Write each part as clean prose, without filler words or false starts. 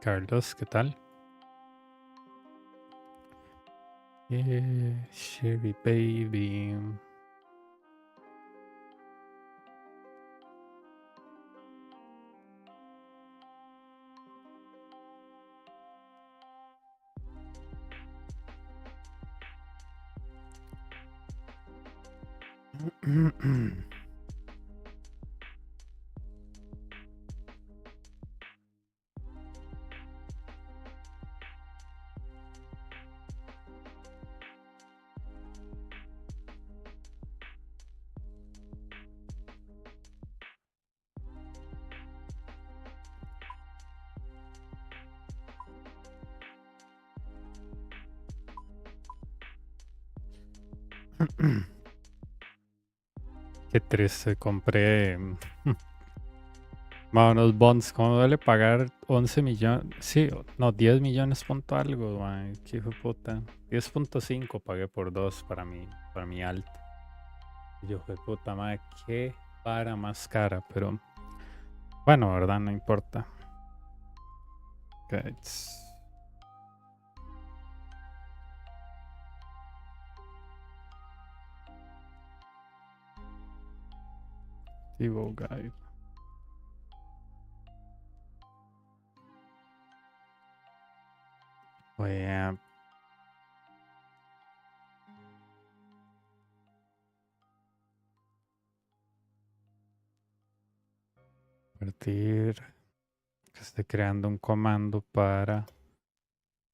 Carlos, ¿qué tal? Sherry Baby. Qué triste, compré unos bonds. ¿Cómo duele pagar 11 millones? Sí, no, 10 millones punto algo, man. Qué hijo de puta. 10.5 pagué por dos para mi alt. Y yo, de puta madre, qué para más cara, pero bueno, verdad, no importa. Guys. Evo guide. Voy a partir que esté creando un comando para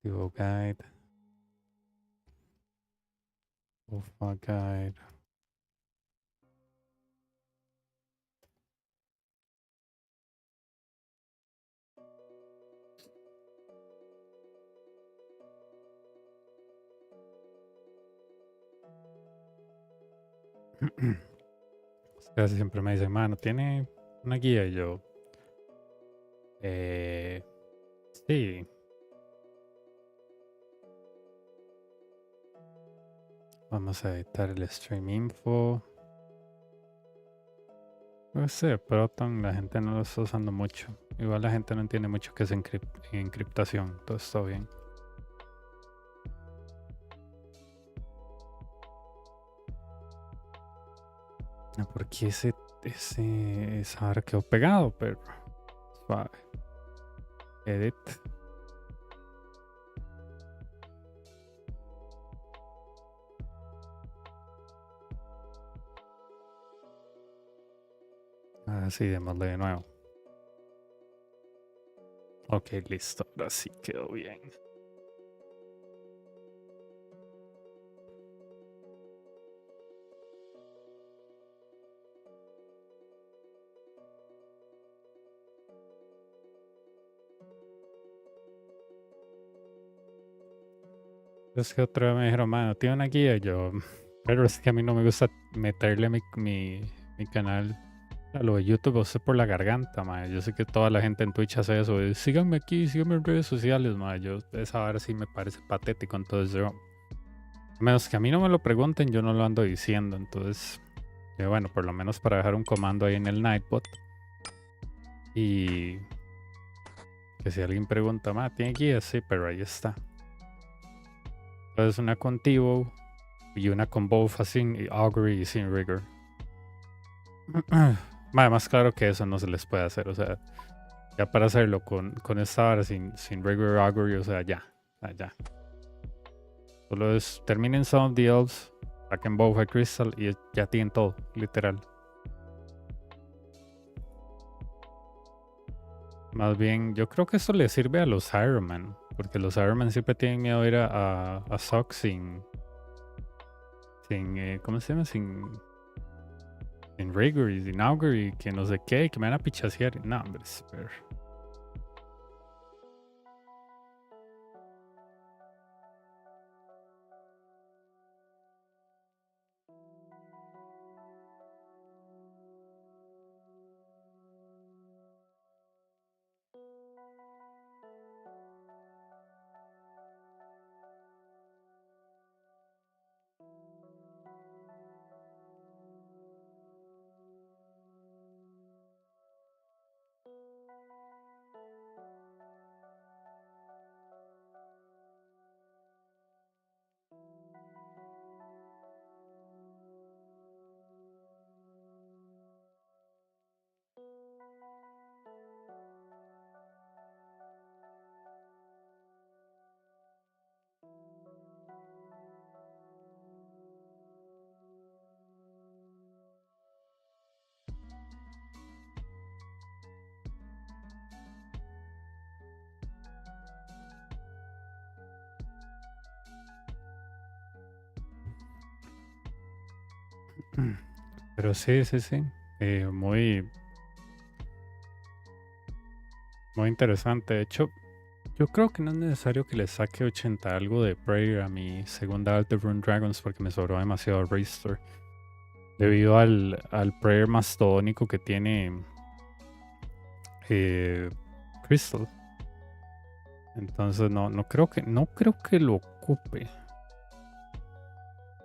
Evo guide. Alpha guide. Casi siempre me dicen, mano, ¿tiene una guía? Y yo, sí. Vamos a editar el stream info. No sé, Proton la gente no lo está usando mucho. Igual la gente no entiende mucho qué es encriptación. Todo está bien. No, porque esa ahora quedó pegado, pero suave. Edit. Así, démosle de nuevo. Ok, listo. Ahora sí quedó bien. Es que otra vez me dijeron, mano, tiene una guía. Y yo, pero es que a mí no me gusta meterle mi canal a lo de YouTube, o sea, por la garganta, man. Yo sé que toda la gente en Twitch hace eso. Síganme aquí, síganme en redes sociales, man. Esa hora sí me parece patético. Entonces, yo, a menos que a mí no me lo pregunten, yo no lo ando diciendo. Entonces, bueno, por lo menos para dejar un comando ahí en el Nightbot. Y que si alguien pregunta, man, ¿tiene guía? Sí, pero ahí está. Entonces, una con Tivo y una con Both sin Augury y sin Rigor. Más claro que eso no se les puede hacer, o sea, ya para hacerlo con esta hora sin Rigor Augury, o sea, ya. Solo es terminen Some of the Elves, saquen Both a Crystal y ya tienen todo, literal. Más bien, yo creo que eso le sirve a los Iron Man, porque los Iron Man siempre tienen miedo de ir a Sock sin ¿cómo se llama? Sin Rigor y sin Augury, que no sé qué, que me van a pichasear. No, hombre, espera. Pero sí, sí, sí. Muy, muy interesante. De hecho, yo creo que no es necesario que le saque 80 algo de prayer a mi segunda alt de Rune Dragons porque me sobró demasiado Restore. Debido al prayer mastodónico que tiene Crystal. Entonces no creo que lo ocupe.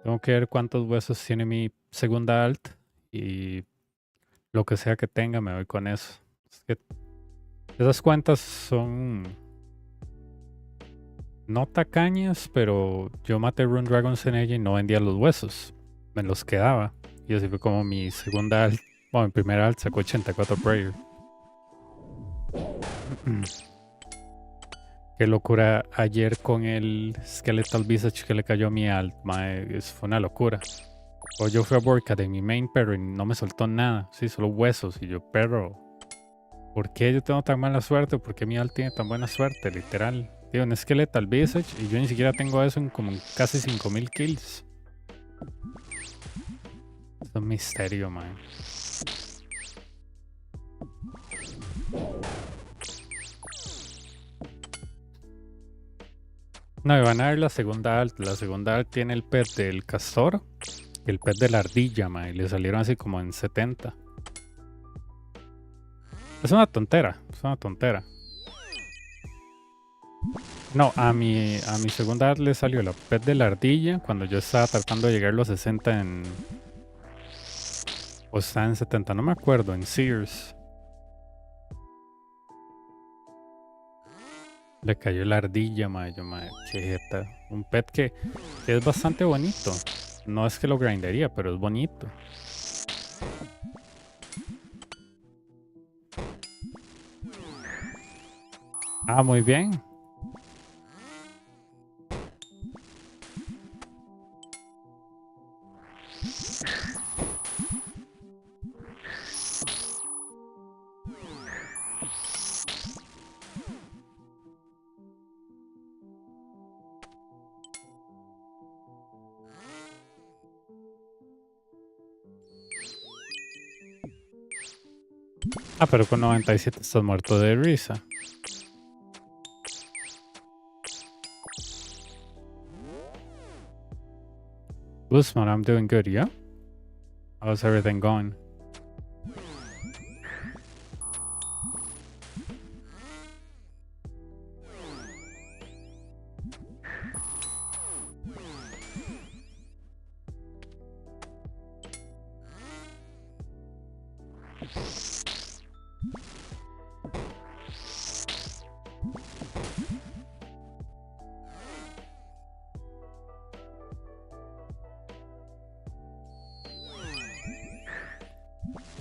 Tengo que ver cuántos huesos tiene mi segunda alt y lo que sea que tenga me voy con eso. Es que esas cuentas son no tacañas, pero yo maté Rune Dragons en ella y no vendía los huesos. Me los quedaba. Y así fue como mi segunda alt. Bueno, mi primera alt sacó 84 prayer. Qué locura ayer con el Skeletal Visage que le cayó a mi alt, mae, fue una locura. O yo fui a Borca de mi main perro y no me soltó nada, sí, solo huesos. Y yo, perro, ¿por qué yo tengo tan mala suerte? ¿Por qué mi alt tiene tan buena suerte? Literal. Tío, un Skeletal Visage y yo ni siquiera tengo eso en como casi 5000 kills. Es un misterio, man. No, y van a ver la segunda alt. La segunda alt tiene el pet del castor y el pet de la ardilla, man. Y le salieron así como en 70. Es una tontera, es una tontera. No, a mi segunda alt le salió la pet de la ardilla cuando yo estaba tratando de llegar a los 60 en... O está en 70, no me acuerdo, en Sears. Le cayó la ardilla, mayo, qué jeta. Un pet que es bastante bonito. No es que lo grindería, pero es bonito. Ah, muy bien. Ah, pero con 97 estás muerto de risa. Guzman, I'm doing good, yeah? How's everything going?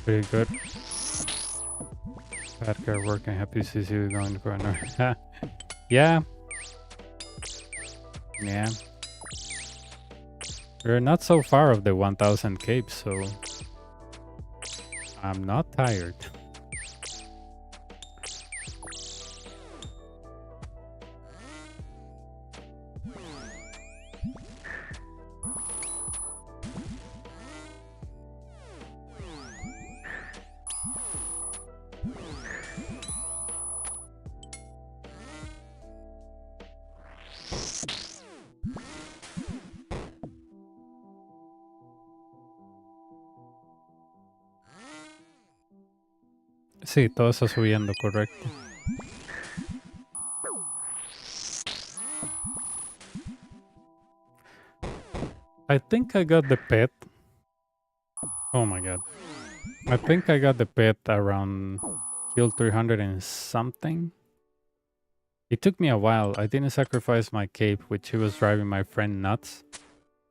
Pretty good. Bad guy working, happy to see you going for another. Yeah. Yeah. We're not so far of the 1000 capes, so I'm not tired. Sí, todo está subiendo, correcto. I think I got the pet. Oh my god. I think I got the pet around kill 300 and something. It took me a while. I didn't sacrifice my cape, which was driving my friend nuts.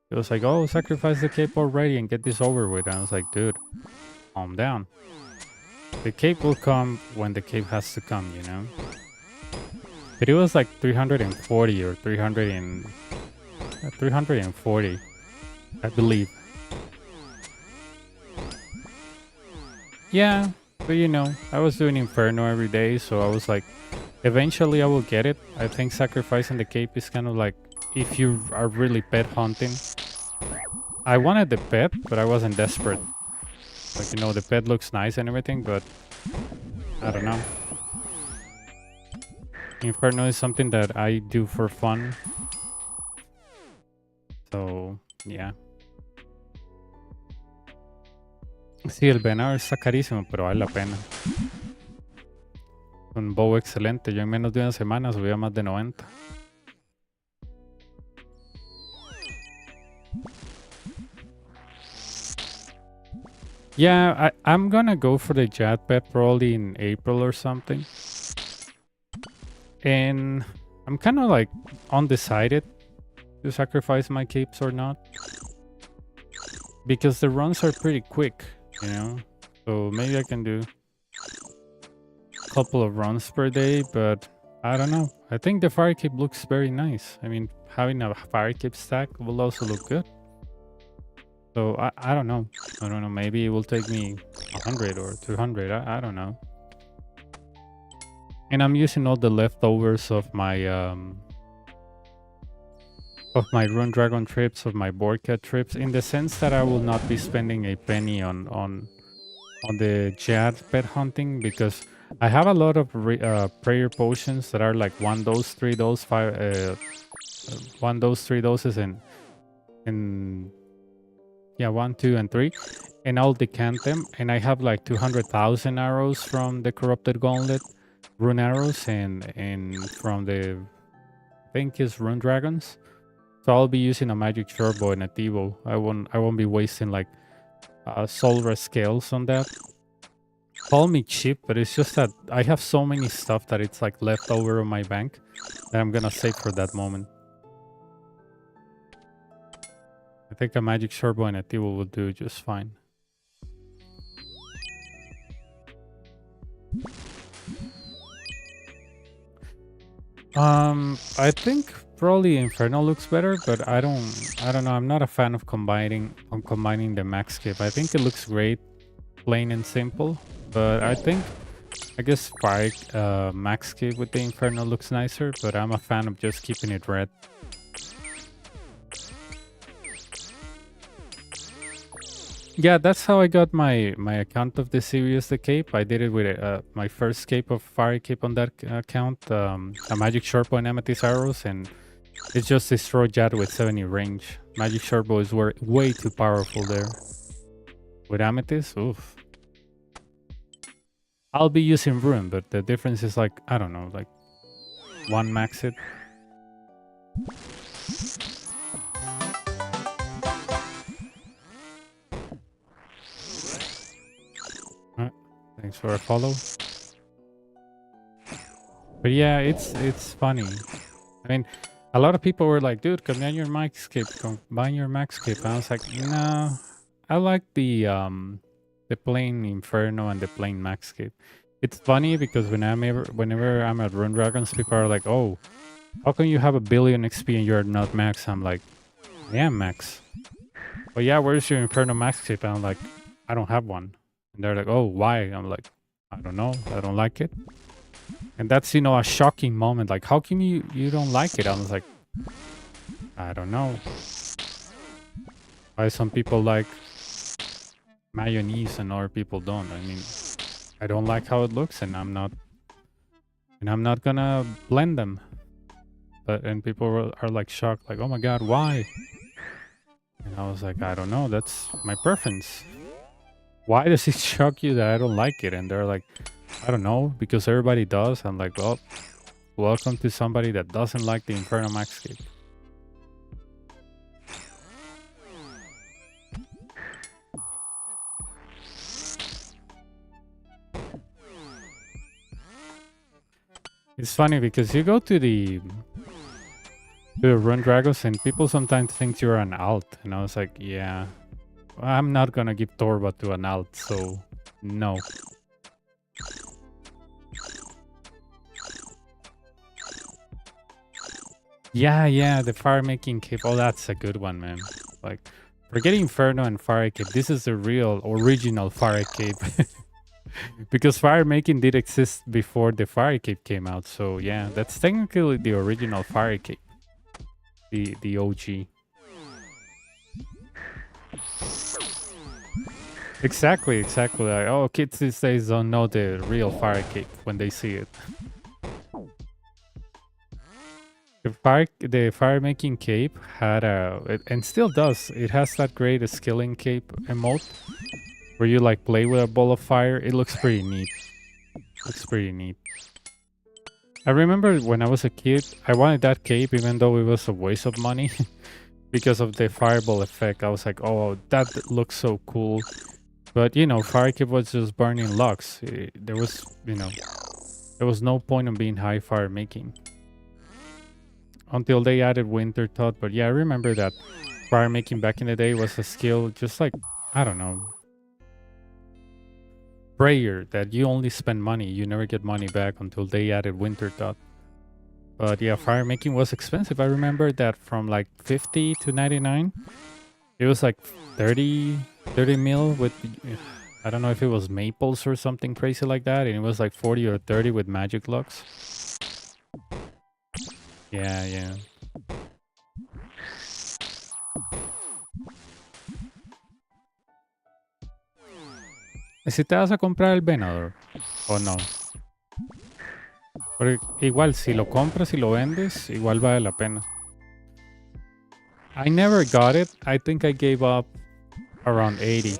He was like, oh, sacrifice the cape already and get this over with. And I was like, dude, calm down. The cape will come when the cape has to come, you know? But it was like 340 or 340, I believe. Yeah, but you know, I was doing Inferno every day, so I was like, eventually I will get it. I think sacrificing the cape is kind of like, if you are really pet hunting, I wanted the pet, but I wasn't desperate. Like, you know, the pet looks nice and everything, but I don't know. Inferno is something that I do for fun. So, yeah. Sí, el venado está carísimo, pero vale la pena. Un bow excelente. Yo en menos de una semana subí a más de 90. Yeah, I'm gonna go for the Jet pet probably in April or something. And I'm kind of like undecided to sacrifice my capes or not. Because the runs are pretty quick, you know? So maybe I can do a couple of runs per day, but I don't know. I think the fire cape looks very nice. I mean, having a fire cape stack will also look good. So I don't know. I don't know. Maybe it will take me 100 or 200. I don't know. And I'm using all the leftovers of my Rune Dragon trips, of my Boardcat trips, in the sense that I will not be spending a penny on the Jad pet hunting, because I have a lot of prayer potions that are like 1 dose, 3 dose, 1 dose, 3 doses, and yeah, 1, 2, and 3, and I'll decant them, and I have like 200,000 arrows from the Corrupted Gauntlet rune arrows, and from the, I think is Rune Dragons. So I'll be using a magic shortbow and a T-bow. I won't be wasting like soul rest scales on that. Call me cheap, but it's just that I have so many stuff that it's like left over on my bank that I'm gonna save for that moment. I think a magic shortbow and a T-bow will do just fine. I think probably Inferno looks better, but I don't know. I'm not a fan of combining the max cape. I think it looks great, plain and simple, but I guess Fire max cape with the Inferno looks nicer, but I'm a fan of just keeping it red. Yeah, that's how I got my account of the Sirius the cape. I did it with my first cape of fire cape on that account, a magic shortbow and amethyst arrows, and it's just destroyed Jad with 70 range. Magic shortbow is way too powerful there. With amethyst, oof. I'll be using rune, but the difference is like, I don't know, like 1 max it. Thanks for a follow. But yeah, it's funny. I mean, a lot of people were like, dude, combine your max cape, combine your max cape. And I was like, no, I like the plain Inferno and the plain max cape. It's funny because whenever I'm at Rune Dragons, people are like, oh, how can you have a billion XP and you're not max? I'm like, I am max. But yeah, where's your Inferno max cape? And I'm like, I don't have one. And they're like, oh, why? I'm like, I don't know. I don't like it. And that's, you know, a shocking moment. Like, how can you don't like it? I was like, I don't know. Why some people like mayonnaise and other people don't? I mean, I don't like how it looks, and I'm not gonna blend them. And people are like shocked, like, oh my god, why? And I was like, I don't know. That's my preference. Why does it shock you that I don't like it? And they're like, I don't know, because everybody does. I'm like, well, welcome to somebody that doesn't like the Inferno max cape. It's funny because you go to the Rune Dragons and people sometimes think you're an alt. And I was like, yeah, I'm not gonna give Torba to an alt, so no. Yeah, the fire making cape. Oh, that's a good one, man. Like, forget Inferno and fire cape. This is the real original fire cape. Because fire making did exist before the fire cape came out. So yeah, that's technically the original fire cape. The OG. Exactly. Like, oh, kids these days don't know the real fire cape when they see it. The fire making cape had and still does. It has that great skilling cape emote where you like play with a ball of fire. It looks pretty neat. I remember when I was a kid, I wanted that cape even though it was a waste of money because of the fireball effect. I was like, oh, that looks so cool. But you know, fire cape was just burning logs. There was no point in being high fire making until they added winter thought. But yeah, I remember that fire making back in the day was a skill, just like, I don't know, prayer that you only spend money, you never get money back until they added winter thought. But yeah, fire making was expensive. I remember that from like 50 to 99, it was like 30 mil with, I don't know if it was maples or something crazy like that, and it was like 40 or 30 with magic locks. Yeah. Si te vas a comprar el Venador o no. Porque igual, si lo compras y lo vendes, igual vale la pena. I never got it. I think I gave up around 80.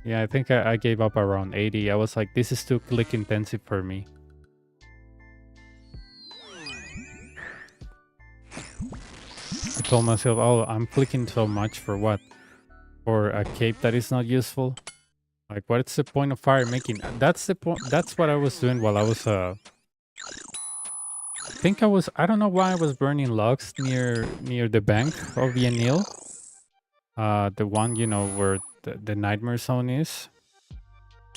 Yeah, I think I gave up around 80. I was like, this is too click intensive for me. I told myself, oh, I'm clicking so much for what? For a cape that is not useful? Like, what's the point of fire making? That's the point. That's what I was doing while I was, I don't know why I was burning logs near the bank of Yanil. The one, you know, where the nightmare zone is.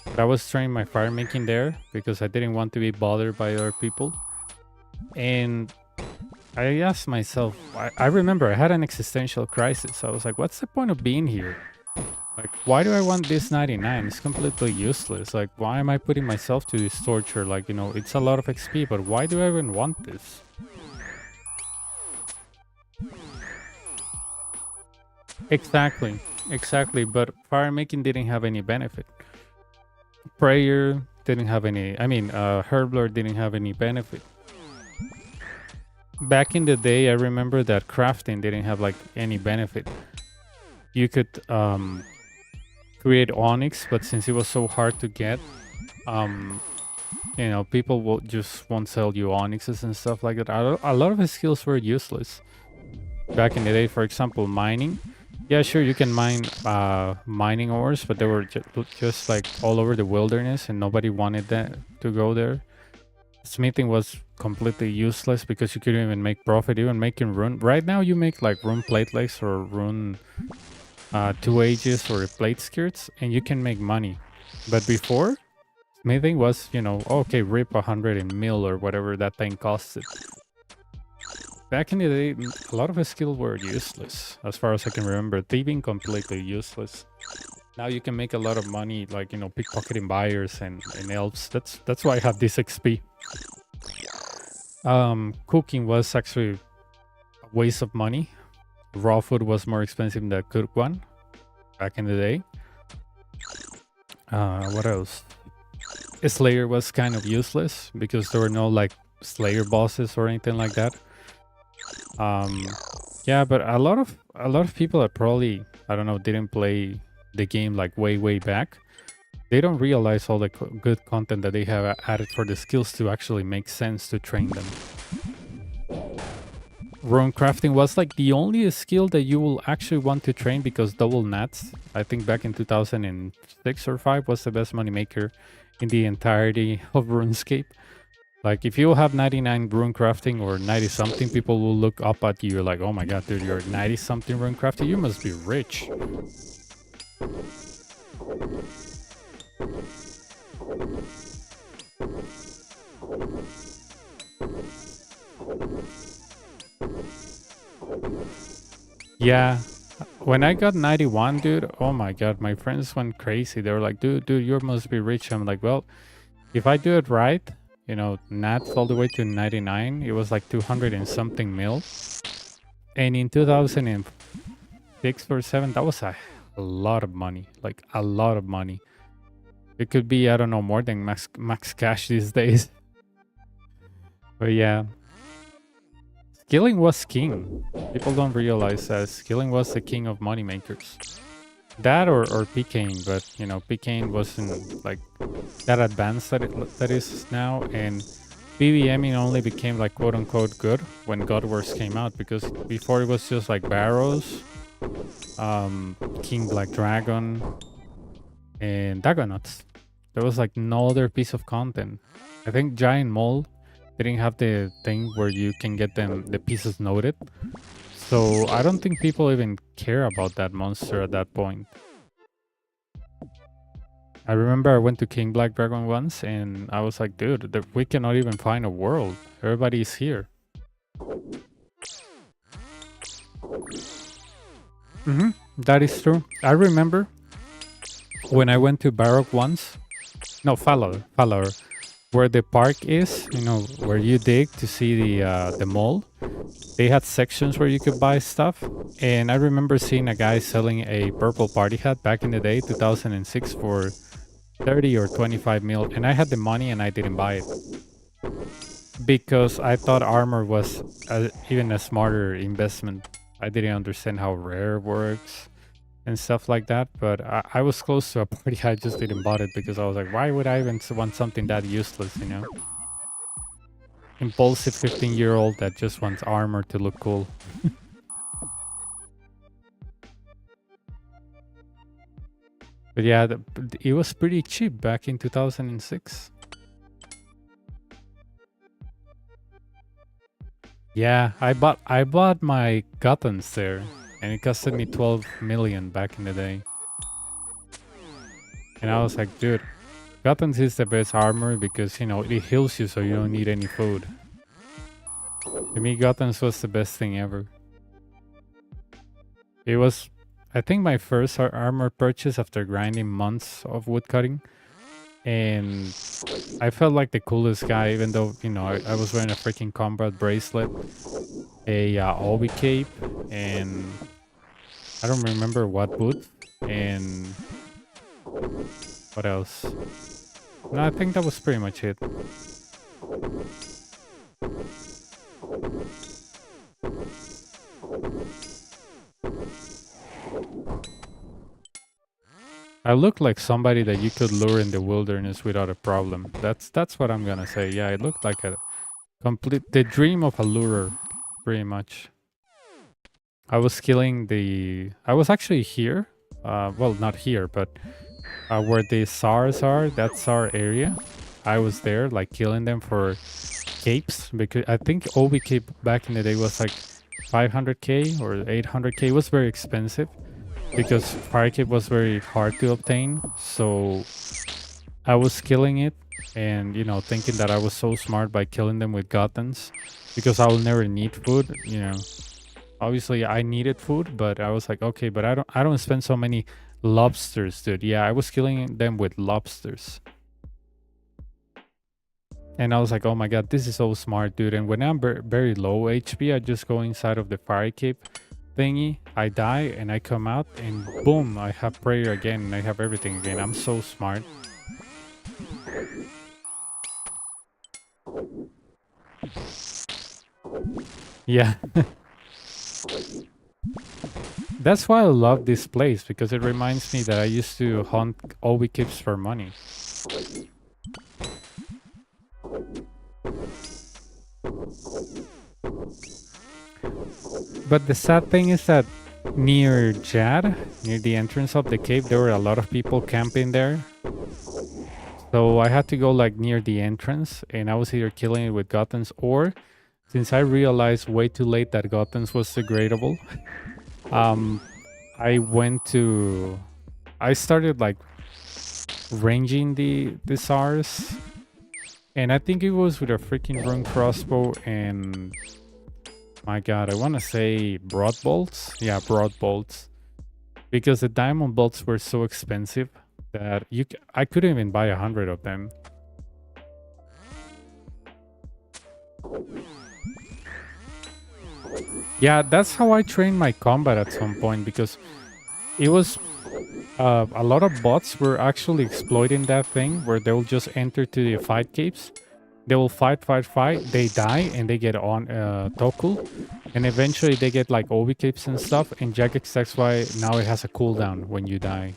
But I was trying my fire making there because I didn't want to be bothered by other people. And I asked myself, I remember I had an existential crisis. I was like, what's the point of being here? Like, why do I want this 99? It's completely useless. Like, why am I putting myself to this torture? Like, you know, it's a lot of XP, but why do I even want this? Exactly. But fire making didn't have any benefit. Prayer didn't have any, Herblore didn't have any benefit. Back in the day, I remember that crafting didn't have like any benefit. You could create onyx, but since it was so hard to get, you know, people won't sell you onyxes and stuff like that. A lot of the skills were useless back in the day. For example, mining. Yeah, sure, you can mine mining ores, but they were just like all over the wilderness, and nobody wanted that to go there. Smithing was completely useless because you couldn't even make profit. Even making rune. Right now, you make like rune platelets or rune 2 ages or plate skirts, and you can make money. But before, smithing was, you know, okay, rip 100 in mil or whatever that thing costed. Back in the day, a lot of the skills were useless, as far as I can remember. Thieving, completely useless. Now you can make a lot of money, like, you know, pickpocketing buyers and elves. That's why I have this XP. Cooking was actually a waste of money. Raw food was more expensive than the cooked one back in the day. What else? Slayer was kind of useless because there were no like Slayer bosses or anything like that. Yeah, but a lot of people that probably, I don't know, didn't play the game like way back, they don't realize all the good content that they have added for the skills to actually make sense to train them. Rune crafting was like the only skill that you will actually want to train because double nats, I think back in 2006 or 5, was the best moneymaker in the entirety of RuneScape. Like, if you have 99 rune crafting or 90 something, people will look up at you like, oh my god, dude, you're 90 something rune crafting, you must be rich. Yeah, when I got 91, dude, oh my god, my friends went crazy. They were like, dude, you must be rich. I'm like, well, if I do it right, you know, nats all the way to 99, it was like 200 and something mil. And in 2000 6 or 7. That was a lot of money. Like a lot of money. It could be, I don't know, more than max cash these days. But yeah. Skilling was king. People don't realize that skilling was the king of money makers. That or PKing, but you know, PKing wasn't like that advanced that is now, and BBMing only became like quote unquote good when God Wars came out, because before it was just like Barrows, King Black Dragon, and Dagonauts. There was like no other piece of content. I think Giant Mole didn't have the thing where you can get the pieces noted. So I don't think people even care about that monster at that point. I remember I went to King Black Dragon once and I was like, dude, we cannot even find a world. Everybody's here. That is true. I remember when I went to Baroque once. No, Fallor, where the park is, you know, where you dig to see the mall. They had sections where you could buy stuff, and I remember seeing a guy selling a purple party hat back in the day, 2006, for 30 or 25 mil, and I had the money and I didn't buy it because I thought armor was even a smarter investment. I didn't understand how rare works and stuff like that, but I was close to a party. I just didn't bought it because I was like, why would I even want something that useless, you know? Impulsive 15-year-old that just wants armor to look cool. But yeah, it was pretty cheap back in 2006. Yeah, I bought my Gothams there, and it costed me 12 million back in the day. And I was like, dude, Gothams is the best armor because, you know, it heals you so you don't need any food. To me, Gothams was the best thing ever. It was, I think, my first armor purchase after grinding months of woodcutting. And I felt like the coolest guy, even though, you know, I was wearing a freaking combat bracelet, a Obi cape, and I don't remember what boot, and what else? No, I think that was pretty much it. I look like somebody that you could lure in the wilderness without a problem. That's what I'm gonna say. Yeah, I looked like the dream of a lurer, pretty much. I was killing I was actually here. Well, not here, but where the SARs are, that SAR area. I was there, like, killing them for capes, because I think Obi cape back in the day was like 500k or 800k. It was very expensive because fire cape was very hard to obtain. So I was killing it and, you know, thinking that I was so smart by killing them with Gothams because I will never need food, you know. Obviously I needed food, but I was like, okay, but I don't spend so many lobsters, dude. Yeah, I was killing them with lobsters. And I was like, oh my god, this is so smart, dude. And when I'm very low HP, I just go inside of the fire cape thingy, I die, and I come out, and boom, I have prayer again, and I have everything again. I'm so smart. Yeah. That's why I love this place, because it reminds me that I used to hunt Obi capes for money. But the sad thing is that near Jad, near the entrance of the cave, there were a lot of people camping there. So I had to go like near the entrance, and I was either killing it with Gothams, or since I realized way too late that Gothams was degradable, I started like ranging the SARs, and I think it was with a freaking rune crossbow and, my god, I want to say broad bolts. Yeah, broad bolts, because the diamond bolts were so expensive that I couldn't even buy 100 of them. Yeah, that's how I trained my combat at some point, because it was a lot of bots were actually exploiting that thing where they'll just enter to the fight capes. They will fight, fight, fight. They die and they get on Tokul. And eventually they get like OB capes and stuff. And Jagex, that's why now it has a cooldown when you die.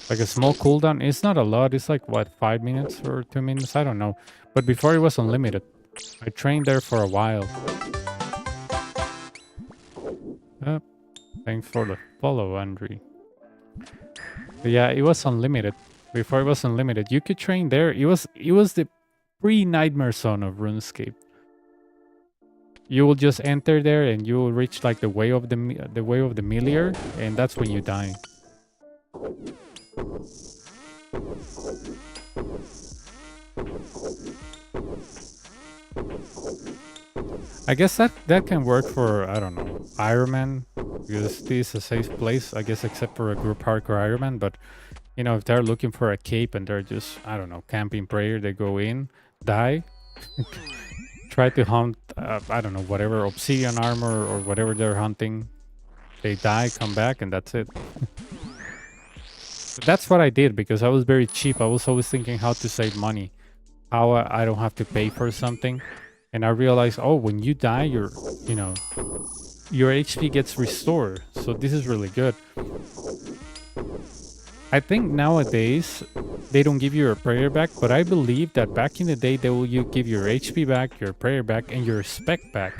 Like a small cooldown. It's not a lot. It's like, what, 5 minutes or 2 minutes? I don't know. But before it was unlimited. I trained there for a while. Thanks for the follow, Andre. But yeah, it was unlimited. Before it was unlimited, you could train there. It was the pre-nightmare zone of RuneScape. You will just enter there and you will reach like the way of the Melior, and that's when you die. I guess that can work for, I don't know, Ironman, because this is a safe place, I guess, except for a group hardcore Ironman. But you know, if they're looking for a cape and they're just, I don't know, camping prayer, they go in, die, try to hunt, I don't know, whatever, obsidian armor or whatever they're hunting. They die, come back, and that's it. That's what I did, because I was very cheap. I was always thinking how to save money, how I don't have to pay for something. And I realized, oh, when you die, your HP gets restored. So this is really good. I think nowadays they don't give you a prayer back, but I believe that back in the day they will give your HP back, your prayer back, and your spec back.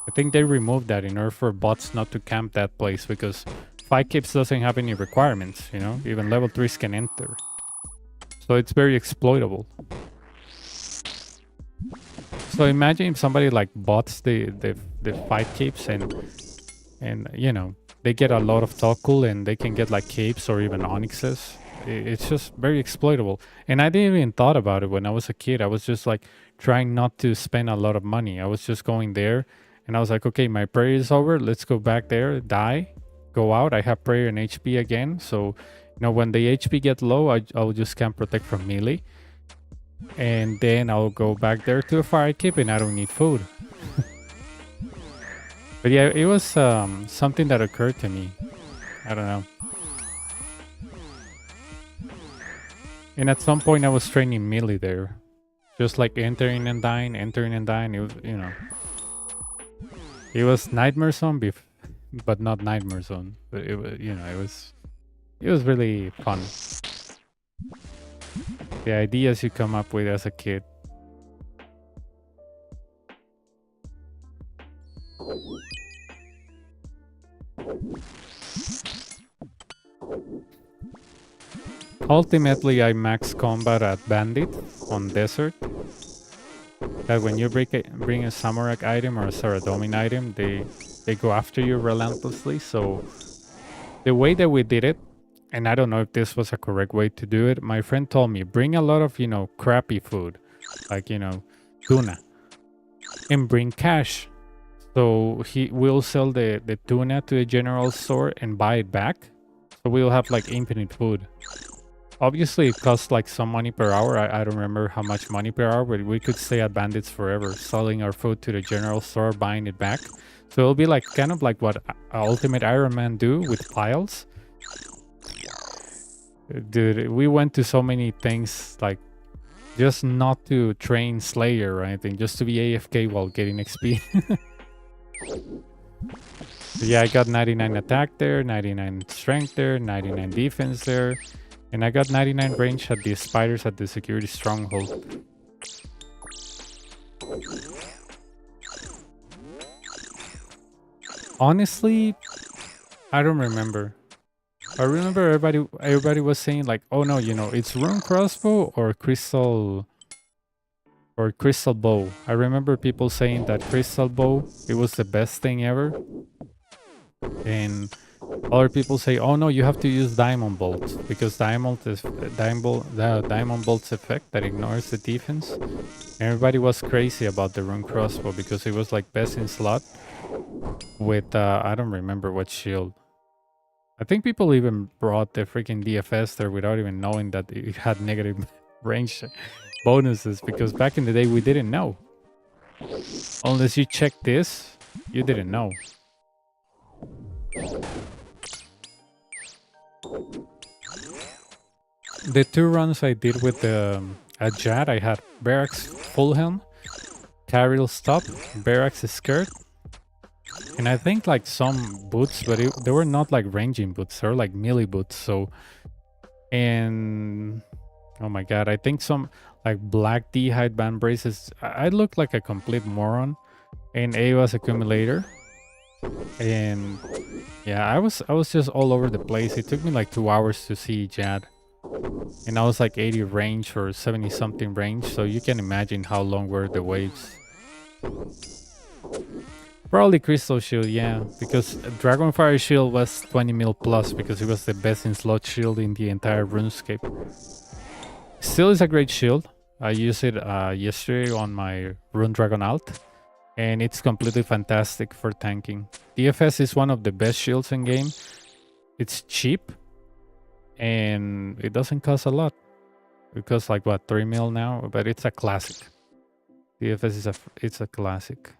I think they removed that in order for bots not to camp that place, because Fight Capes doesn't have any requirements, you know? Even level 3s can enter. So it's very exploitable. So imagine if somebody like bots the Fight Capes and you know, they get a lot of Tokul and they can get like capes or even onyxes. It's just very exploitable. And I didn't even thought about it when I was a kid. I was just like trying not to spend a lot of money. I was just going there and I was like, okay, my prayer is over. Let's go back there, die, go out. I have prayer and HP again. So, you know, when the HP get low, I'll just camp protect from melee. And then I'll go back there to a fire cape and I don't need food. But yeah, it was something that occurred to me. I don't know. And at some point I was training melee there. Just like entering and dying. It was, you know. It was Nightmare Zone, but not Nightmare Zone. But it was, you know, it was really fun. The ideas you come up with as a kid. Ultimately, I max combat at Bandit on Desert. That when you bring a Samurai item or a Saradomin item, they go after you relentlessly. So the way that we did it, and I don't know if this was a correct way to do it, my friend told me, bring a lot of, you know, crappy food, like, you know, tuna, and bring cash. So he will sell the tuna to the general store and buy it back. So we'll have like infinite food. Obviously, it costs like some money per hour. I don't remember how much money per hour, but we could stay at Bandits forever, selling our food to the general store, buying it back. So it'll be like kind of like what Ultimate Iron Man do with piles. Dude, we went to so many things, like just not to train Slayer or anything, just to be AFK while getting XP. Yeah, I got 99 attack there, 99 strength there, 99 defense there. And I got 99 range at the spiders at the security stronghold. Honestly, I don't remember. I remember everybody was saying like, oh no, you know, it's rune crossbow or crystal bow. I remember people saying that crystal bow, it was the best thing ever. And other people say, oh no, you have to use diamond bolt, because diamond bolt's effect that ignores the defense. And everybody was crazy about the rune crossbow because it was like best in slot with I don't remember what shield. I think people even brought the freaking DFS there without even knowing that it had negative range bonuses, because back in the day we didn't know. Unless you check this, You didn't know. The 2 runs I did with the a Jad, I had Barracks full helm, Carriel stop, Barracks skirt, and I think like some boots, but they were not like ranging boots, they were like melee boots. So, and oh my god, I think some like black D-hide band braces. I looked like a complete moron. And A was accumulator. And yeah, I was just all over the place. It took me like 2 hours to see Jad. And I was like 80 range or 70 something range, so you can imagine how long were the waves. Probably Crystal Shield, yeah, because Dragonfire Shield was 20 mil plus because it was the best in slot shield in the entire RuneScape. Still is a great shield. I used it yesterday on my Rune Dragon Alt, and it's completely fantastic for tanking. DFS is one of the best shields in game. It's cheap, and it doesn't cost a lot. It costs like what, 3 mil now, but it's a classic. DFS is a classic.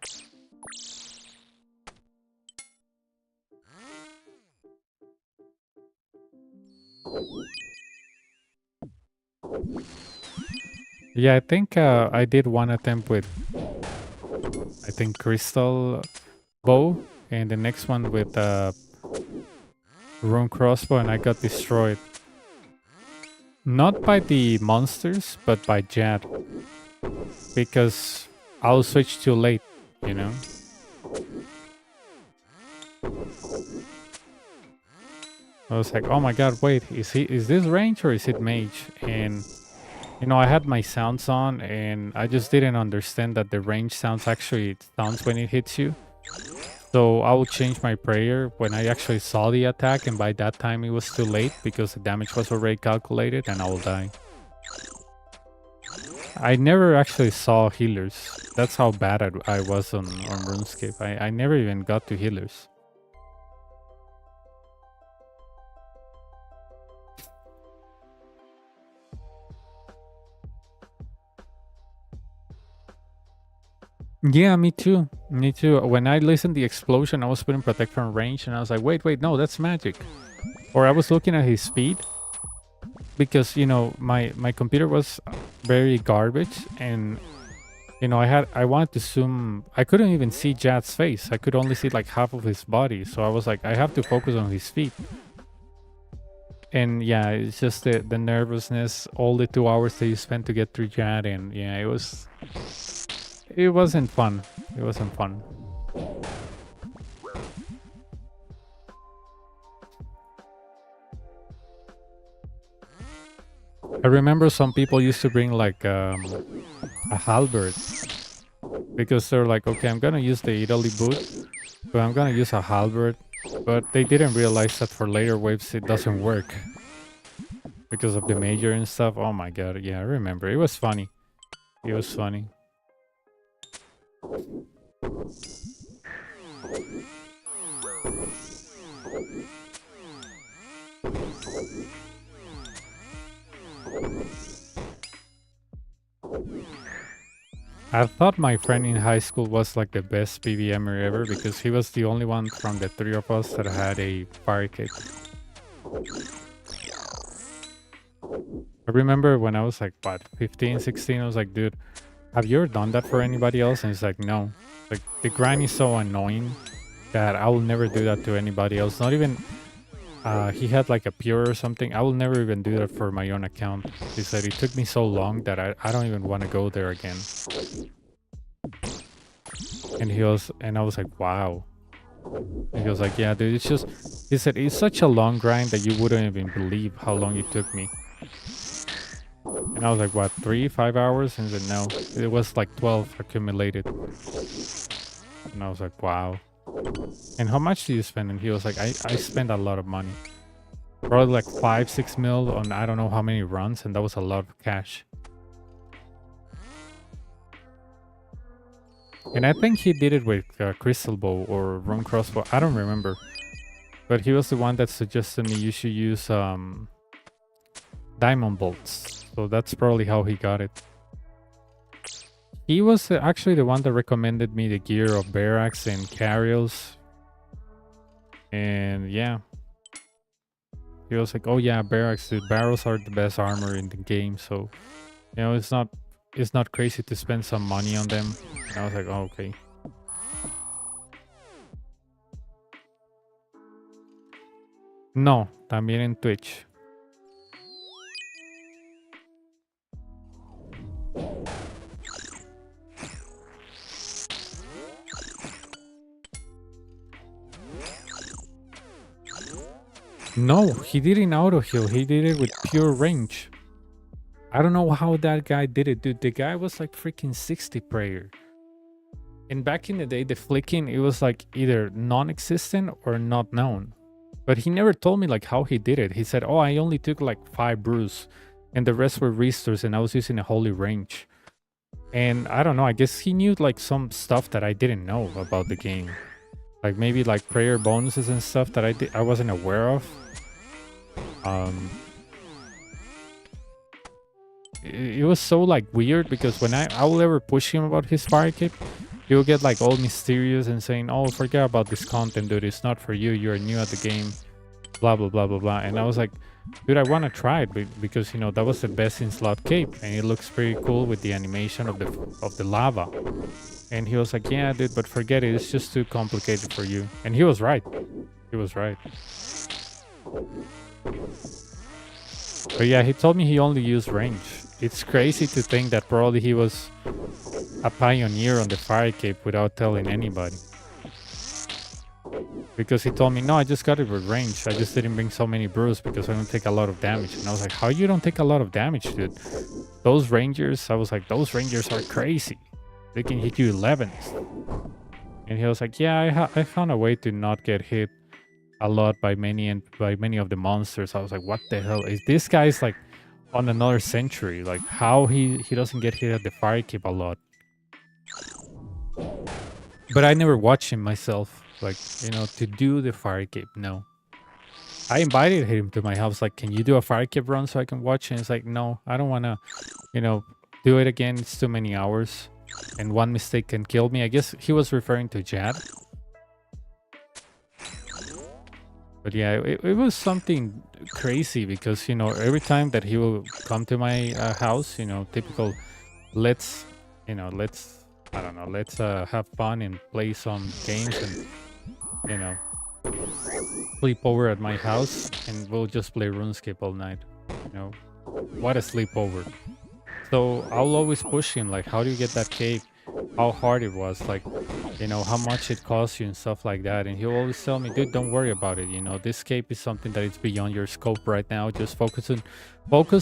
Yeah, I think I did one attempt with, I think, Crystal Bow, and the next one with Rune Crossbow, and I got destroyed. Not by the monsters, but by Jad. Because I'll switch too late, you know? I was like, oh my god, wait, is this range or is it mage? And you know, I had my sounds on and I just didn't understand that the range sounds actually sounds when it hits you. So I would change my prayer when I actually saw the attack, and by that time it was too late because the damage was already calculated and I will die. I never actually saw healers. That's how bad I was on RuneScape. I never even got to healers. Yeah, me too. Me too. When I listened to the explosion, I was putting protect from range and I was like, wait, no, that's magic. Or I was looking at his speed because, you know, my computer was very garbage, and you know, I wanted to zoom. I couldn't even see Jad's face. I could only see like half of his body. So I was like, I have to focus on his feet. And yeah, it's just the nervousness, all the 2 hours that you spent to get through Jad, and yeah, it wasn't fun. It wasn't fun. I remember some people used to bring like a halberd because they're like, okay, I'm gonna use the Italy boot, but I'm gonna use a halberd. But they didn't realize that for later waves it doesn't work because of the major and stuff. Oh my god, yeah, I remember. It was funny. It was funny. I thought my friend in high school was like the best PVMer ever because he was the only one from the 3 of us that had a fire kick. I remember when I was like, what, 15, 16, I was like, dude, have you ever done that for anybody else? And he's like, no. Like, the grind is so annoying that I will never do that to anybody else. Not even, he had like a pure or something. I will never even do that for my own account. He said it took me so long that I don't even want to go there again. And I was like, wow. And he was like, yeah, dude, it's just, he said, it's such a long grind that you wouldn't even believe how long it took me. And I was like, what, 3-5 hours? And he said, no, it was like 12 accumulated. And I was like, wow. And how much do you spend? And he was like, I spent a lot of money. Probably like 5-6 mil on I don't know how many runs, and that was a lot of cash. And I think he did it with Crystal Bow or Rune Crossbow. I don't remember. But he was the one that suggested me you should use Diamond Bolts. So that's probably how he got it. He was actually the one that recommended me the gear of barracks and carriers. And yeah, he was like, "Oh yeah, barracks. The barrels are the best armor in the game." So it's not crazy to spend some money on them. And I was like, "Oh, okay." No, también en Twitch. No, he didn't auto heal. He did it with pure range. I don't know how that guy did it, dude. The guy was like freaking 60 prayer. And back in the day, the flicking, it was like either non-existent or not known. But he never told me like how he did it. He said, "Oh, I only took like 5 brews and the rest were restores and I was using a holy range." And I don't know, I guess he knew like some stuff that I didn't know about the game. Like maybe like prayer bonuses and stuff that I wasn't aware of. It was so like weird because when I will ever push him about his fire cape, he will get like all mysterious and saying, "Oh, forget about this content, dude. It's not for you. You're new at the game." Blah blah blah blah blah. And I was like, dude, I want to try it because that was the best in slot cape and it looks pretty cool with the animation of the lava. And he was like, "Yeah, dude, but forget it. It's just too complicated for you." And he was right. He was right. But yeah, he told me he only used range. It's crazy to think that probably he was a pioneer on the fire cape without telling anybody. Because he told me, "No, I just got it with range. I just didn't bring so many brews because I don't take a lot of damage." And I was like, "How you don't take a lot of damage, dude? Those rangers," I was like, "those rangers are crazy. They can hit you 11s." And he was like, "Yeah, I found a way to not get hit a lot by many of the monsters." I was like, "What the hell is this guy's like on another century? Like how he doesn't get hit at the fire cape a lot?" But I never watched him myself, like to do the fire cape. No, I invited him to my house. Like, "Can you do a fire cape run so I can watch?" And it's like, "No, I don't want to, do it again. It's too many hours, and one mistake can kill me." I guess he was referring to Jad. But yeah, it was something crazy because every time that he will come to my house, typical, let's I don't know, let's have fun and play some games and sleep over at my house and we'll just play RuneScape all night. What a sleepover. So I'll always push him like, "How do you get that cape? How hard it was, like how much it costs you and stuff like that." And he'll always tell me, "Dude, don't worry about it. This cape is something that is beyond your scope right now. Just focus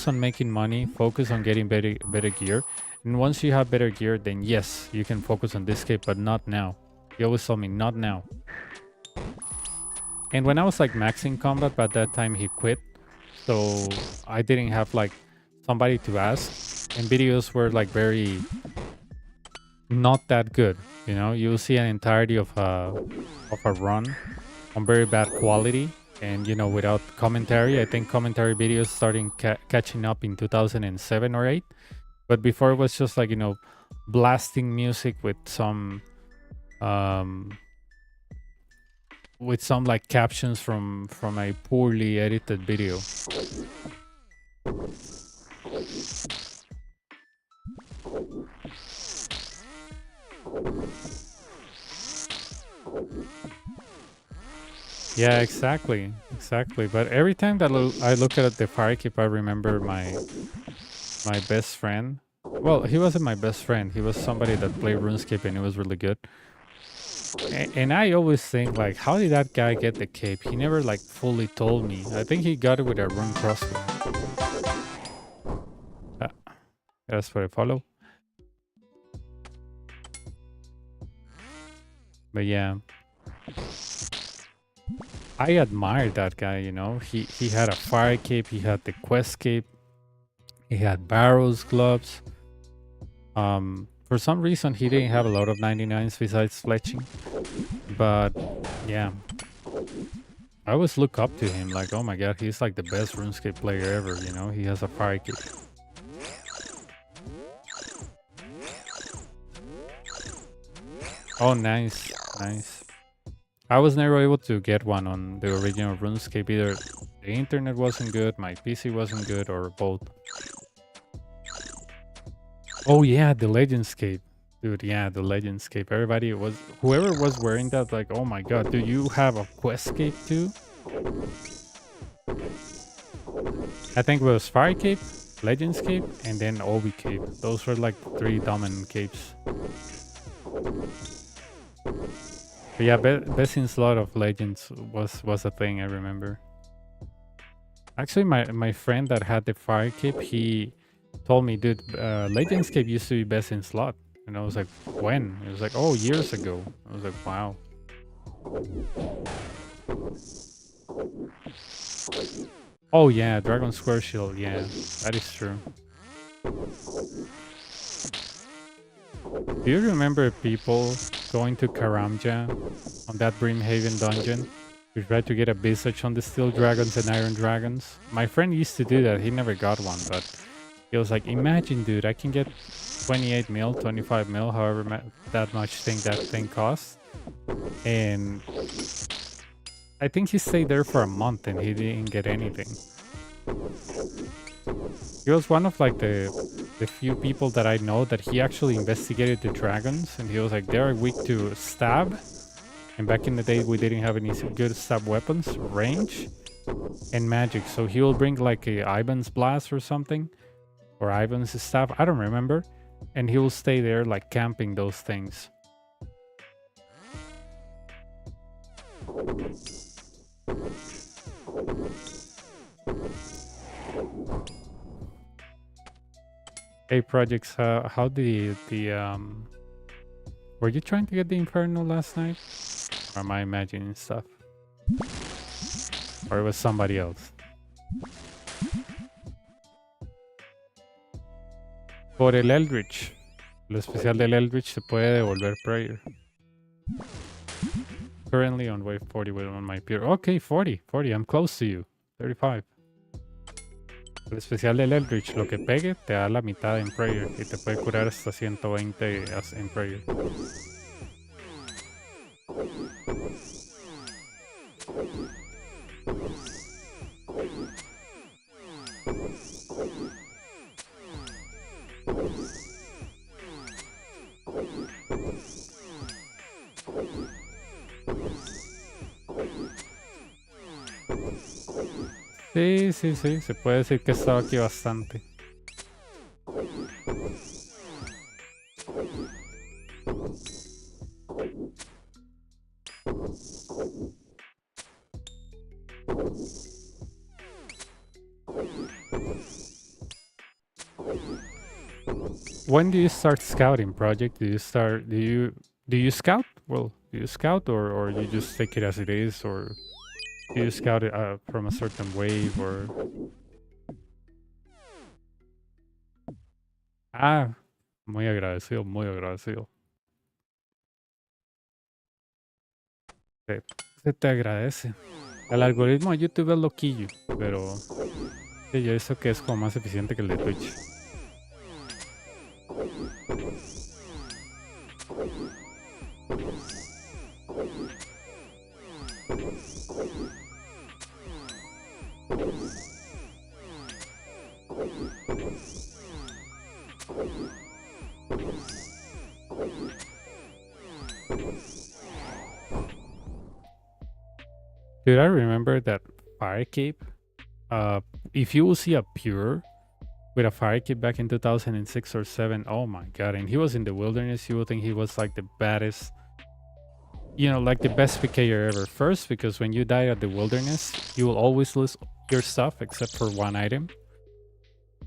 on making money, focus on getting better gear. And once you have better gear, then yes, you can focus on this cape, but not now." He always told me, "Not now." And when I was like maxing combat, but at that time he quit. So I didn't have like somebody to ask. And videos were like very not that good. You'll see an entirety of a run on very bad quality and without commentary. I think commentary videos starting catching up in 2007 or 8, but before it was just like blasting music with some like captions from a poorly edited video. Yeah, exactly. But every time that I look at the fire cape, I remember my best friend. Well, he wasn't my best friend. He was somebody that played RuneScape and it was really good. And I always think like, how did that guy get the cape? He never like fully told me. I think he got it with a rune crossbow. That's what I follow. But yeah, I admired that guy. He had a fire cape. He had the quest cape. He had barrels, gloves. For some reason, he didn't have a lot of 99s besides fletching. But yeah, I always look up to him like, oh my god, he's like the best RuneScape player ever. He has a fire cape. Oh, nice, nice. I was never able to get one on the original RuneScape either. The internet wasn't good, my PC wasn't good, or both. Oh yeah, the Legendscape. Dude, yeah, the Legendscape. Everybody was, whoever was wearing that, like, oh my god, do you have a Questscape too? I think it was Fire Cape, Legendscape, and then Obi Cape. Those were like the 3 dominant capes. But yeah, best in slot of Legends was a thing, I remember. Actually, my friend that had the Fire Cape, he told me, dude, Legendscape used to be best in slot. And I was like, when? It was like, oh, years ago. I was like, wow. Oh yeah, Dragon Square Shield, yeah, that is true. Do you remember people going to Karamja on that Brimhaven dungeon to try to get a visage on the Steel Dragons and Iron Dragons? My friend used to do that, he never got one, but he was like, imagine dude, I can get 28 mil, 25 mil, however that much that thing costs. And I think he stayed there for a month and he didn't get anything. He was one of like the few people that I know that he actually investigated the dragons, and he was like, they're weak to stab. And back in the day, we didn't have any good stab weapons, range, and magic. So he will bring like a Ivan's Blast or something, or Ivan's staff, I don't remember. And he will stay there like camping those things. Hey projects, how the were you trying to get the Inferno last night? Or am I imagining stuff? Or it was somebody else? Por el Eldritch. Lo especial del Eldritch se puede devolver prayer. Currently on wave 40 with on my peer. Okay, 40, I'm close to you. 35. El especial del Eldritch, lo que pegue te da la mitad en prayer y te puede curar hasta 120 en prayer. Sí, se puede decir que he estado aquí bastante. When do you start scouting, project? Do you scout? Well, do you scout or you just take it as it is, or do you scout it from a certain wave, or ah, muy agradecido, muy agradecido. Se te agradece. El algoritmo de YouTube es loquillo, pero sí, yo eso que es como más eficiente que el de Twitch. Dude, I remember that fire cape. If you will see a pure with a fire cape back in 2006 or 7, oh my god, and he was in the wilderness, you would think he was like the baddest, you know, like the best PKer ever. First, because when you die at the wilderness, you will always lose your stuff except for one item.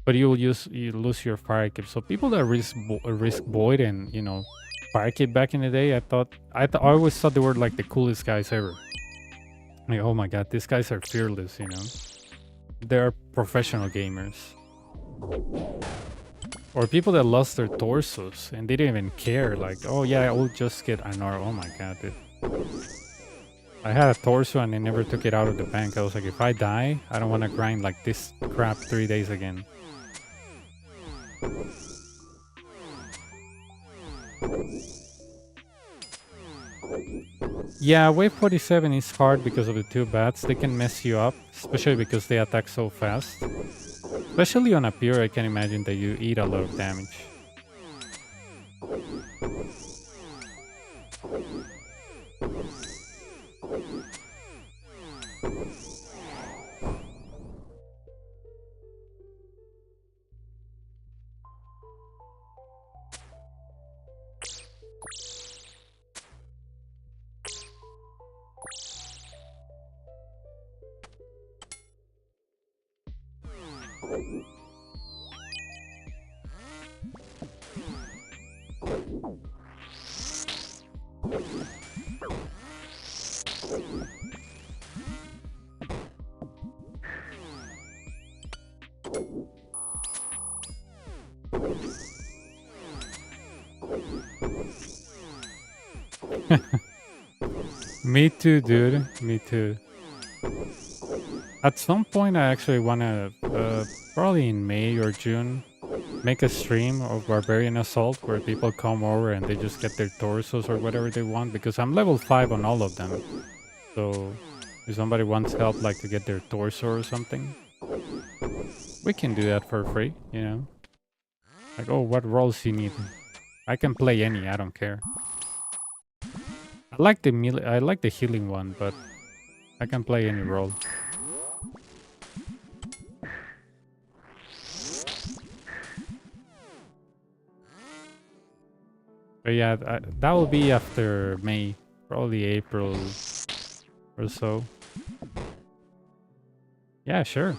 But you lose your fire cape. So people that risk void and, you know, fire cape back in the day, I always thought they were like the coolest guys ever. Like, oh my god, these guys are fearless, you know. They're professional gamers. Or people that lost their torsos and they didn't even care. Like, oh yeah, I will just get an R. Oh my god, dude. I had a torso and I never took it out of the bank. I was like, if I die, I don't want to grind like this crap 3 days again. Yeah, wave 47 is hard because of the two bats. They can mess you up, especially because they attack so fast. Especially on a pure, I can imagine that you eat a lot of damage. Me too, dude. Me too. At some point, I actually want to, probably in May or June, make a stream of Barbarian Assault where people come over and they just get their torsos or whatever they want, because I'm level 5 on all of them. So if somebody wants help, like to get their torso or something, we can do that for free, you know? Like, oh, what roles you need? I can play any, I don't care. I like the healing one, but I can play any role. But yeah, that will be after May, probably April or so. Yeah, sure.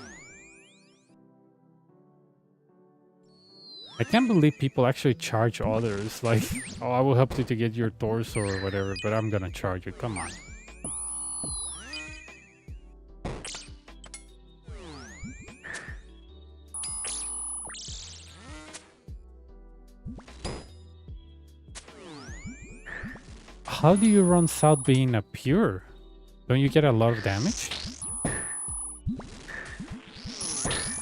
I can't believe people actually charge others, like, oh, I will help you to get your torso or whatever, but I'm gonna charge you, come on. How do you run south being a pure? Don't you get a lot of damage?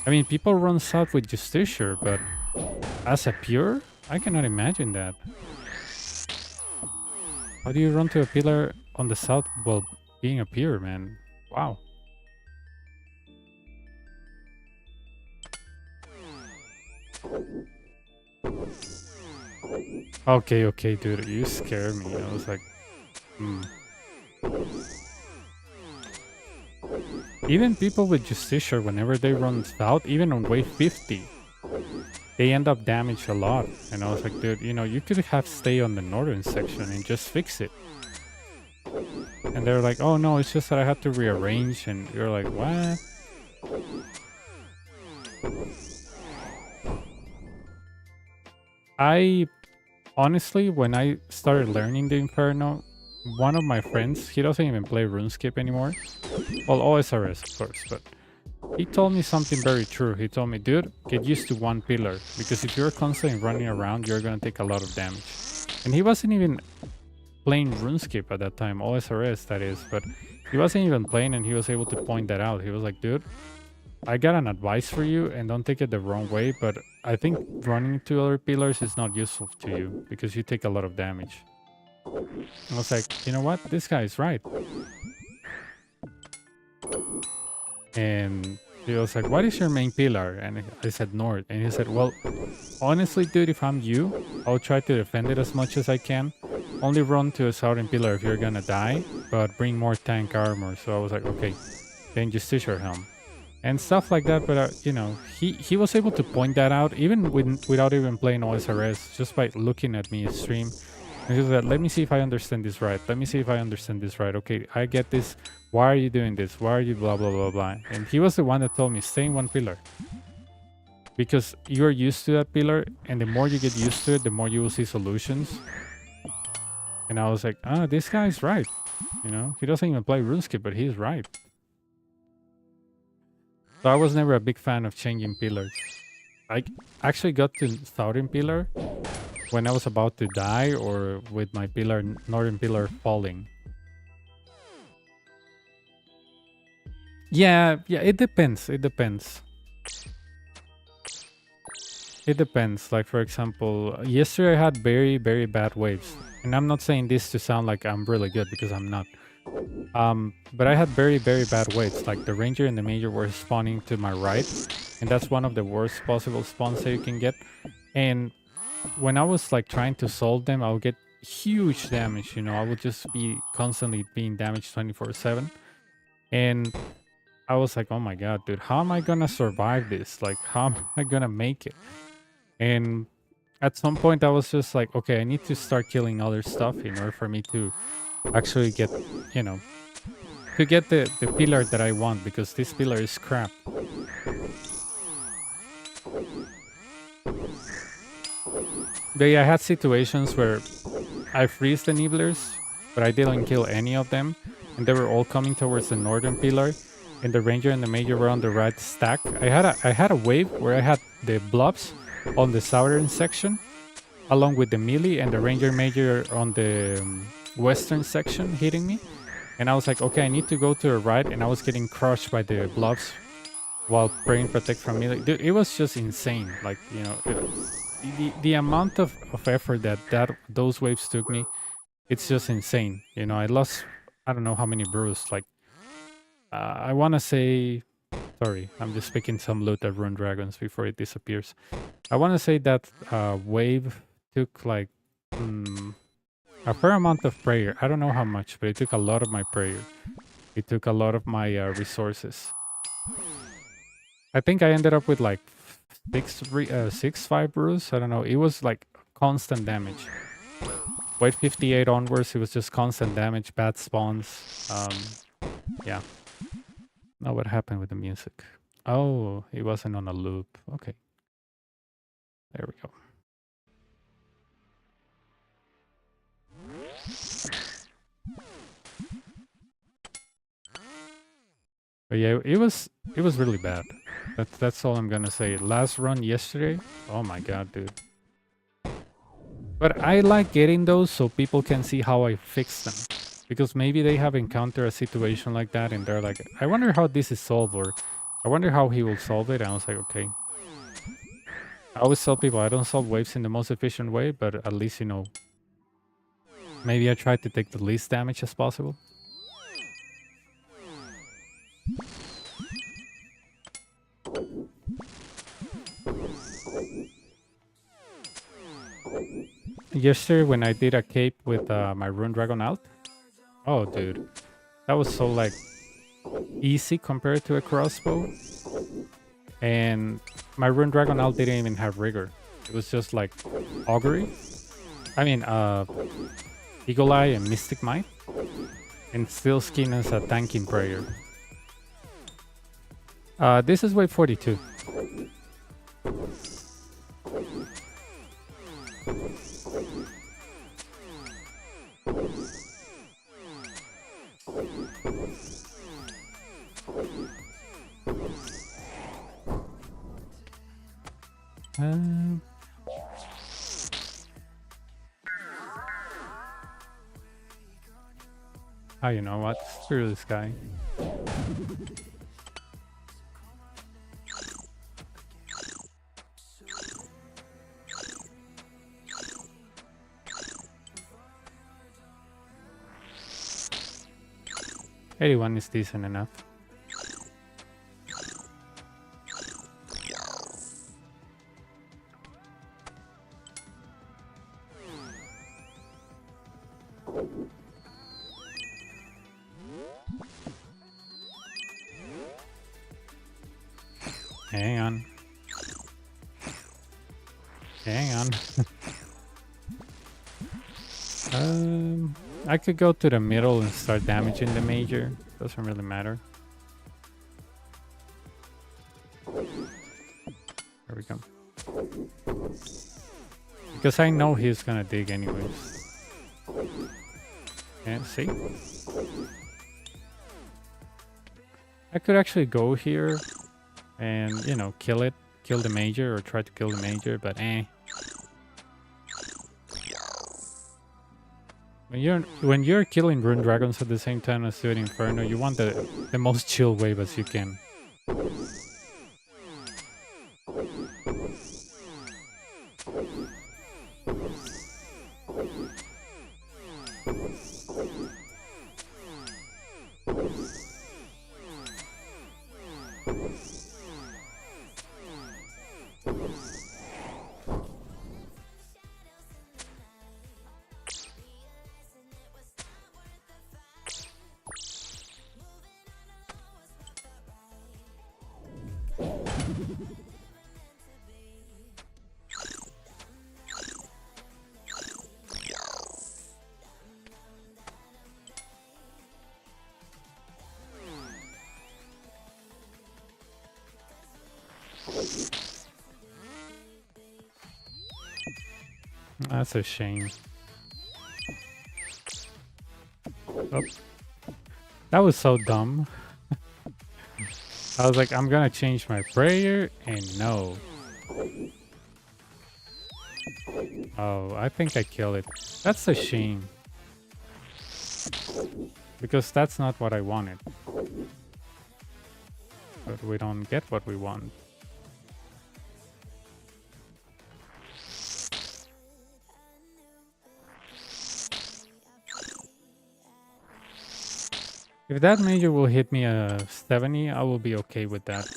I mean, people run south with Justiciar, but as a pure? I cannot imagine that. How do you run to a pillar on the south while being a pure, man? Wow. Okay, dude, you scare me. I was like, Even people with Justiciar, whenever they run south, even on wave 50, they end up damaged a lot. And I was like, dude, you know, you could have stay on the northern section and just fix it. And they're like, oh no, it's just that I had to rearrange. And you're like, what? I honestly, when I started learning the Inferno, one of my friends, he doesn't even play RuneScape anymore. Well, OSRS, of course, but he told me something very true. He told me, dude, get used to one pillar, because if you're constantly running around, you're gonna take a lot of damage. And he wasn't even playing RuneScape at that time, OSRS that is, but he wasn't even playing, and he was able to point that out. He was like, dude, I got an advice for you, and don't take it the wrong way, but I think running to other pillars is not useful to you, because you take a lot of damage. I was like, you know what? This guy is right. And he was like, what is your main pillar? And I said north. And he said, well, honestly, dude, if I'm you, I'll try to defend it as much as I can. Only run to a southern pillar if you're gonna die, but bring more tank armor. So I was like, okay, then Justiciar Helm. And stuff like that, but you know, he was able to point that out even without even playing OSRS, just by looking at me stream. And he was like, let me see if I understand this right. Let me see if I understand this right. Okay, I get this. Why are you doing this? Why are you blah, blah, blah, blah? And he was the one that told me, stay in one pillar. Because you're used to that pillar, and the more you get used to it, the more you will see solutions. And I was like, ah, this guy's right. You know, he doesn't even play RuneScape, but he's right. So I was never a big fan of changing pillars. I actually got to southern pillar when I was about to die, or with my pillar, northern pillar falling. Yeah, it depends. It depends. It depends. Like, for example, yesterday I had very, very bad waves. And I'm not saying this to sound like I'm really good, because I'm not. But I had very, very bad waves. Like the ranger and the major were spawning to my right, and that's one of the worst possible spawns that you can get. And when I was like trying to solve them, I would get huge damage. You know, I would just be constantly being damaged 24/7. And I was like, oh my god, dude, how am I gonna survive this? Like, how am I gonna make it? And at some point, I was just like, okay, I need to start killing other stuff in order for me to actually get, you know, to get the pillar that I want, because this pillar is crap. But yeah, I had situations where I freeze the nibblers, but I didn't kill any of them, and they were all coming towards the northern pillar, and the ranger and the major were on the right stack. I had a wave where I had the blobs on the southern section, along with the melee and the ranger major on the western section hitting me. And I was like, okay, I need to go to the right, and I was getting crushed by the blobs while praying protect from melee. Dude, it was just insane. Like, you know, the amount of effort that those waves took me, it's just insane. You know, I lost, I don't know how many brews. Like, I want to say, sorry, I'm just picking some loot at Rune Dragons before it disappears. I want to say that wave took like a fair amount of prayer. I don't know how much, but it took a lot of my prayer. It took a lot of my resources. I think I ended up with like 5 brews. I don't know. It was like constant damage. Wave 58 onwards, it was just constant damage, bad spawns. Yeah. Now what happened with the music? Oh, it wasn't on a loop. Okay. There we go. But yeah, it was really bad. That's all I'm gonna say. Last run yesterday. Oh my god, dude. But I like getting those so people can see how I fix them. Because maybe they have encountered a situation like that and they're like, I wonder how this is solved, or I wonder how he will solve it. And I was like, okay. I always tell people I don't solve waves in the most efficient way, but at least, you know, maybe I try to take the least damage as possible. Yesterday when I did a cape with my Rune Dragon out, oh dude, that was so like easy compared to a crossbow. And my Rune Dragon out didn't even have rigor. It was just like augury. I mean, Eagle Eye and Mystic Might, and Steel Skin as a tanking prayer. This is wave 42. Oh, you know what? Screw this guy. $81 is decent enough. Hang on. Hang on. I could go to the middle and start damaging the major. Doesn't really matter. There we go. Because I know he's gonna dig anyways. Yeah, see? I could actually go here and, you know, kill the major, or try to kill the major, but When you're killing Rune Dragons at the same time as doing Inferno, you want the most chill wave as you can. That's a shame. Oh. That was so dumb. I was like, I'm gonna change my prayer, and no. Oh, I think I killed it. That's a shame. Because that's not what I wanted. But we don't get what we want. If that major will hit me a 70, I will be okay with that.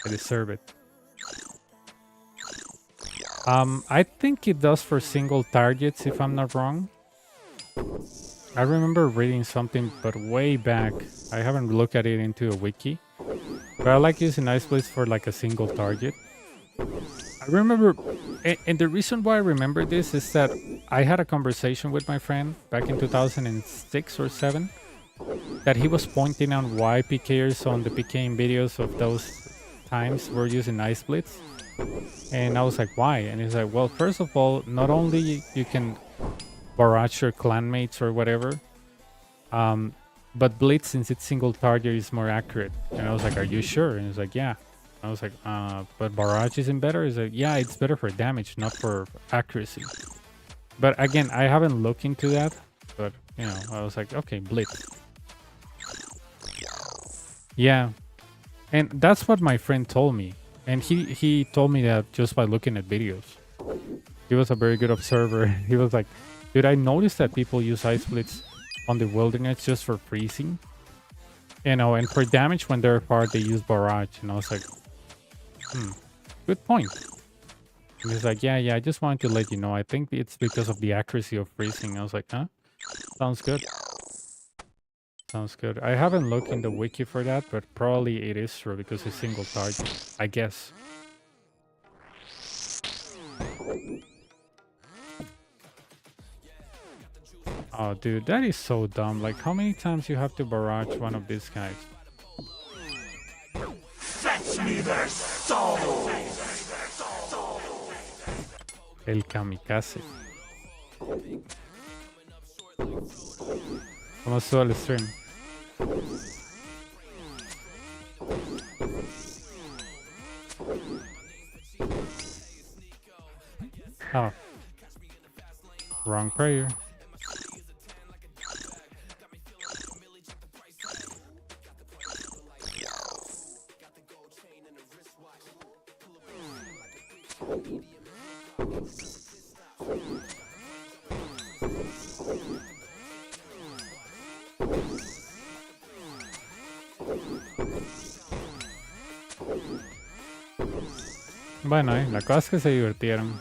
I deserve it. I think it does for single targets, if I'm not wrong. I remember reading something, but way back. I haven't looked at it into a wiki. But I like using Ice Blitz for like a single target. I remember, and the reason why I remember this is that I had a conversation with my friend back in 2006 or 7. That he was pointing out why PKers on the PKing videos of those times were using Ice Blitz. And I was like, why? And he's like, well, first of all, not only you can barrage your clanmates or whatever, but Blitz, since it's single target, is more accurate. And I was like, are you sure? And he's like, yeah. I was like, but barrage isn't better? He's like, yeah, it's better for damage, not for accuracy. But again, I haven't looked into that. But, you know, I was like, okay, Blitz. Yeah, and that's what my friend told me, and he told me that just by looking at videos. He was a very good observer. He was like, dude, I noticed that people use Ice Blitz on the Wilderness just for freezing, you know, and for damage when they're far they use Barrage. And I was like, good point. And he's like, yeah, I just wanted to let you know, I think it's because of the accuracy of freezing. I was like, huh, sounds good. Sounds good. I haven't looked in the wiki for that, but probably it is true because it's single target, I guess. Oh, dude, that is so dumb. Like, how many times you have to barrage one of these guys? Fetch me their soul! El kamikaze. Vamos todo el stream. Oh. Wrong prayer. Bueno, la cosa es que se divirtieron.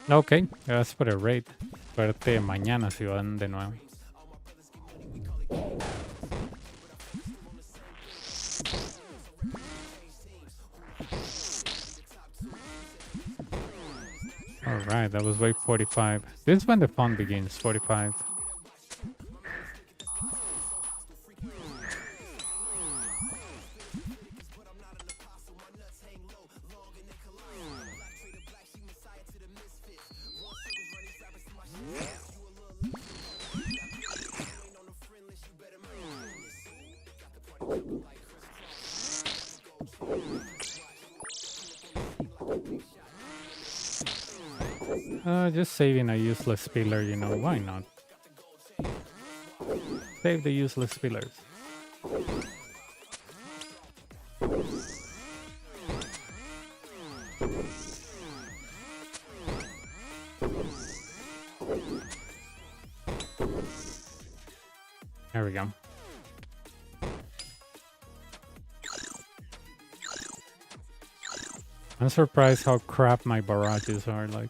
Ok, gracias por el raid. Suerte mañana si van de nuevo. Alright, that was wave 45. This is when the fun begins, 45. Just saving a useless pillar, you know, why not? Save the useless pillars. There we go. I'm surprised how crap my barrages are. Like,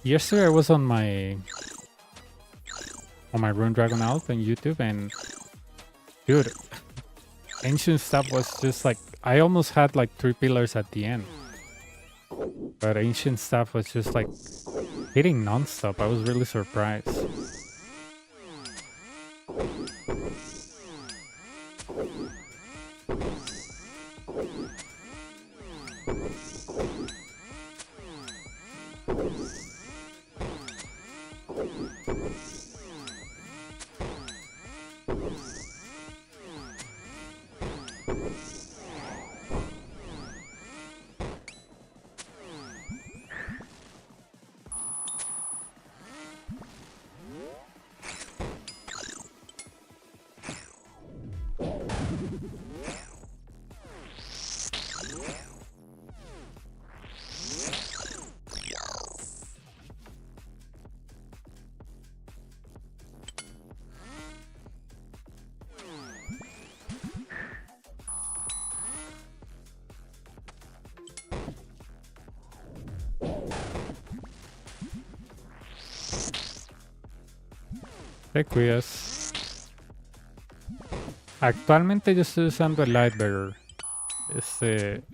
yesterday I was on my Rune Dragon Alpha on YouTube, and dude, ancient stuff was just like, I almost had like 3 pillars at the end, but ancient stuff was just like hitting non-stop. I was really surprised. Requies. Actualmente yo estoy usando el Lightbearer.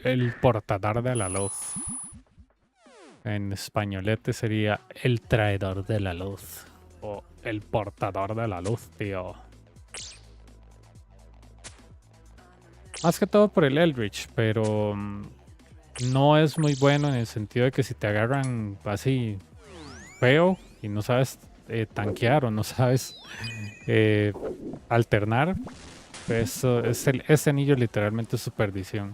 El portador de la luz. En españolete sería el traidor de la luz. O el portador de la luz, tío. Más que todo por el Eldritch, pero no es muy bueno en el sentido de que si te agarran así feo y no sabes tanquear o no sabes alternar, pues ese anillo literalmente es su perdición.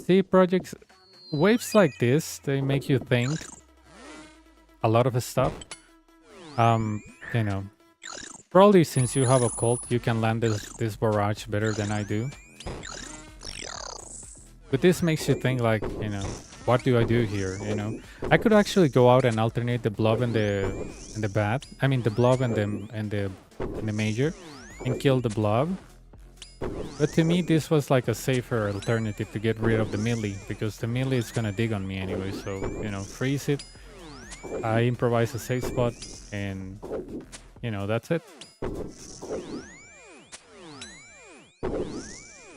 See, projects, waves like this, they make you think a lot of stuff. You know, probably since you have a cult, you can land this barrage better than I do. But this makes you think, like, you know, what do I do here? You know, I could actually go out and alternate the blob and the bat. I mean, the blob and the major, and kill the blob. But to me, this was like a safer alternative to get rid of the melee, because the melee is gonna dig on me anyway. So, you know, freeze it. I improvise a safe spot, and you know, that's it.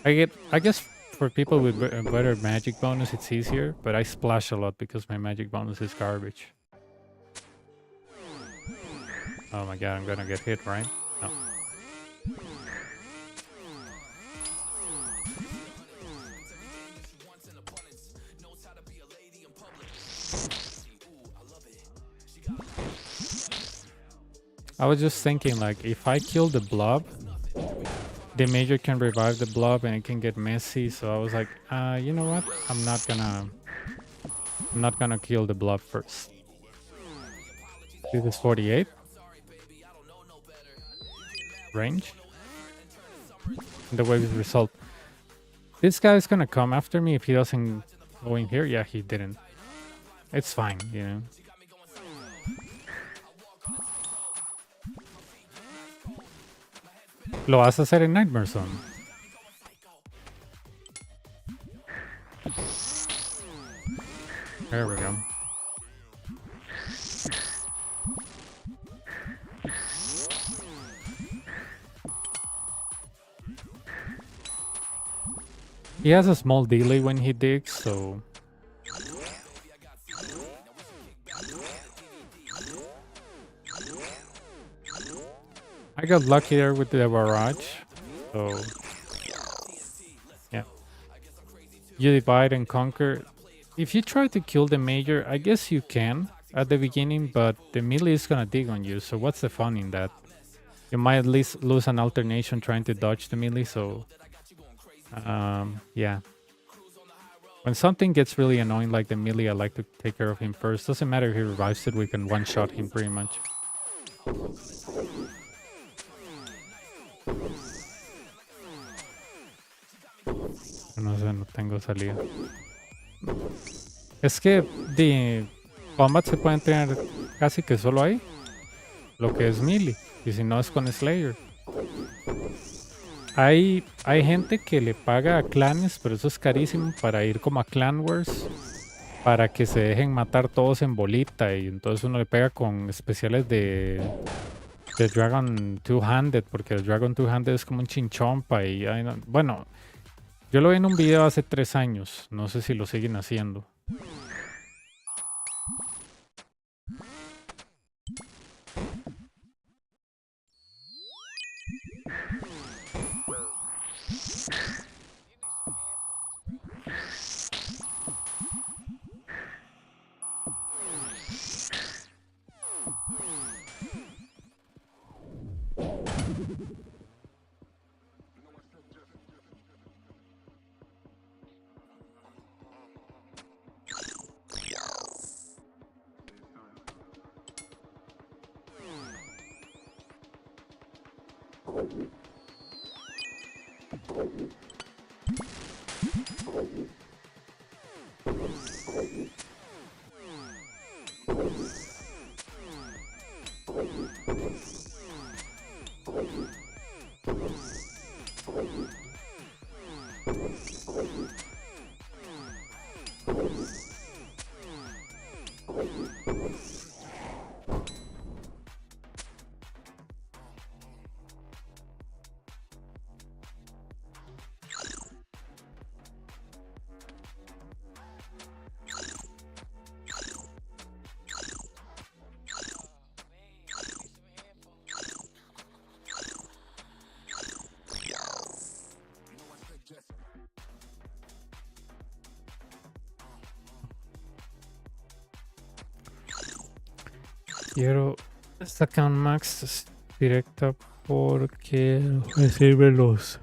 I guess for people with better magic bonus, it's easier, but I splash a lot because my magic bonus is garbage. Oh my god, I'm gonna get hit, right? No. I was just thinking, like, if I kill the blob, the major can revive the blob and it can get messy. So I was like, you know what? I'm not gonna kill the blob first. This is 48 range. And the wave is result. This guy is gonna come after me if he doesn't go in here. Yeah, he didn't. It's fine, you know. Lo vas a hacer en Nightmare Zone. There we go. He has a small delay when he digs, so... I got lucky there with the barrage, so... yeah. You divide and conquer. If you try to kill the major, I guess you can at the beginning, but the melee is gonna dig on you, so what's the fun in that? You might at least lose an alternation trying to dodge the melee, so... yeah. When something gets really annoying like the melee, I like to take care of him first. Doesn't matter if he revives it, we can one-shot him pretty much. No sé, no tengo salida. Es que de combat se puede entrenar casi que solo ahí. Lo que es melee. Y si no es con Slayer. Hay gente que le paga a clanes, pero eso es carísimo para ir como a Clan Wars. Para que se dejen matar todos en bolita. Y entonces uno le pega con especiales de Dragon Two-Handed. Porque el Dragon Two-Handed es como un chinchompa. Y bueno, yo lo vi en un video hace 3 años. No sé si lo siguen haciendo. Quiero esta Count Max directa porque me sirven los.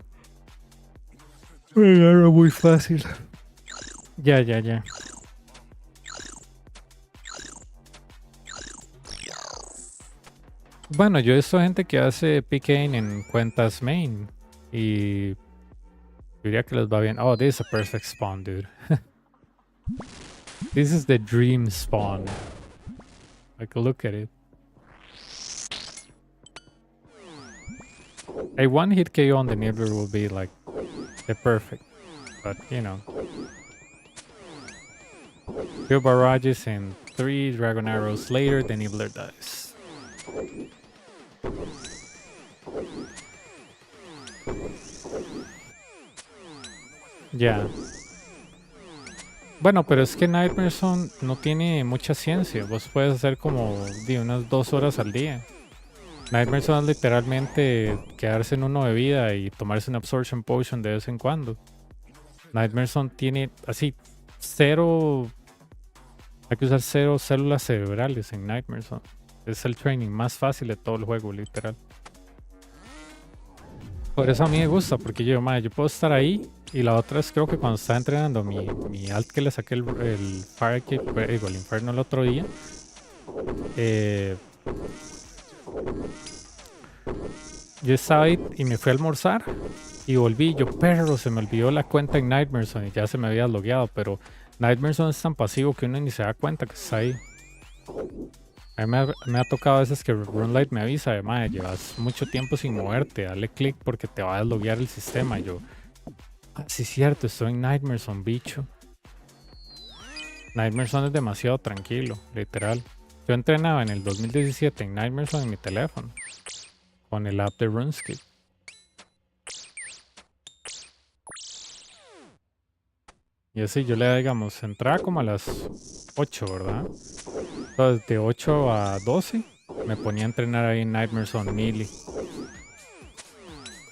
Me agarra muy fácil. Ya. Bueno, yo he visto gente que hace picking en cuentas main y diría que les va bien. Oh, this is a perfect spawn, dude. This is the dream spawn. Like, look at it. A one-hit KO on the Nibbler will be like the perfect, but you know. 2 barrages and 3 dragon arrows later, the Nibbler dies. Ya. Bueno, pero es que Nightmare Zone no tiene mucha ciencia. Vos puedes hacer como de unas 2 horas al día. Nightmare Zone es literalmente quedarse en uno de vida y tomarse una Absorption Potion de vez en cuando. Nightmare Zone tiene así 0. Hay que usar 0 células cerebrales en Nightmare Zone. Es el training más fácil de todo el juego, literal. Por eso a mí me gusta, porque yo puedo estar ahí. Y la otra es creo que cuando estaba entrenando mi alt que le saqué el Fire Kick, el Inferno el otro día. Yo estaba ahí y me fui a almorzar y volví. Yo, perro, se me olvidó la cuenta en Nightmare Zone y ya se me había logueado. Pero Nightmare Zone es tan pasivo que uno ni se da cuenta que está ahí. A mí me ha tocado a veces que Runlight me avisa de, madre, llevas mucho tiempo sin moverte, dale click porque te va a desloguear el sistema. Y yo, sí, cierto, estoy en Nightmare Zone, bicho. Nightmare Zone es demasiado tranquilo, literal. Yo entrenaba en el 2017 en Nightmare Zone en mi teléfono, con el app de RuneScape. Y así yo le digamos, entraba como a las 8, ¿verdad? Entonces de 8 a 12 me ponía a entrenar ahí en Nightmare Zone Melee.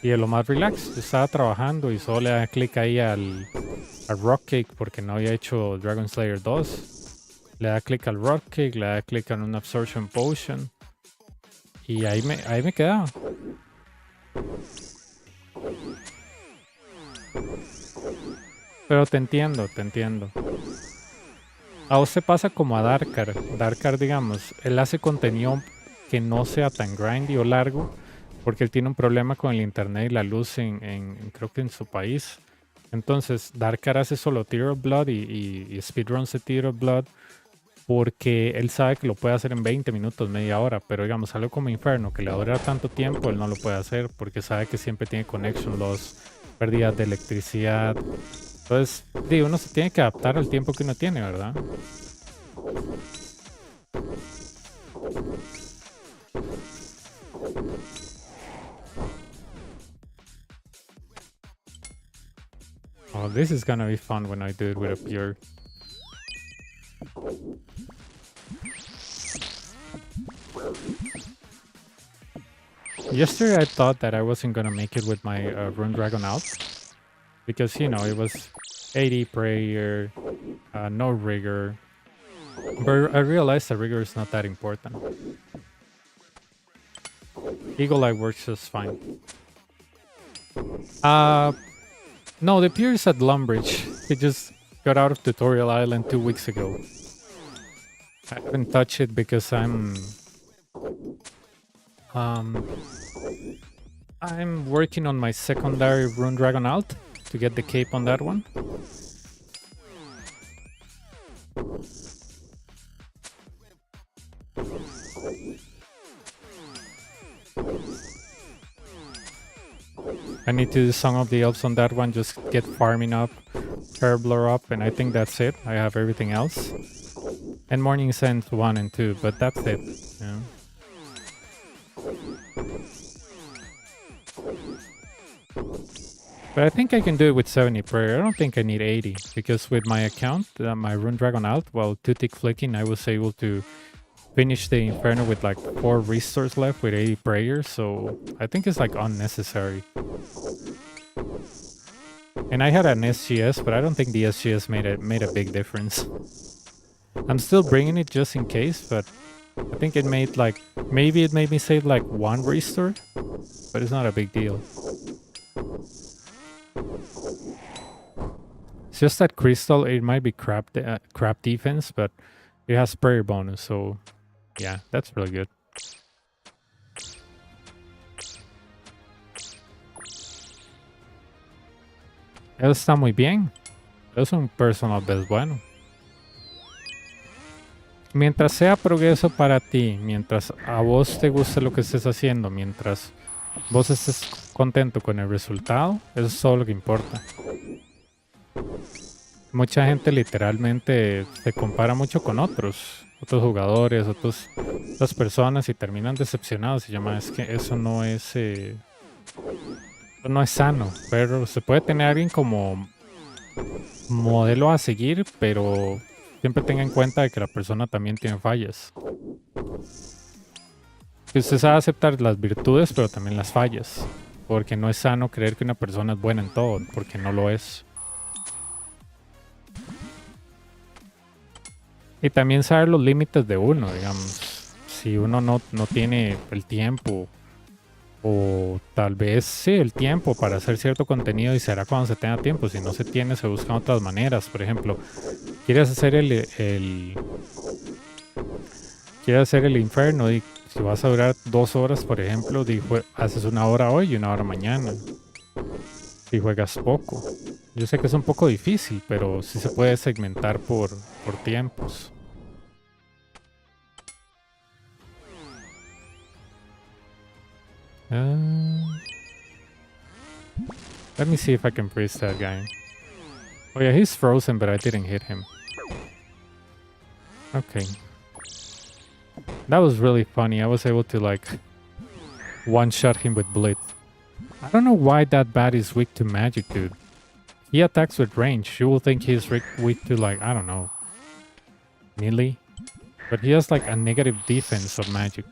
Y de lo más relax, yo estaba trabajando y solo le daba clic ahí al Rock Cake porque no había hecho Dragon Slayer 2. Le da clic al Rock Cake, le da clic en un Absorption Potion. Y ahí me quedaba. Pero te entiendo, te entiendo. A vos te pasa como a Darkar. Darkar, digamos, él hace contenido que no sea tan grindy o largo, porque él tiene un problema con el internet y la luz creo que en su país. Entonces, Darkar hace solo Tear of Blood y speedruns de Tear of Blood porque él sabe que lo puede hacer en 20 minutos, media hora, pero digamos, algo como Inferno, que le dura tanto tiempo, él no lo puede hacer porque sabe que siempre tiene connection loss, pérdidas de electricidad. Entonces, digo, uno se tiene que adaptar al tiempo que uno tiene, ¿verdad? Oh, this is gonna be fun when I do it with a pure. Yesterday I thought that I wasn't gonna make it with my Rune Dragon out. Because, you know, it was 80 prayer, no rigor. But I realized that rigor is not that important. Eagle Eye works just fine. No, the pure is at Lumbridge. He just got out of Tutorial Island 2 weeks ago. I haven't touched it because I'm working on my secondary Rune Dragon alt to get the cape on that one. I need to do Song of the Elves on that one, just get farming up, Turbler up, and I think that's it. I have everything else. And Morning Sense 1 and 2, but that's it. Yeah. But I think I can do it with 70 prayer. I don't think I need 80, because with my account, my Rune Dragon alt, while 2-tick flicking, I was able to finish the Inferno with like 4 restores left with 80 prayers, so I think it's like unnecessary. And I had an SGS, but I don't think the SGS made a big difference. I'm still bringing it just in case, but I think it made like, maybe it made me save like 1 restore, but it's not a big deal. It's just that Crystal, it might be crap defense, but it has prayer bonus, so yeah, that's really good. Eso está muy bien. Es un personal best bueno. Mientras sea progreso para ti, mientras a vos te guste lo que estés haciendo, mientras vos estés contento con el resultado, eso es todo lo que importa. Mucha gente literalmente se compara mucho con otros jugadores, otras personas y terminan decepcionados y llaman, es que eso no es sano, pero se puede tener a alguien como modelo a seguir, pero siempre tenga en cuenta de que la persona también tiene fallas. Que usted sabe aceptar las virtudes, pero también las fallas, porque no es sano creer que una persona es buena en todo, porque no lo es. Y también saber los límites de uno, digamos. Si uno no tiene el tiempo, o tal vez sí el tiempo para hacer cierto contenido, y será cuando se tenga tiempo. Si no se tiene, se buscan otras maneras. Por ejemplo, quieres hacer quieres hacer el Inferno, y si vas a durar 2 horas, por ejemplo, haces 1 hora hoy y 1 hora mañana. Si juegas poco. Yo sé que es un poco difícil, pero sí se puede segmentar por tiempos. Let me see if I can freeze that guy. Oh yeah, he's frozen, but I didn't hit him. Okay. That was really funny. I was able to like one-shot him with Blitz. I don't know why that bat is weak to magic, dude. He attacks with range. You will think he's weak to like, I don't know, melee. But he has like a negative defense of magic.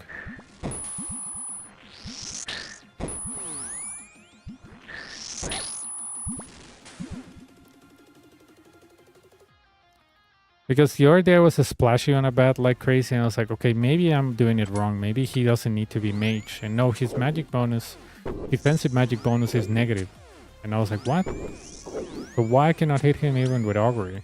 Because the other day I was splashing on a bat like crazy, and I was like, okay, maybe I'm doing it wrong. Maybe he doesn't need to be mage. And no, his magic bonus, defensive magic bonus is negative. And I was like, what? But why I cannot hit him even with augury?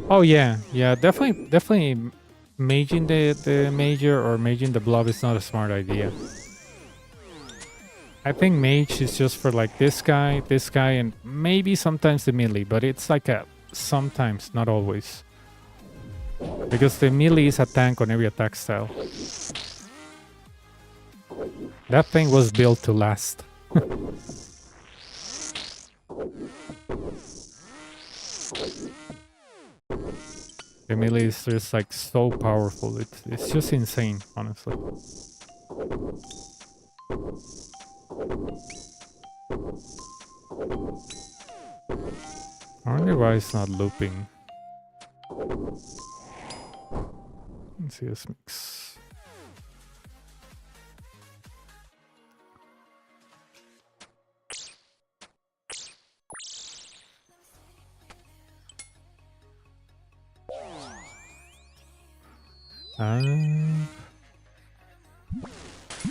Oh yeah, definitely maging the major or maging the blob is not a smart idea. I think mage is just for like this guy, and maybe sometimes the melee, but it's like a sometimes, not always. Because the melee is a tank on every attack style. That thing was built to last. The melee is just like so powerful. It's just insane, honestly. I wonder why it's not looping. Let's see this mix.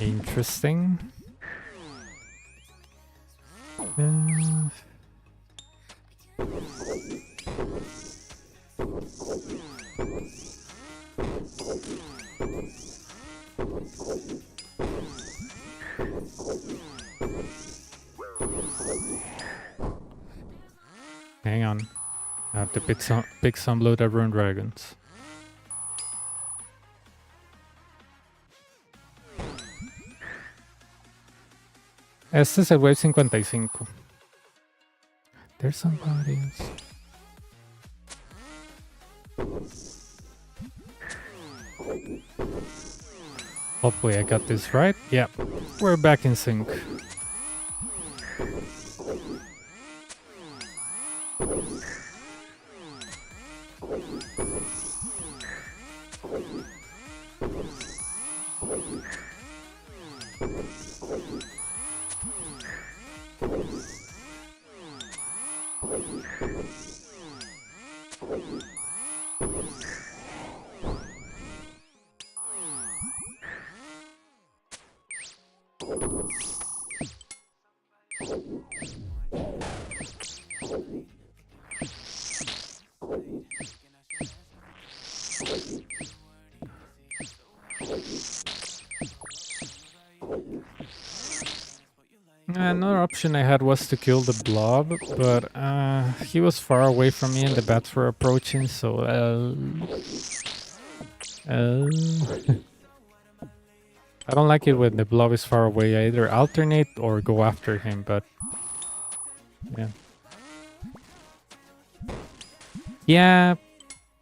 Interesting. Hang on. I have to pick some bloated rune dragons. Este es el wave 55. There's somebody else. Hopefully I got this right. Yeah, we're back in sync. Another option I had was to kill the blob, but he was far away from me and the bats were approaching, so I don't like it when the blob is far away. I either alternate or go after him, but yeah. Yeah,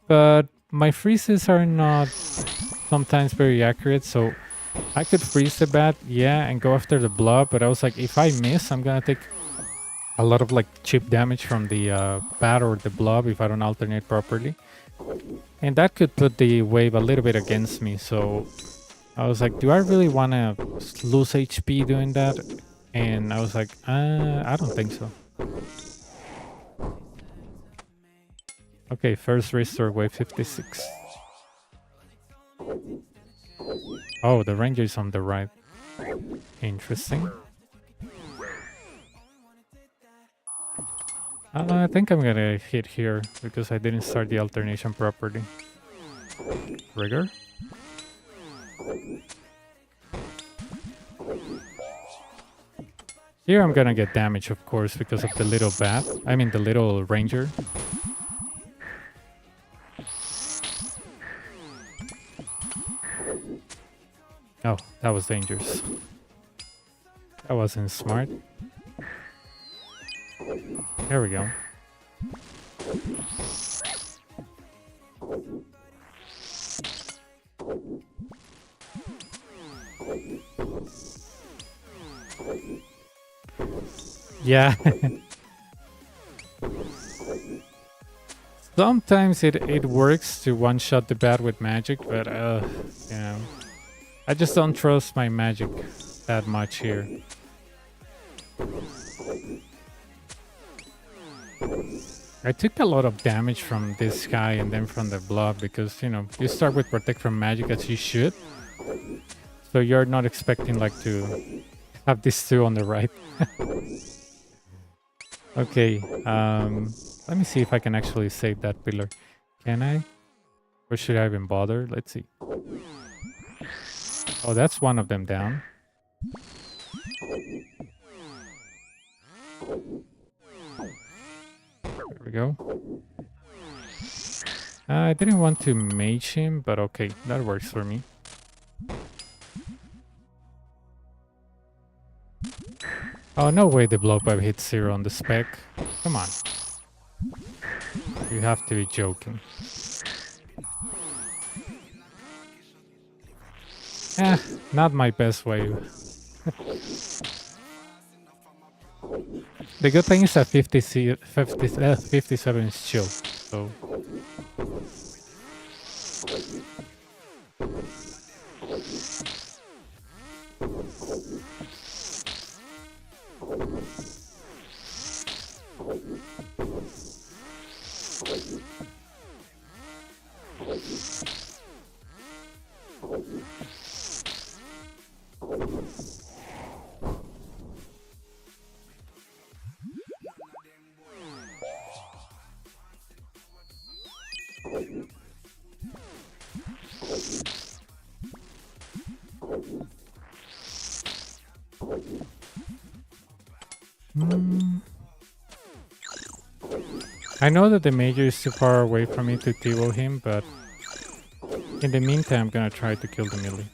but my freezes are not sometimes very accurate, so I could freeze the bat, yeah, and go after the blob, but I was like, if I miss, I'm gonna take a lot of like chip damage from the bat or the blob if I don't alternate properly. And that could put the wave a little bit against me, so I was like, do I really want to lose HP doing that? And I was like, I don't think so. Okay, first restore wave 56. Oh, the ranger is on the right. Interesting. I think I'm gonna hit here because I didn't start the alternation properly. Trigger. Here I'm gonna get damage, of course, because of the little bat. I mean the little ranger. Oh, that was dangerous. That wasn't smart. There we go. Yeah. Sometimes it works to one-shot the bat with magic, but you know, I just don't trust my magic that much here. I took a lot of damage from this guy and then from the blob because, you know, you start with protect from magic as you should. So you're not expecting like to have these two on the right. Okay, let me see if I can actually save that pillar. Can I? Or should I even bother? Let's see. Oh, that's one of them down. There we go. I didn't want to mage him, but okay, that works for me. Oh, no way the blowpipe hits 0 on the spec. Come on. You have to be joking. Not my best way. The good thing is that 57 is chill, so... I know that the major is too far away from me to T-Bow him, but in the meantime, I'm gonna try to kill the melee.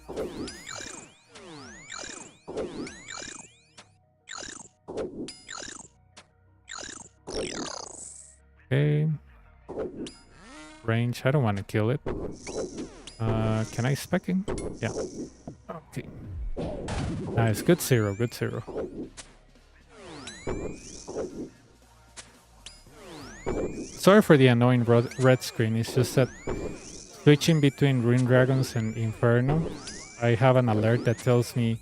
Okay. Range, I don't want to kill it. Can I spec him? Yeah. Okay. Nice, good 0, good 0. Sorry for the annoying red screen, it's just that switching between Rune Dragons and Inferno, I have an alert that tells me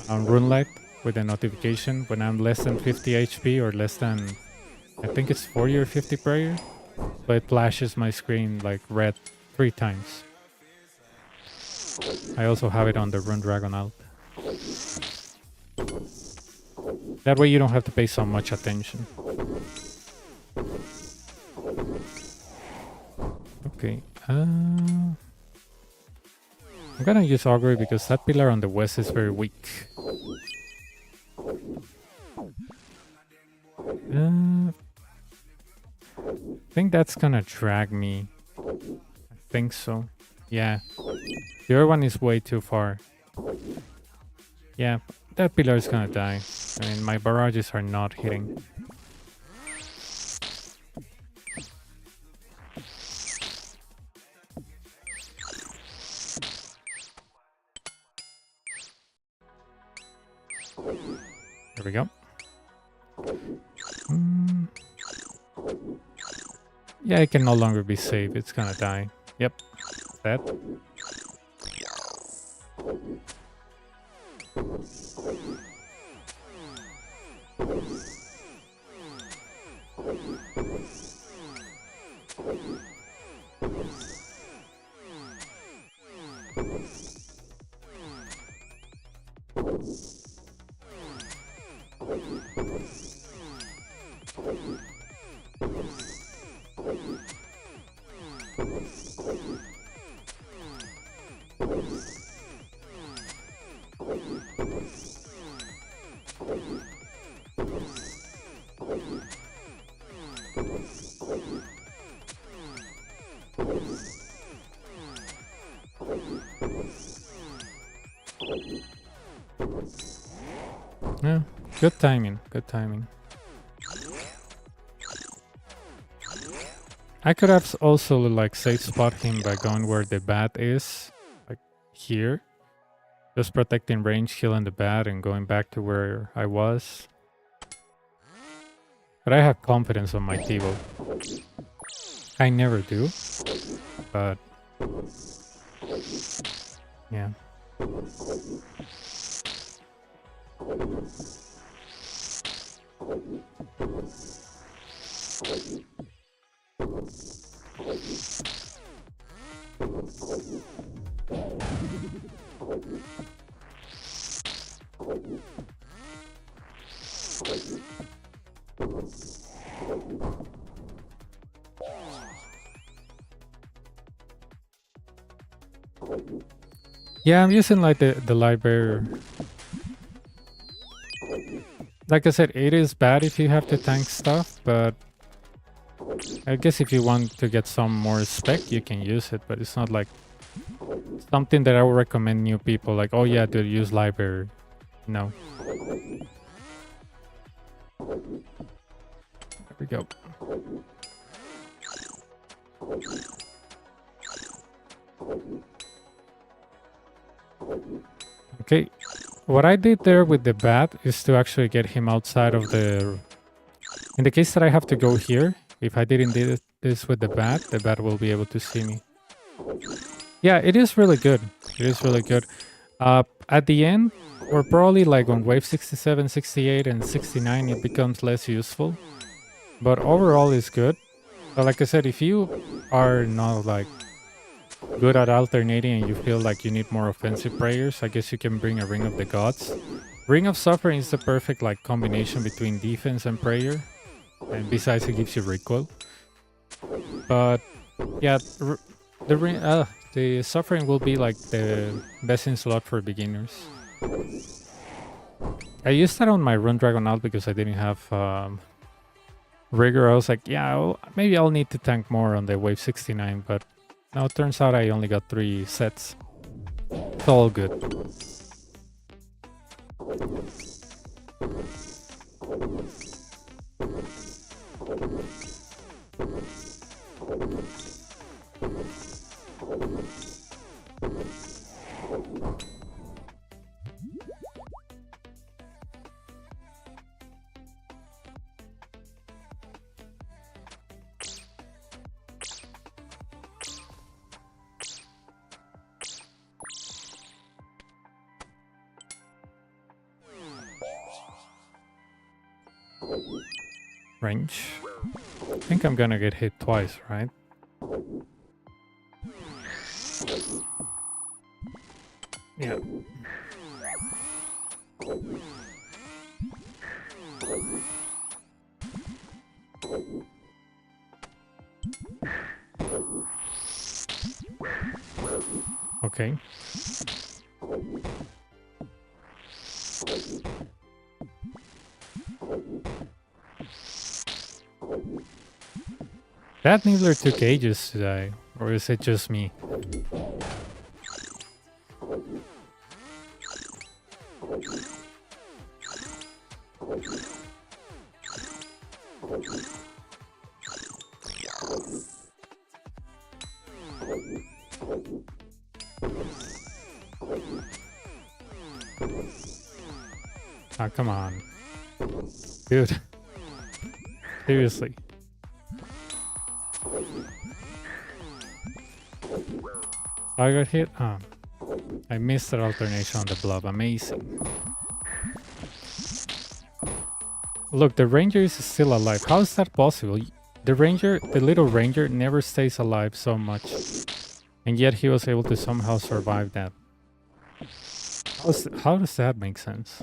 on Runelight with a notification when I'm less than 50 HP or less than, I think it's 40 or 50 prayer, but it flashes my screen like red 3 times. I also have it on the Rune Dragon alt. That way you don't have to pay so much attention. Okay, I'm gonna use Augury because that pillar on the west is very weak. I think that's gonna drag me. I think so. Yeah. The other one is way too far. Yeah, that pillar is gonna die. I mean, my barrages are not hitting. There we go. Yeah, it can no longer be saved. It's gonna die. Yep. That. Yeah, good timing, good timing. I could have also like safe spot him by going where the bat is, like here. Just protecting range, killing the bat and going back to where I was. But I have confidence on my T-Bow. I never do, but yeah. Yeah, I'm using like the library. Like I said, it is bad if you have to tank stuff, but I guess if you want to get some more spec, you can use it, but it's not like something that I would recommend new people, like, oh yeah, dude, use library. No. There we go. Okay, what I did there with the bat is to actually get him outside of the... In the case that I have to go here, if I didn't do this with the bat will be able to see me. Yeah, it is really good. It is really good. At the end, or probably like on wave 67, 68, and 69, it becomes less useful. But overall, it's good. But like I said, if you are not like good at alternating and you feel like you need more offensive prayers, I guess you can bring a Ring of the Gods. Ring of Suffering is the perfect like combination between defense and prayer. And besides, it gives you recoil. But yeah, the Suffering will be like the best in slot for beginners. I used that on my Rune Dragon Out because I didn't have Rigor. I was like, yeah, maybe I'll need to tank more on the wave 69, but now it turns out I only got 3 sets. It's all good. Range. I think I'm gonna get hit twice, right? Yeah. Okay. That Needler took ages to die, or is it just me? Ah, come on. Dude. Seriously. I got hit? Ah. I missed that alternation on the blob. Amazing. Look, the ranger is still alive. How is that possible? The little ranger never stays alive so much. And yet he was able to somehow survive that. How does that make sense?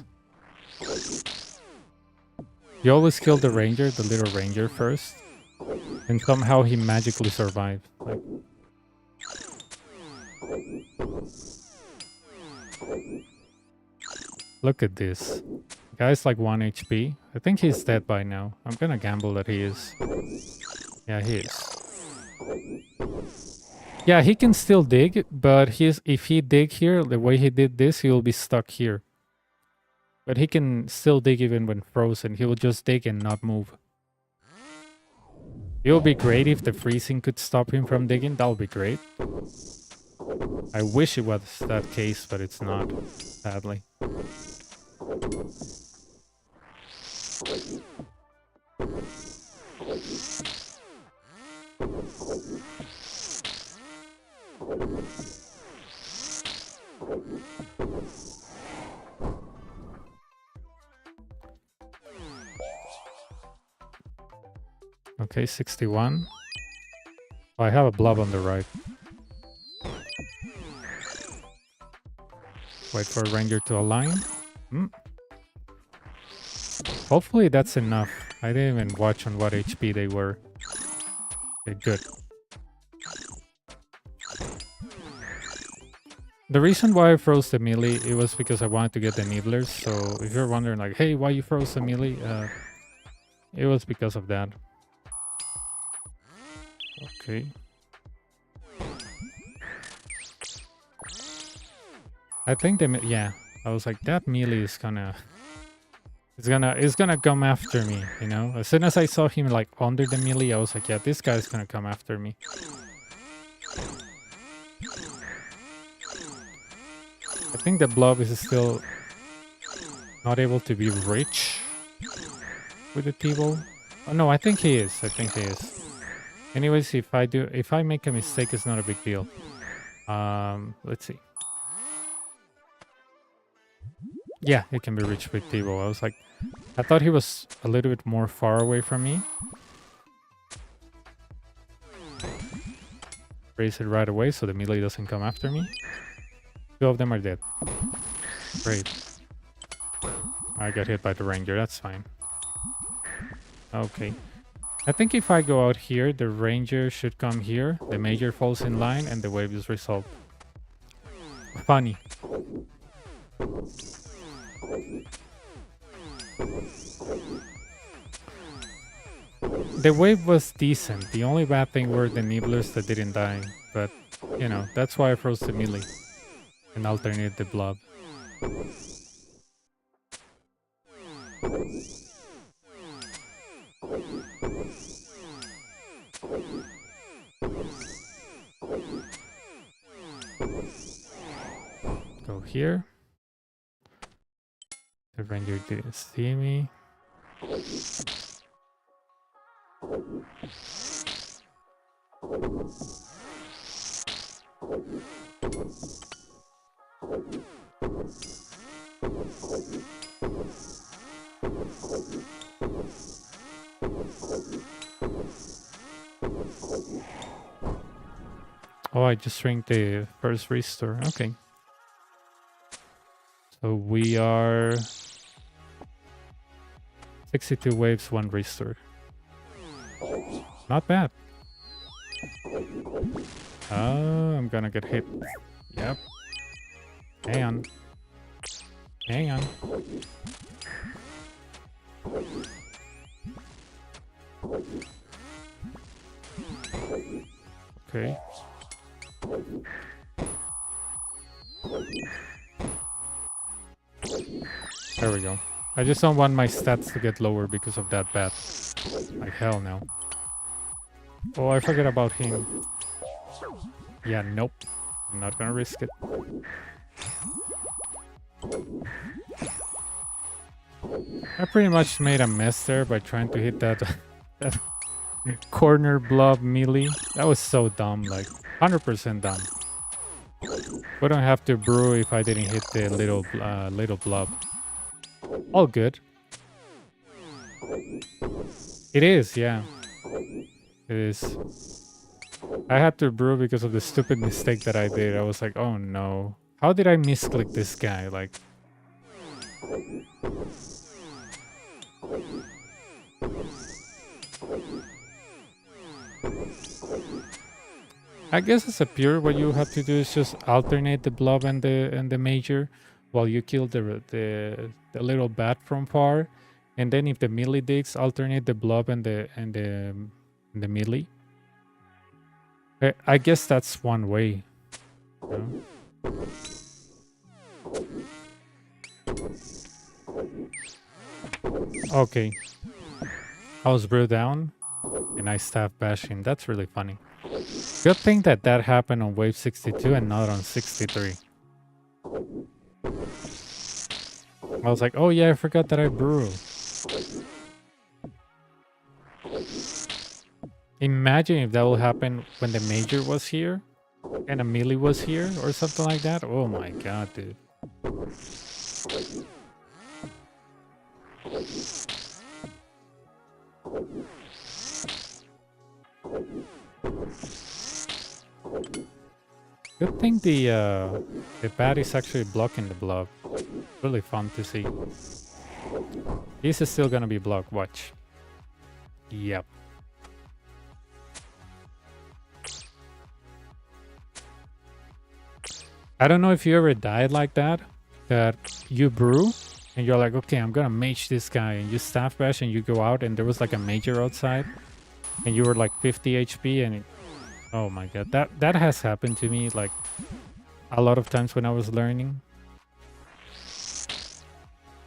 You always kill the ranger, the little ranger first. And somehow he magically survived. Like, look at this. Guy's like 1 HP. I think he's dead by now. I'm gonna gamble that he is. Yeah, he is. Yeah, he can still dig, but if he dig here, the way he did this, he will be stuck here. But he can still dig even when frozen. He will just dig and not move. It would be great if the freezing could stop him from digging. That would be great. I wish it was that case, but it's not, sadly. Okay, 61. Oh, I have a blob on the right. Wait for Ranger to align. Hopefully that's enough. I didn't even watch on what HP they were. Okay, good. The reason why I froze the melee, it was because I wanted to get the nibblers. So if you're wondering like, hey, why you froze the melee? It was because of that. Okay. I think yeah. I was like, that melee is gonna... It's gonna come after me, you know? As soon as I saw him like under the melee, I was like, yeah, this guy's gonna come after me. I think the blob is still not able to be rich with the T-Bow. Oh no, I think he is. I think he is. Anyways, if I make a mistake, it's not a big deal. Let's see. Yeah, it can be reached with T-Bow. I was like, I thought he was a little bit more far away from me. Raise it right away so the melee doesn't come after me. 2 of them are dead. Great. I got hit by the Ranger, that's fine. Okay. I think if I go out here, the Ranger should come here, the Major falls in line, and the wave is resolved. Funny. The wave was decent. The only bad thing were the nibblers that didn't die. But, you know, that's why I froze the melee and alternated the blob. Go here. The Ranger didn't see me. Oh, I just drank the first restore. Okay. So we are 62 waves, 1 restore. Not bad. Oh, I'm gonna get hit. Yep. Hang on. Hang on. Okay. There we go. I just don't want my stats to get lower because of that bat. Like hell no. Oh, I forget about him. Yeah, nope. I'm not gonna risk it. I pretty much made a mess there by trying to hit that, that corner blob melee. That was so dumb, like 100% dumb. Wouldn't have to brew if I didn't hit the little blob. All good. It is, yeah. It is. I had to brew because of the stupid mistake that I did. I was like, oh no. How did I misclick this guy? Like... I guess as a pure, what you have to do is just alternate the blob and the major while you kill the little bat from far, and then if the melee digs, alternate the blob and the melee. I guess that's one way. You know? Okay, I was brought down, and I staff bash him. That's really funny. Good thing that happened on wave 62 and not on 63. I was like, oh yeah, I forgot that I brew. Imagine if that will happen when the major was here and a melee was here or something like that. Oh my god, dude. Good thing the bat is actually blocking the blob. Really fun to see. This is still gonna be blocked, watch. Yep. I don't know if you ever died like that you brew and you're like, okay, I'm gonna mage this guy, and you staff bash and you go out and there was like a major outside and you were like 50 HP and oh my god, that has happened to me like a lot of times when I was learning.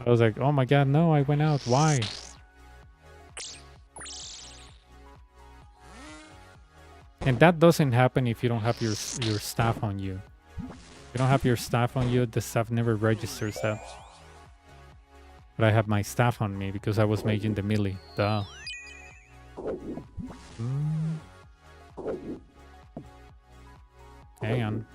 I was like, oh my god, no, I went out, why? And that doesn't happen if you don't have your staff on you. If you don't have your staff on you, the staff never registers that. But I have my staff on me because I was maging the melee. Duh. Hang on.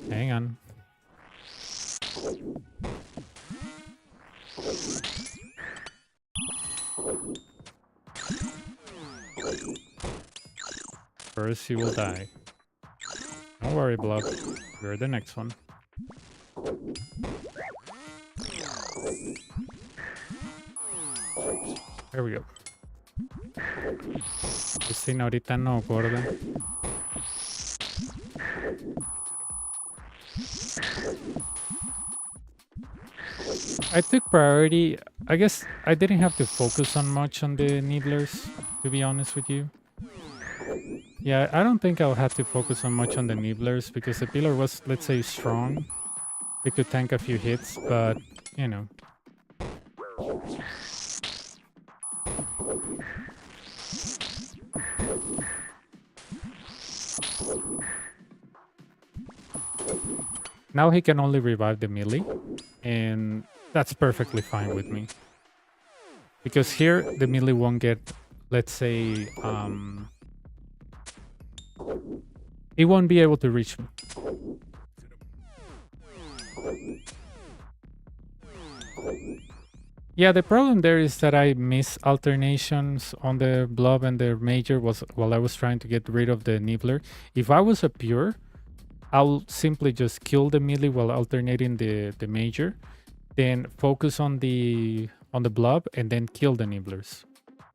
Hang on. First you will die. Don't worry, Blob. You're the next one. There we go. Este ahorita no, gorda. I took priority. I guess I didn't have to focus on much on the Needlers, to be honest with you. Yeah, I don't think I'll have to focus on much on the Nibblers because the pillar was, let's say, strong. It could tank a few hits, but, you know. Now he can only revive the melee, and that's perfectly fine with me. Because here, the melee won't get, let's say, he won't be able to reach me. Yeah, the problem there is that I miss alternations on the blob and the major was while I was trying to get rid of the nibbler. If I was a pure, I'll simply just kill the melee while alternating the major, then focus on the blob and then kill the nibblers.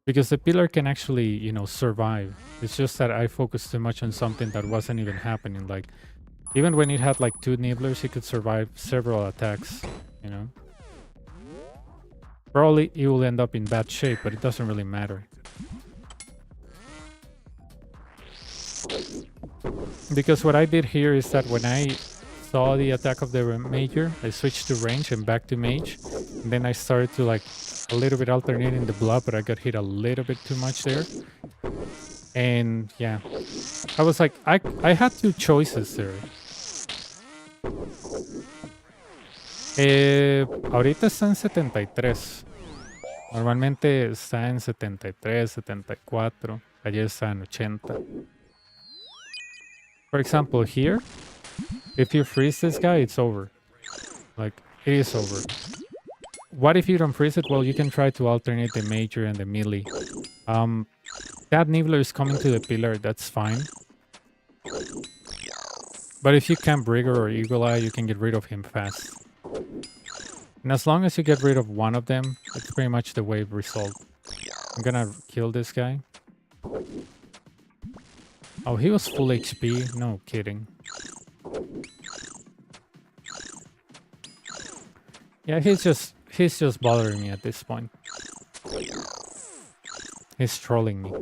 Because the pillar can actually, you know, survive. It's just that I focused too much on something that wasn't even happening. Like, even when it had like 2 nibblers, it could survive several attacks, you know. Probably it will end up in bad shape, but it doesn't really matter. Because what I did here is that when I saw the attack of the major, I switched to range and back to mage. And then I started to like a little bit alternating the blob, but I got hit a little bit too much there. And yeah, I was like, I had 2 choices there. Ahorita está en 73. Normalmente está en 73, 74. Ayer está en 80. For example, here, if you freeze this guy, it's over. Like, it is over. What if you don't freeze it? Well, you can try to alternate the major and the melee. That nibbler is coming to the pillar, that's fine. But if you camp Rigor or Eagle Eye, you can get rid of him fast. And as long as you get rid of one of them, it's pretty much the wave result. I'm gonna kill this guy. Oh, he was full HP? No kidding. Yeah, he's just bothering me at this point. He's trolling me.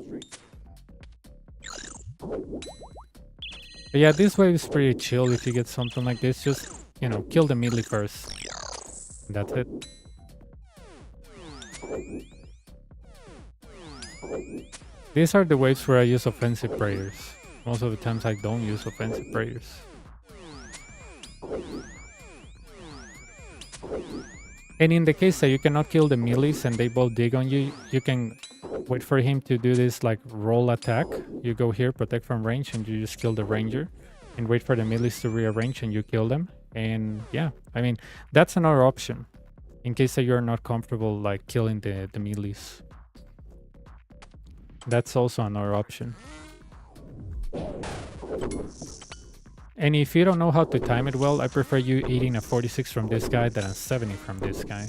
But yeah, this wave is pretty chill if you get something like this. Just, you know, kill the melee first. That's it. These are the waves where I use offensive prayers. Most of the times I don't use offensive prayers. And in the case that you cannot kill the melees and they both dig on you, you can wait for him to do this like roll attack. You go here, protect from range, and you just kill the ranger. And wait for the melees to rearrange and you kill them. And yeah, I mean, that's another option. In case that you're not comfortable like killing the melees. That's also another option. And if you don't know how to time it well, I prefer you eating a 46 from this guy than a 70 from this guy.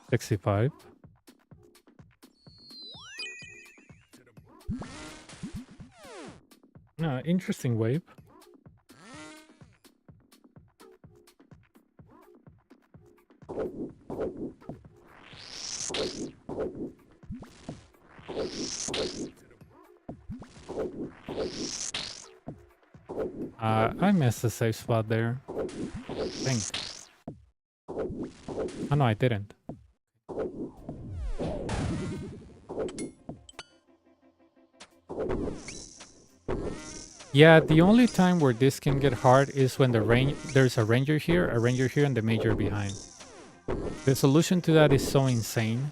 65. Interesting wave. I missed the safe spot there. I think. Oh no, I didn't. Yeah, the only time where this can get hard is when there's a ranger here, and the major behind. The solution to that is so insane.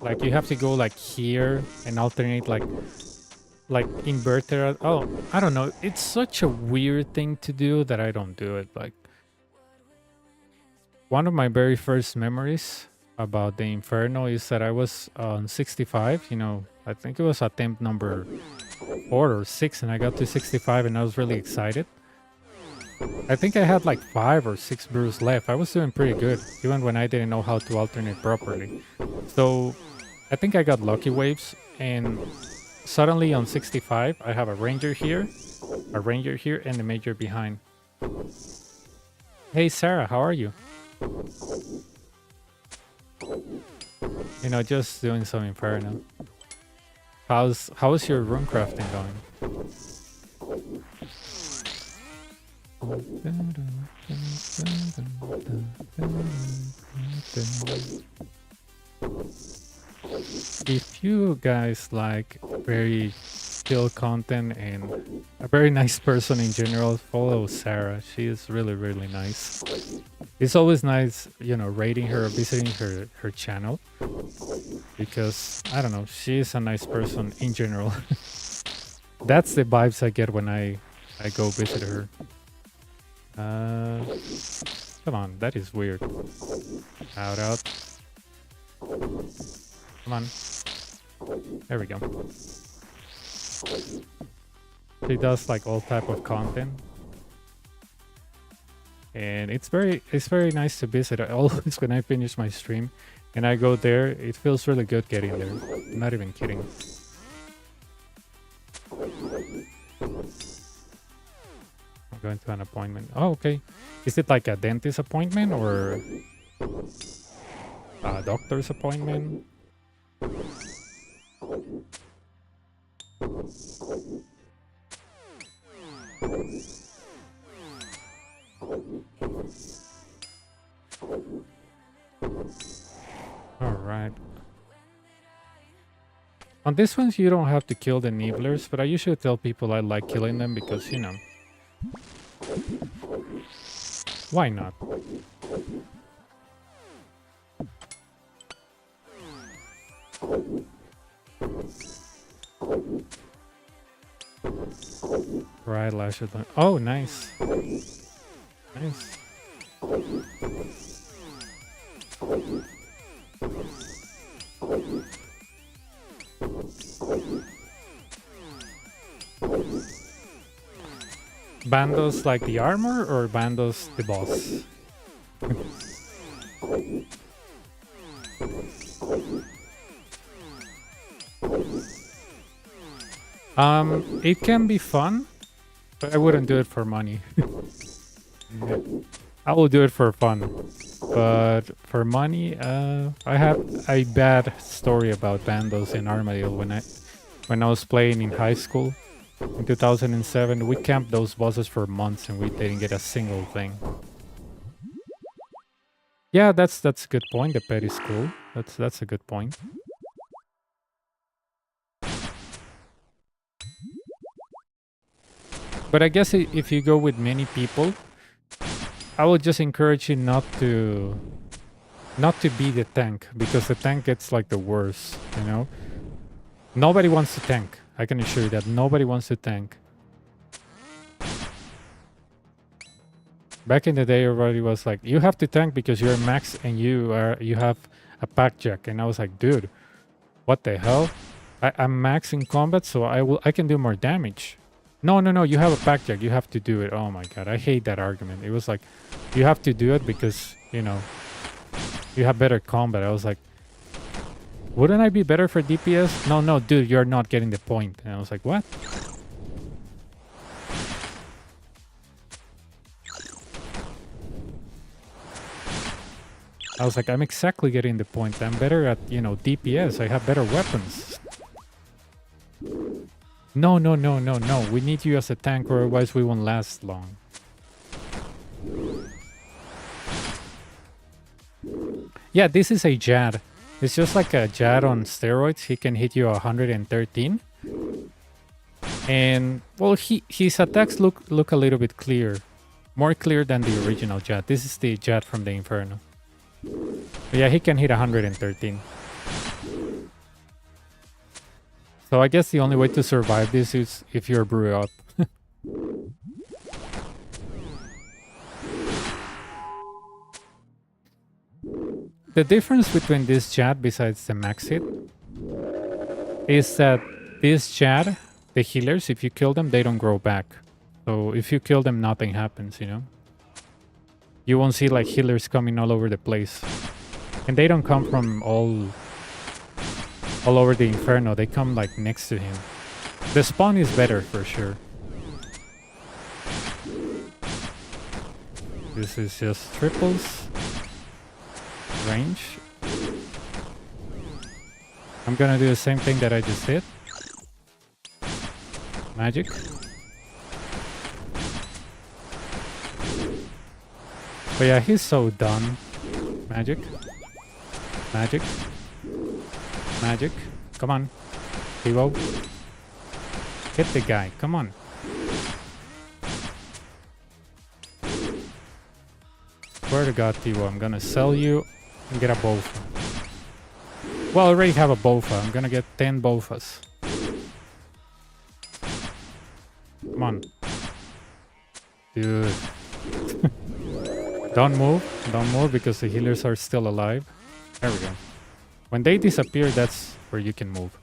Like you have to go like here and alternate like inverted. Oh, I don't know. It's such a weird thing to do that I don't do it. Like one of my very first memories about the Inferno is that I was on 65, you know, I think it was attempt number 4 or 6 and I got to 65 and I was really excited. I think I had like 5 or 6 brews left. I was doing pretty good, even when I didn't know how to alternate properly. So I think I got lucky waves and suddenly on 65, I have a ranger here, and a major behind. Hey Sarah, how are you? You know, just doing some Inferno. How's your rune crafting going? If you guys like very chill content and a very nice person in general, follow Sarah. She is really, really nice. It's always nice, you know, rating her or visiting her channel because, I don't know, she is a nice person in general. That's the vibes I get when I go visit her. Come on, that is weird. Out. Come on. There we go. She does like all type of content. And it's very nice to visit. Always when I finish my stream and I go there, it feels really good getting there. I'm not even kidding. I'm going to an appointment. Oh, okay. Is it like a dentist appointment or a doctor's appointment? Alright. On this one, you don't have to kill the nibblers, but I usually tell people I like killing them because, you know, why not? Right, lashes. Oh, nice. Nice. Bandos like the armor or Bandos the boss? It can be fun, but I wouldn't do it for money. I will do it for fun, but for money, I have a bad story about Bandos in Armadillo when I was playing in high school. In 2007, we camped those bosses for months and we didn't get a single thing. Yeah, that's a good point. The pet is cool. That's a good point. But I guess if you go with many people, I would just encourage you not to be the tank, because the tank gets like the worst, you know? Nobody wants to tank. I can assure you that nobody wants to tank. Back in the day, everybody was like, "You have to tank because you're max and you have a pack jack," and I was like, "Dude, what the hell? I'm max in combat, so I can do more damage." No, no, no. You have a pack jack. You have to do it. Oh my god, I hate that argument. It was like, you have to do it because you know you have better combat. I was like, wouldn't I be better for DPS? No, no, dude, you're not getting the point. And I was like, what? I was like, I'm exactly getting the point. I'm better at, you know, DPS. I have better weapons. No, no, no, no, no. We need you as a tank or otherwise we won't last long. Yeah, this is a Jad. It's just like a Jad on steroids. He can hit you 113. And, well, his attacks look a little bit clear. More clear than the original Jad. This is the Jad from the Inferno. But yeah, he can hit 113. So I guess the only way to survive this is if you're brew up. The difference between this Jad, besides the max hit, is that this Jad, the healers, if you kill them, they don't grow back. So if you kill them, nothing happens, you know? You won't see like healers coming all over the place. And they don't come from all over the Inferno. They come like next to him. The spawn is better for sure. This is just triples. Range. I'm gonna do the same thing that I just did. Magic. But yeah, he's so done. Magic. Magic. Magic. Come on. Tivo. Hit the guy. Come on. Swear to God, Tivo, I'm gonna sell you and get a Bofa. Well, I already have a Bofa. I'm gonna get 10 Bofas. Come on. Dude. Don't move because the healers are still alive. There we go. When they disappear, that's where you can move.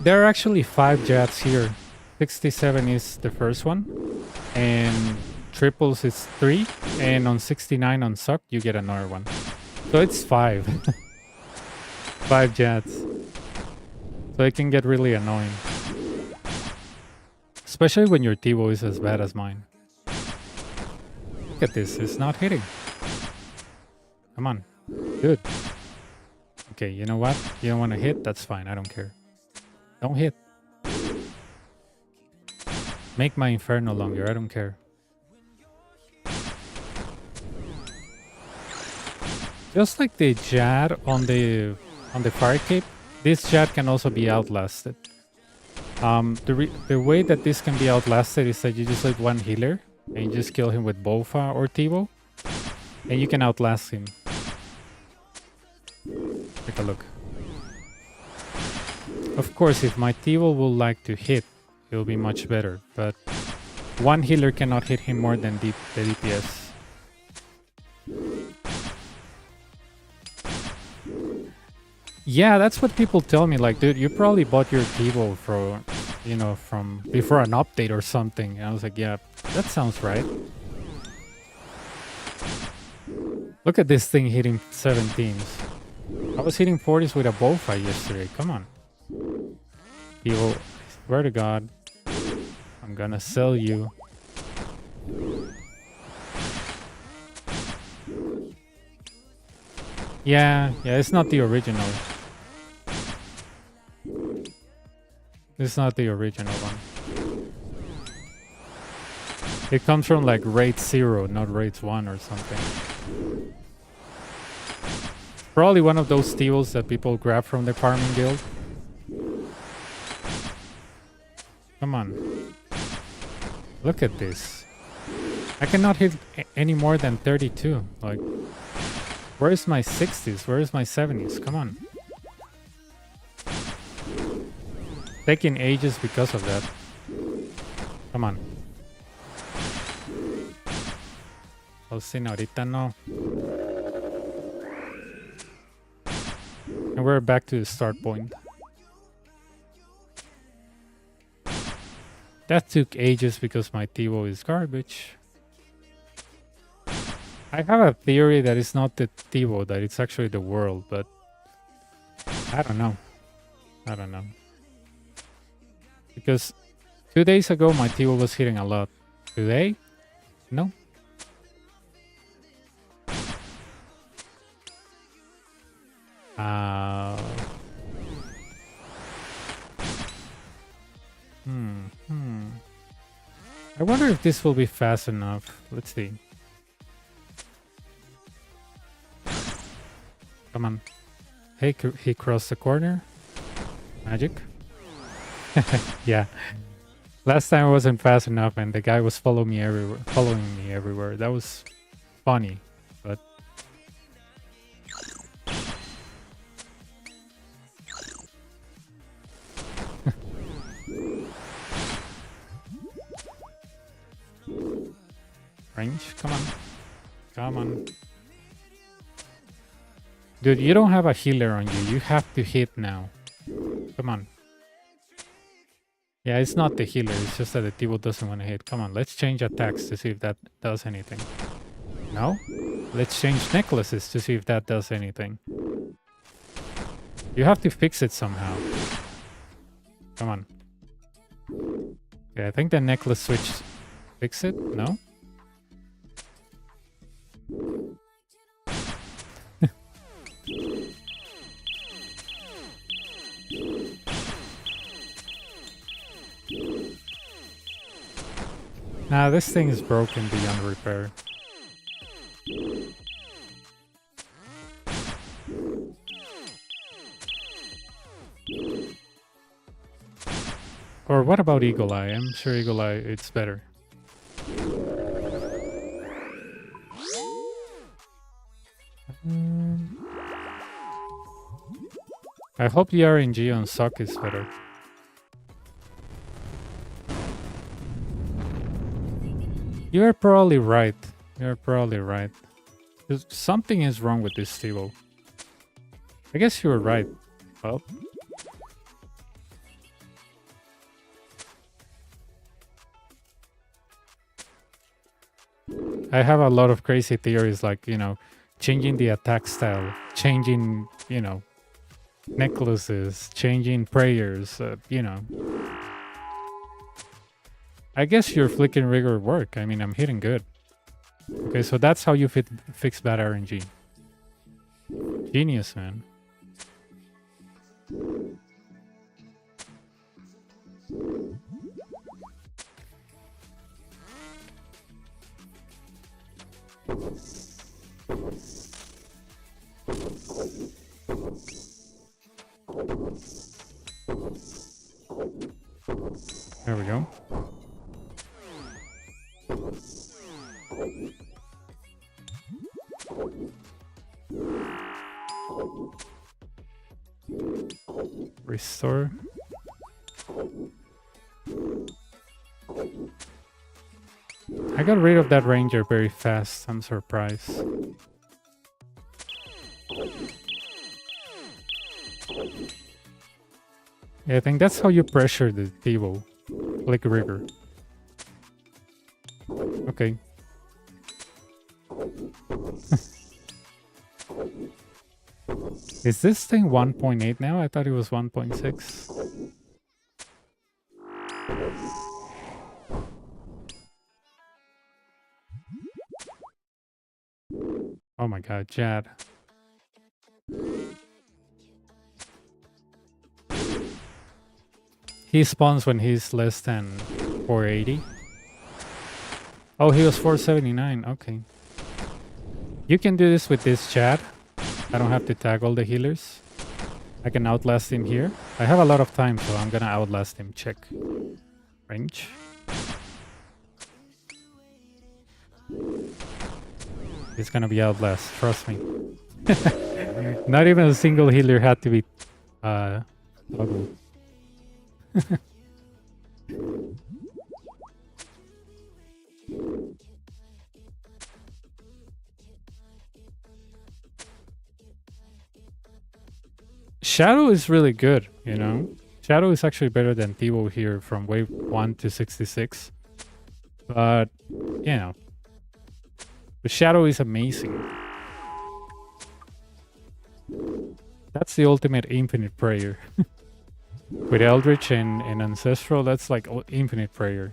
There are actually 5 Jads here. 67 is the first one, and triples is 3, and on 69 on Suck you get another one. So it's 5. 5 Jads. So it can get really annoying. Especially when your Tivo is as bad as mine. Look at this, it's not hitting. Come on. Good. Okay, you know what? You don't want to hit? That's fine, I don't care. Don't hit. Make my Inferno longer, I don't care. Just like the Jad on the Fire Cape, this Jad can also be outlasted. The way that this can be outlasted is that you just let one healer and you just kill him with Bofa or Tivo, and you can outlast him. Take a look. Of course, if my Tivo will like to hit, it will be much better, but one healer cannot hit him more than the DPS. Yeah, that's what people tell me, like, dude, you probably bought your Tivo for, you know, from before an update or something. And I was like, yeah, that sounds right. Look at this thing hitting 17s. I was hitting 40s with a Bofa yesterday, come on. Tivo, I swear to God, I'm gonna sell you. Yeah, it's not the original. It's not the original one. It comes from like rate 0, not rate 1 or something. Probably one of those steals that people grab from the farming guild. Come on. Look at this. I cannot hit any more than 32. Like, where's my 60s? Where's my 70s? Come on. taking ages because of that. Come on. Oh, sí, no, ahorita no. And we're back to the start point. That took ages because my TiVo is garbage. I have a theory that it's not the TiVo, that it's actually the world, but I don't know. I don't know. Because 2 days ago my TiVo was hitting a lot. Today? No. I wonder if this will be fast enough. Let's see. Come on. Hey, he crossed the corner. Magic. Yeah. Last time I wasn't fast enough and the guy was following me everywhere. That was funny, but range, come on. Come on. Dude, you don't have a healer on you. You have to hit now. Come on. Yeah, it's not the healer. It's just that the TiVo doesn't want to hit. Come on, let's change attacks to see if that does anything. No? Let's change necklaces to see if that does anything. You have to fix it somehow. Come on. Yeah, I think the necklace switch fix it? No? Nah, this thing is broken beyond repair. Or what about Eagle Eye? I'm sure Eagle Eye, it's better. I hope the RNG on Sock is better. You're probably right. You're probably right. Something is wrong with this TiVo. I guess you were right. Well. I have a lot of crazy theories like, you know, changing the attack style, changing, you know, necklaces, changing prayers, you know. I guess your flick and rigor work. I mean, I'm hitting good. Okay, so that's how you fix bad RNG. Genius, man. There we go. Restore. I got rid of that ranger very fast. I'm surprised. Yeah, I think that's how you pressure the TiVo. Like rigor. Okay. Is this thing 1.8 now? I thought it was 1.6. Oh my god, Jad. He spawns when he's less than 480. Oh, he was 479. Okay. You can do this with this Chad. I don't have to tag all the healers. I can outlast him here. I have a lot of time, so I'm gonna outlast him. Check. Range. He's gonna be outlast, trust me. Not even a single healer had to be toggled. Shadow is really good, you know? Shadow is actually better than Tivo here from wave 1 to 66. But, you know, the Shadow is amazing. That's the ultimate infinite prayer. With Eldritch and Ancestral, that's like infinite prayer.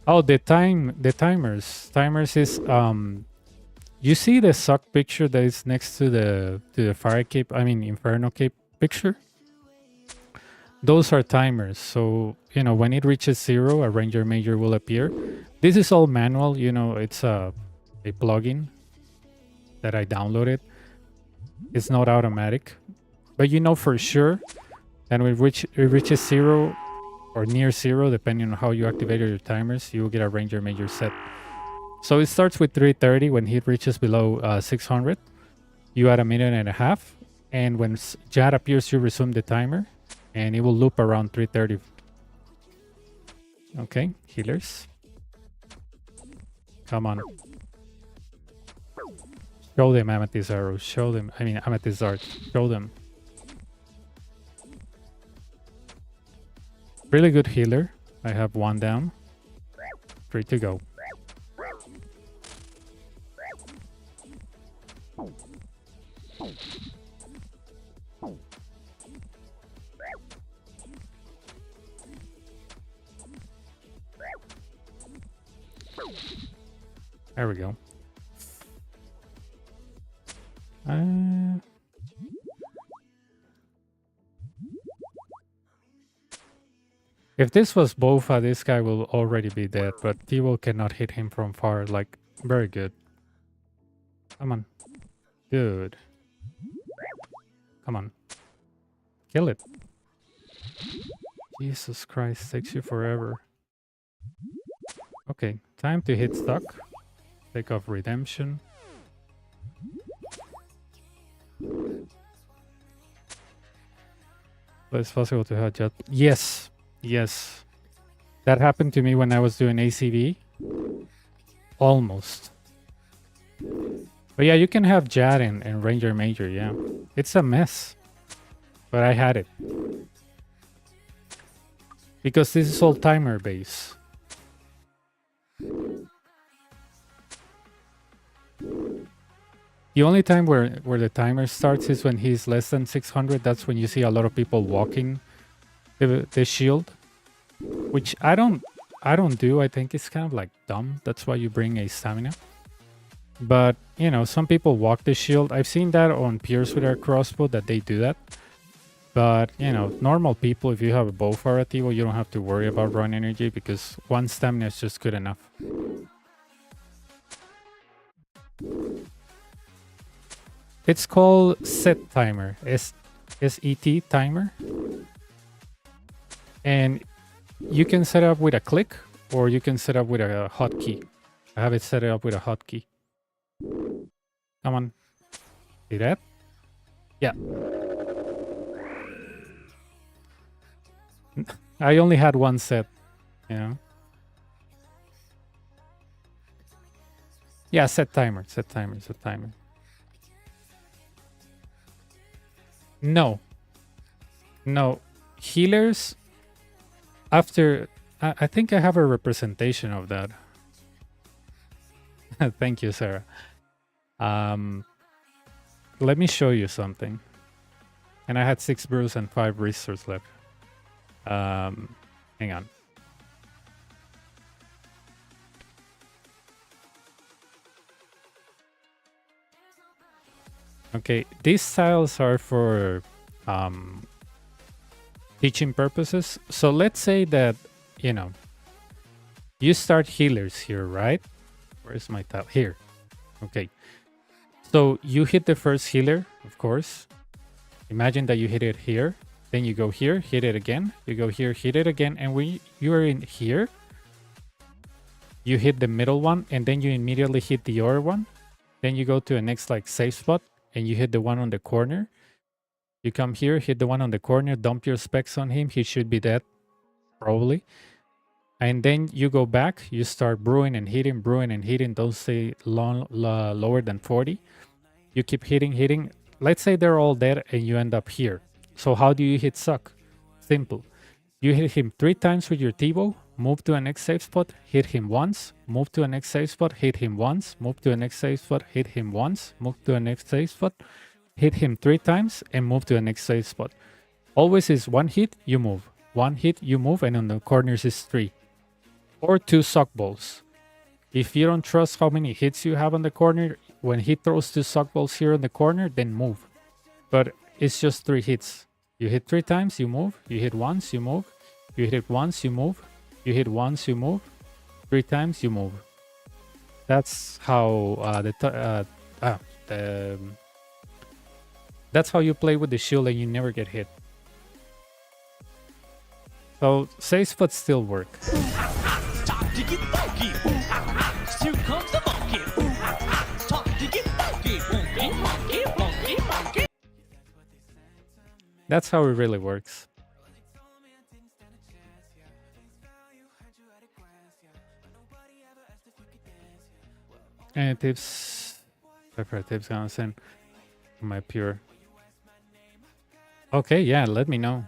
Oh, the timers. Timers is you see the suck picture that is next to the fire cape, I mean Inferno cape picture? Those are timers. So, you know, when it reaches 0, a Ranger Major will appear. This is all manual, you know, it's a plugin that I downloaded. It's not automatic. But you know for sure, and when it reaches 0 or near 0, depending on how you activated your timers, you will get a Ranger Major set. So it starts with 330. When he reaches below 600, you add a minute and a half. And when Jad appears, you resume the timer. And it will loop around 330. Okay, healers. Come on. Show them Amethyst arrows. Show them. I mean, Amethyst art. Show them. Really good healer. I have 1 down. 3 to go. There we go. If this was Bofa, this guy will already be dead, but Tivo cannot hit him from far. Like, very good. Come on. Good. Come on. Kill it. Jesus Christ, takes you forever. Okay, time to hit stuck. Take off redemption. But it's possible to have jet. Yes, yes. That happened to me when I was doing ACV. Almost. But yeah, you can have Jad and Ranger Major, yeah. It's a mess. But I had it. Because this is all timer base. The only time where the timer starts is when he's less than 600. That's when you see a lot of people walking the shield, which I don't do. I think it's kind of like dumb. That's why you bring a stamina. But, you know, some people walk the shield. I've seen that on peers with our crossbow that they do that. But, you know, normal people, if you have a bow for a Tivo, you don't have to worry about run energy because 1 stamina is just good enough. It's called set timer, S-E-T timer. And you can set up with a click or you can set up with a hotkey. I have it set up with a hotkey. Come on. See that? Yeah. I only had 1 set, you know. Yeah, set timer, set timer, set timer. No. No. Healers, after... I think I have a representation of that. Thank you, Sarah. Let me show you something. And I had 6 brews and 5 resources left. Hang on. Okay, these styles are for teaching purposes. So let's say that, you know, you start healers here, right? Where's my tile? Here. Okay. So you hit the first healer, of course. Imagine that you hit it here. Then you go here, hit it again. You go here, hit it again. And when you are in here, you hit the middle one. And then you immediately hit the other one. Then you go to the next like safe spot. And you hit the one on the corner. You come here, hit the one on the corner, dump your specs on him. He should be dead, probably. And then you go back, you start brewing and hitting, don't stay lower than 40. You keep hitting. Let's say they're all dead and you end up here. So how do you hit suck? Simple. You hit him 3 times with your T-bow, move to a next safe spot, hit him once, move to a next safe spot, hit him once, move to a next safe spot, hit him once, move to a next safe spot, hit him 3 times, and move to a next safe spot. Always is 1 hit, you move. 1 hit, you move, and on the corners is 3. Or 2 suck balls. If you don't trust how many hits you have on the corner, when he throws 2 suck balls here on the corner, then move. But it's just 3 hits. You hit 3 times, you move. You hit once, you move. You hit once, you move. You hit once, you move. 3 times, you move. That's how that's how you play with the shield and you never get hit. So safe spots still work. Time to get funky. Here comes the monkey. Time to get funky. Funky. That's how it really works. Any tips? Separate tips gonna send my pure. Okay, yeah, let me know.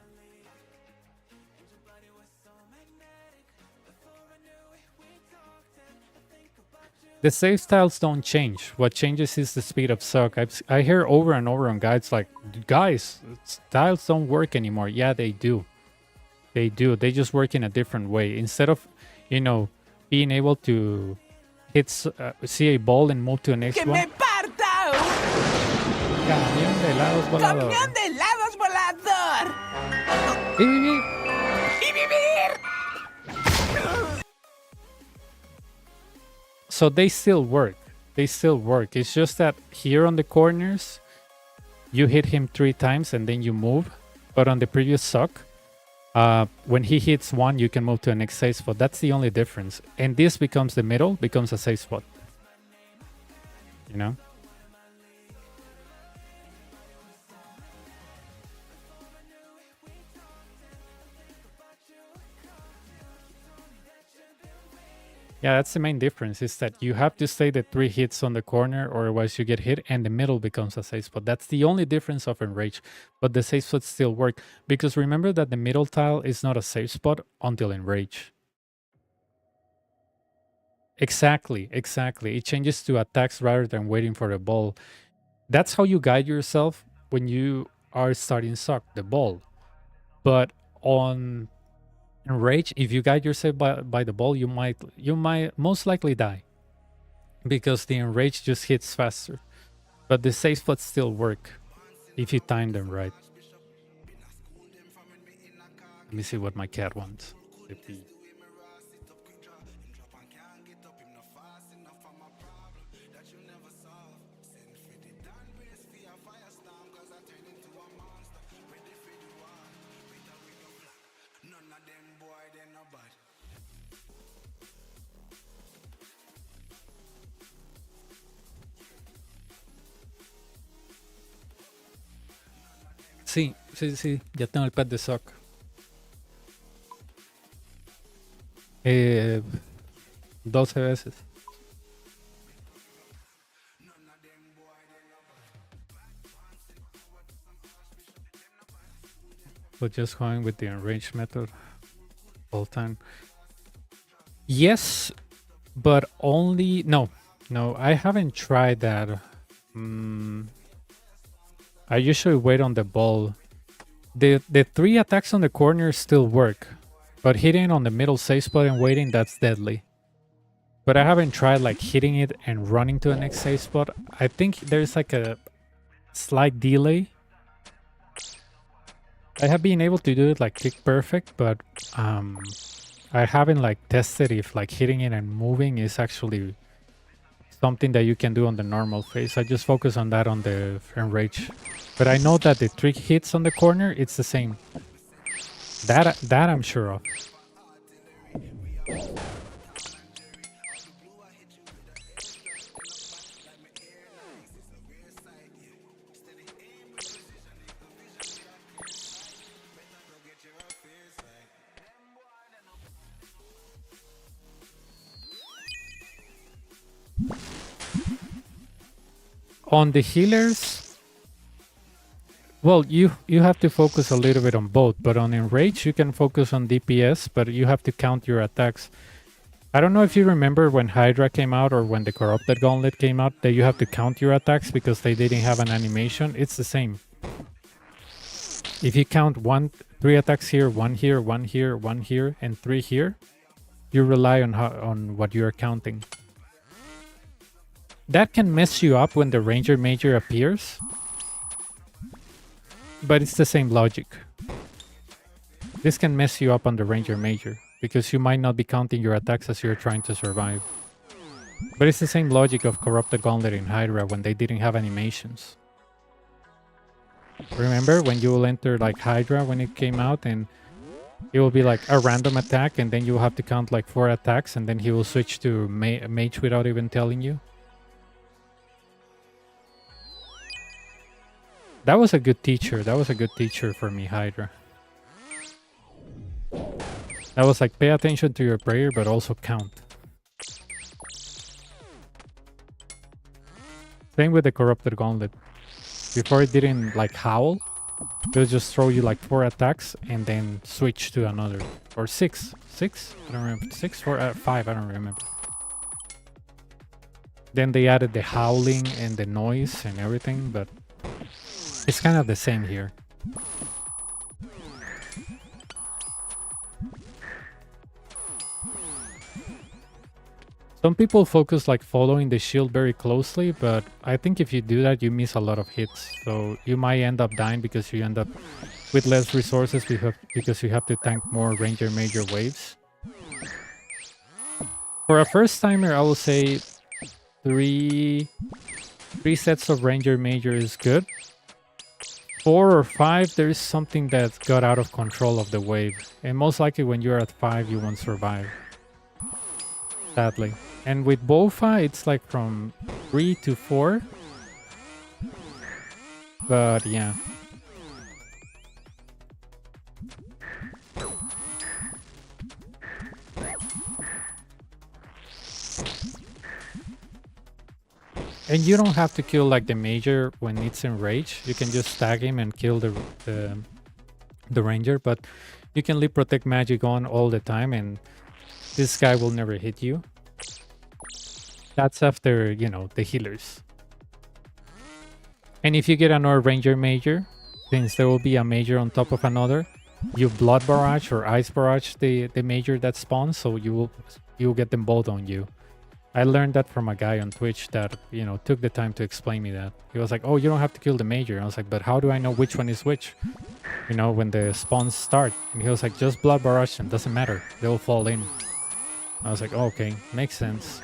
The save styles don't change. What changes is the speed of suck. I hear over and over on guides like, guys, styles don't work anymore. Yeah, they do. They do. They just work in a different way. Instead of, you know, being able to hit, see a ball and move to the next one. Camión de helados volador. Camión de helados volador. Y vivir. So they still work. They still work. It's just that here on the corners, you hit him 3 times and then you move. But on the previous suck, when he hits 1, you can move to the next safe spot. That's the only difference. And this becomes the middle, becomes a safe spot. You know? Yeah, that's the main difference, is that you have to stay the 3 hits on the corner or otherwise you get hit and the middle becomes a safe spot. That's the only difference of Enrage, but the safe spots still work. Because remember that the middle tile is not a safe spot until Enrage. Exactly. It changes to attacks rather than waiting for the ball. That's how you guide yourself when you are starting suck, the ball. But on Enrage, if you guide yourself by the ball, you might most likely die, because the Enrage just hits faster. But the safe spots still work if you time them right. Let me see what my cat wants. Sí, ya tengo el pet de Sock. 12 veces. But just going with the enraged method all time. Yes, but only... No, I haven't tried that. I usually wait on the ball. The 3 attacks on the corner still work, but hitting on the middle safe spot and waiting, that's deadly. But I haven't tried like hitting it and running to the next safe spot. I think there's like a slight delay. I have been able to do it like kick perfect, but I haven't like tested if like hitting it and moving is actually something that you can do on the normal phase. I just focus on that on the enrage. But I know that the 3 hits on the corner, it's the same. That I'm sure of. On the healers, well, you have to focus a little bit on both, but on Enrage, you can focus on DPS, but you have to count your attacks. I don't know if you remember when Hydra came out or when the Corrupted Gauntlet came out, that you have to count your attacks because they didn't have an animation. It's the same. If you count 3 attacks here, 1 here, 1 here, 1 here, and 3 here, you rely on what you're counting. That can mess you up when the Ranger Major appears, but it's the same logic. This can mess you up on the Ranger Major, because you might not be counting your attacks as you're trying to survive. But it's the same logic of Corrupted Gauntlet in Hydra when they didn't have animations. Remember when you will enter like Hydra when it came out, and it will be like a random attack, and then you will have to count like 4 attacks, and then he will switch to Mage without even telling you? That was a good teacher. That was a good teacher for me, Hydra. That was like, pay attention to your prayer, but also count. Same with the Corrupted Gauntlet. Before it didn't like howl, it would just throw you like 4 attacks and then switch to another. Or 6. 6? I don't remember. 6 or 5, I don't remember. Then they added the howling and the noise and everything, but it's kind of the same here. Some people focus like following the shield very closely, but I think if you do that, you miss a lot of hits. So you might end up dying because you end up with less resources because you have to tank more Ranger Major waves. For a first timer, I will say 3 sets of Ranger Major is good. 4 or 5, there is something that got out of control of the wave. And most likely when you're at 5, you won't survive. Sadly. And with Bofa, it's like from 3 to 4. But yeah. And you don't have to kill like the Major when it's in rage. You can just tag him and kill the Ranger, but you can leave Protect Magic on all the time and this guy will never hit you. That's after, you know, the healers. And if you get another Ranger Major, since there will be a Major on top of another, you Blood Barrage or Ice Barrage the Major that spawns, so you'll get them both on you. I learned that from a guy on Twitch that, you know, took the time to explain me that. He was like, oh, you don't have to kill the Major. I was like, but how do I know which one is which? You know, when the spawns start. And he was like, just Blood Barrage them, doesn't matter. They'll fall in. I was like, oh, okay, makes sense.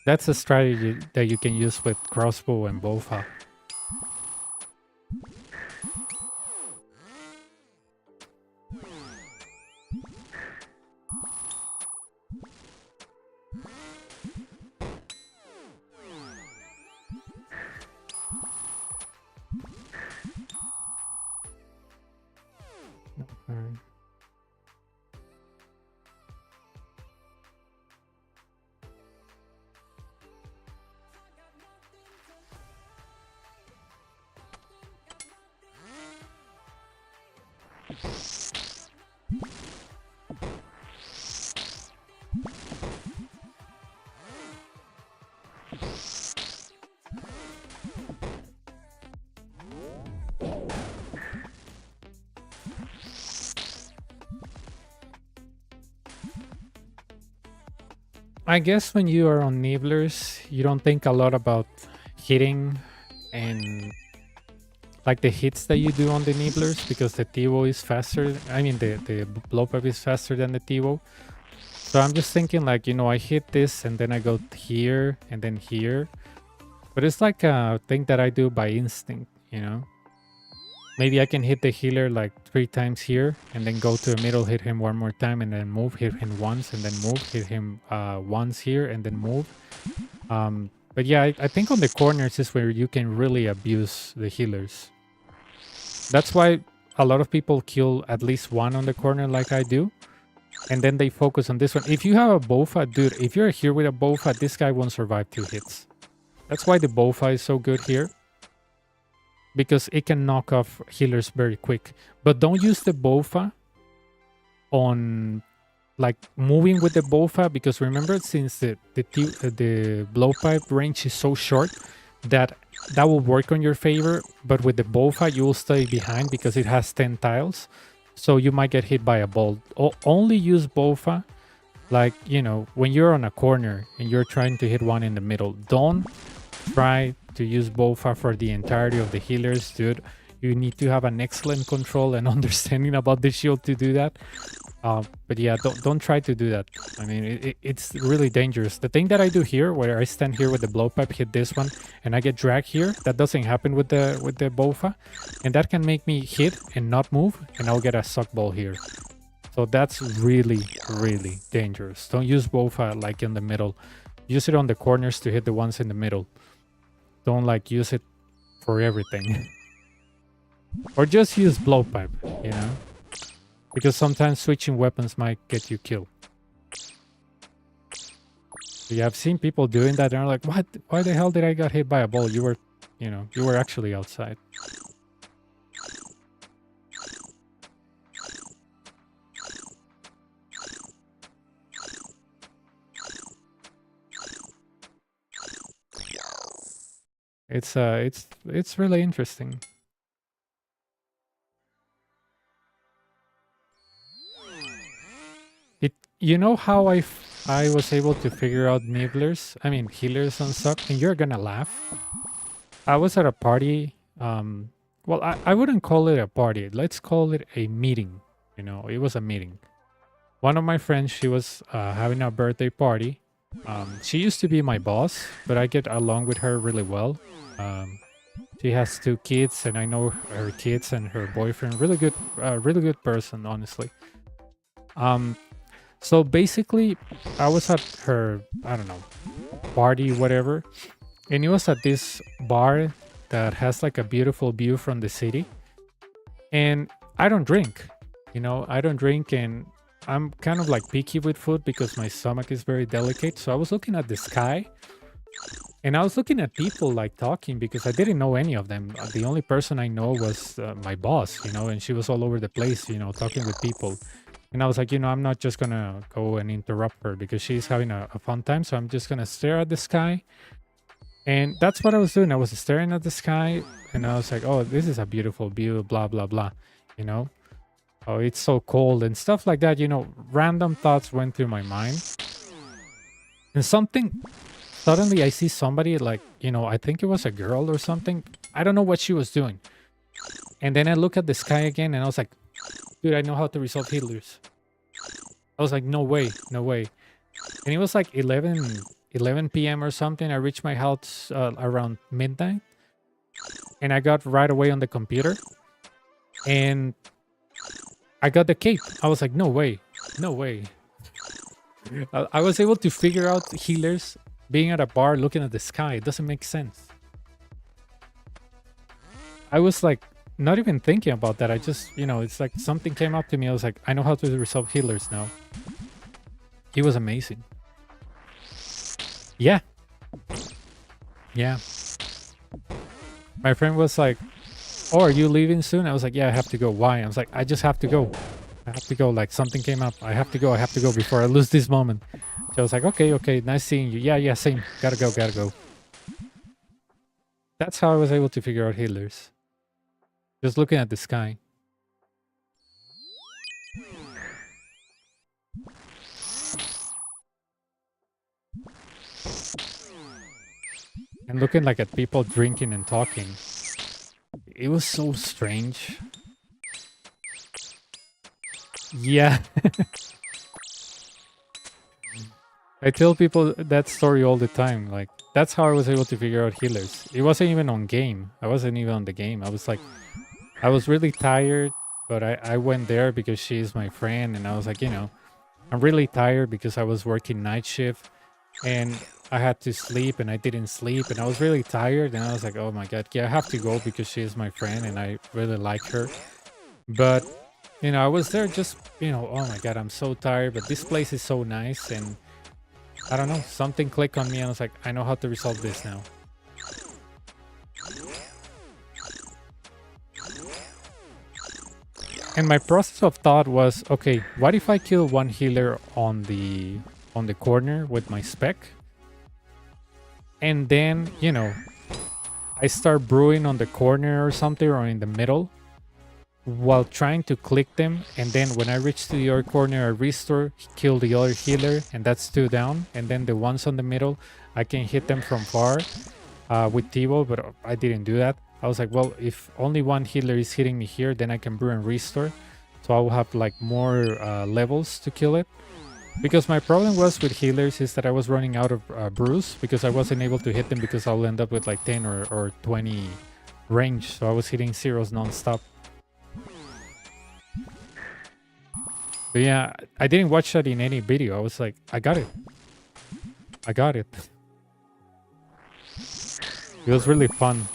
That's a strategy that you can use with crossbow and Bofa. I guess when you are on Nibblers, you don't think a lot about hitting and like the hits that you do on the Nibblers because the TiVo is faster. I mean, the blowpipe is faster than the TiVo. So I'm just thinking like, you know, I hit this and then I go here and then here. But it's like a thing that I do by instinct, you know? Maybe I can hit the healer like 3 times here and then go to the middle, hit him one more time and then move, hit him once and then move, hit him once here and then move. But yeah, I think on the corners is where you can really abuse the healers. That's why a lot of people kill at least one on the corner like I do. and then they focus on this one. If you have a Bofa, dude, if you're here with a Bofa, this guy won't survive 2 hits. That's why the Bofa is so good here, because it can knock off healers very quick. But don't use the Bofa on like moving with the Bofa, because remember, since the blowpipe range is so short, that will work on your favor, but with the Bofa you will stay behind because it has 10 tiles, so you might get hit by a ball. Only use Bofa like, you know, when you're on a corner and you're trying to hit one in the middle. Don't try to use Bofa for the entirety of the healers, dude. You need to have an excellent control and understanding about the shield to do that. But yeah, don't try to do that. I mean, it's really dangerous. The thing that I do here, where I stand here with the blowpipe, hit this one, and I get dragged here, that doesn't happen with the Bofa, and that can make me hit and not move, and I'll get a suck ball here. So that's really, really dangerous. Don't use Bofa like in the middle. Use it on the corners to hit the ones in the middle. Don't like use it for everything. Or just use blowpipe, you know? Because sometimes switching weapons might get you killed. Yeah, I've seen people doing that and they're like, what? Why the hell did I get hit by a ball? You were, you know, you were actually outside. It's really interesting. You know how I was able to figure out healers on Suck, and you're gonna laugh. I was at a party, well, I wouldn't call it a party. Let's call it a meeting. You know, it was a meeting. One of my friends, she was having a birthday party. She used to be my boss, but I get along with her really well. She has 2 kids, and I know her kids and her boyfriend. Really good person, honestly. So basically, I was at her, I don't know, party, whatever. And it was at this bar that has like a beautiful view from the city. And I don't drink, you know, and I'm kind of like picky with food because my stomach is very delicate. So I was looking at the sky and I was looking at people like talking because I didn't know any of them. The only person I know was my boss, you know, and she was all over the place, you know, talking with people. And I was like, you know, I'm not just going to go and interrupt her because she's having a fun time. So I'm just going to stare at the sky. And that's what I was doing. I was staring at the sky and I was like, oh, this is a beautiful view, blah, blah, blah, you know? Oh, it's so cold and stuff like that. You know, random thoughts went through my mind. And suddenly I see somebody like, you know, I think it was a girl or something. I don't know what she was doing. And then I look at the sky again and I was like, dude, I know how to resolve healers. I was like, no way, no way. And it was like 11 p.m. or something. I reached my house around midnight. And I got right away on the computer. And I got the cape. I was like, no way, no way. I was able to figure out healers being at a bar looking at the sky. It doesn't make sense. I was like, not even thinking about that. I just, you know, it's like something came up to me. I was like, I know how to resolve healers now. It was amazing. Yeah. Yeah. My friend was like, oh, are you leaving soon? I was like, yeah, I have to go. Why? I was like, I just have to go. I have to go. Like something came up. I have to go before I lose this moment. So I was like, okay. Nice seeing you. Yeah, same. Gotta go. That's how I was able to figure out healers. Just looking at the sky. And looking like at people drinking and talking. It was so strange. Yeah. I tell people that story all the time. Like, that's how I was able to figure out healers. It wasn't even on game. I wasn't even on the game. I was like, I was really tired, but I went there because she's my friend. And I was like, you know, I'm really tired because I was working night shift and I had to sleep and I didn't sleep and I was really tired. And I was like, oh my God, yeah, I have to go because she is my friend and I really like her. But You know, I was there just, you know, oh my god, I'm so tired, but this place is so nice, and I don't know, something clicked on me, and I was like, I know how to resolve this now. And my process of thought was, okay, what if I kill one healer on the corner with my spec? And then, you know, I start brewing on the corner or something, or in the middle, while trying to click them, and then when I reach to the other corner, I restore, kill the other healer, and that's 2 down. And then the ones on the middle, I can hit them from far with T-Bow, but I didn't do that. I was like, well, if only one healer is hitting me here, then I can brew and restore. So I will have like more levels to kill it. Because my problem was with healers is that I was running out of brews, because I wasn't able to hit them, because I'll end up with like 10 or 20 range. So I was hitting zeros non-stop. But yeah, I didn't watch that in any video. I was like, I got it. I got it. It was really fun.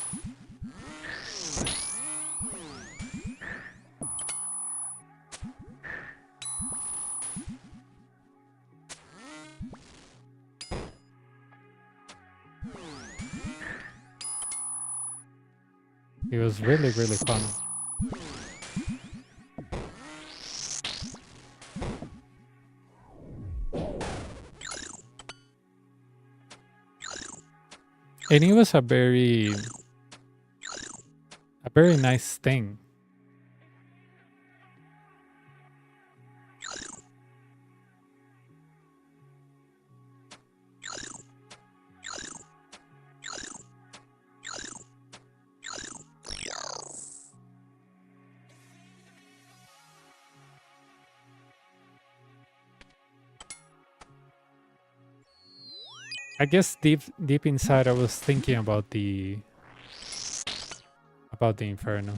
It was really, really fun. And it was a very nice thing. I guess deep inside I was thinking about the Inferno.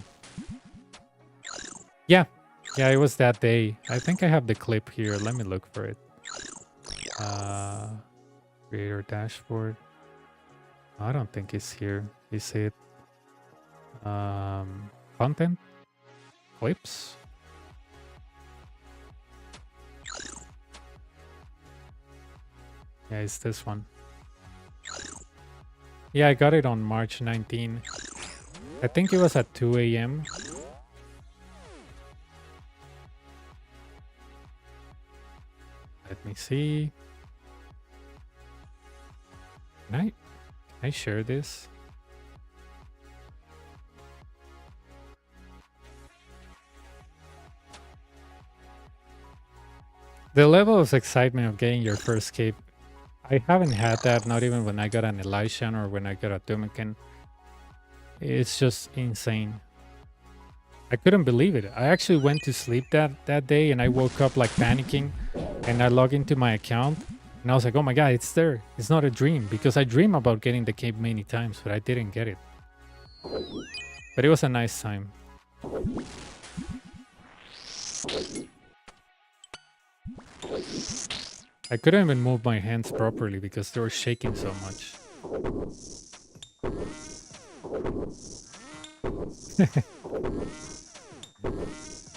Yeah, it was that day. I think I have the clip here. Let me look for it. Creator dashboard. I don't think it's here. Is it content? Clips? Yeah, it's this one. Yeah, I got it on March 19. I think it was at 2 a.m. Let me see. Can I share this? The level of excitement of getting your first cape, I haven't had that, not even when I got an Elishan or when I got a Tumikin. It's just insane. I couldn't believe it. I actually went to sleep that day, and I woke up like panicking, and I logged into my account, and I was like, oh my god, it's there. It's not a dream, because I dream about getting the cape many times, but I didn't get it. But it was a nice time. I couldn't even move my hands properly because they were shaking so much.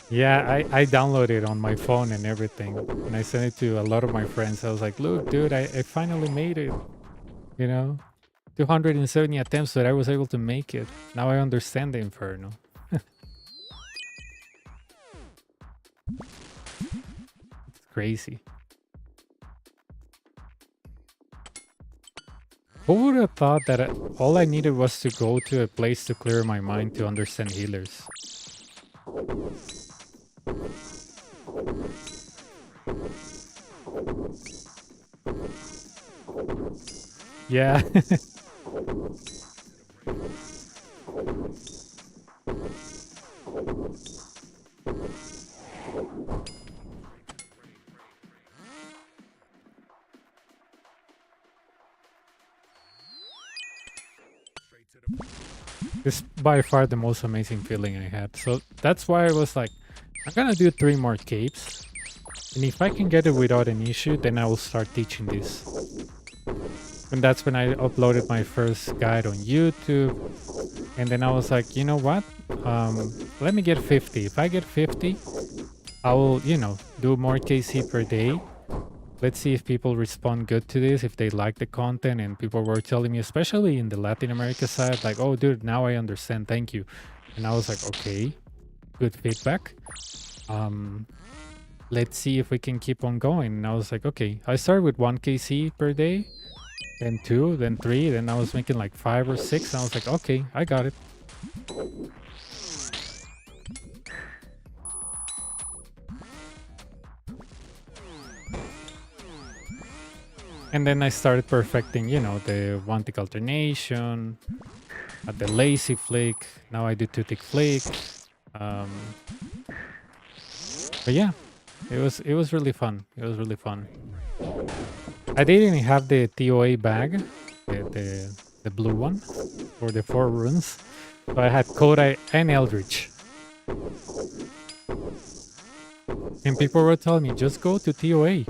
Yeah, I downloaded it on my phone and everything, and I sent it to a lot of my friends. I was like, look, dude, I finally made it. You know, 270 attempts, but I was able to make it. Now I understand the Inferno. It's crazy. Who would have thought that all I needed was to go to a place to clear my mind to understand healers? Yeah. It's by far the most amazing feeling I had. So that's why I was like, I'm gonna do 3 more capes. And if I can get it without an issue, then I will start teaching this. And that's when I uploaded my first guide on YouTube. And then I was like, you know what? Let me get 50. If I get 50, I will, do more KC per day. Let's see if people respond good to this, if they like the content. And people were telling me, especially in the Latin America side, like, oh, dude, now I understand. Thank you. And I was like, okay, good feedback. Let's see if we can keep on going. And I was like, okay, I started with 1 KC per day, then 2, then 3, then I was making like 5 or 6. And I was like, okay, I got it. And then I started perfecting, the one tick alternation, the lazy flick. Now I do 2 tick flick. But yeah, it was really fun. It was really fun. I didn't have the TOA bag, the blue one, for the 4 runes. So I had Kodai and Eldritch. And people were telling me, just go to TOA.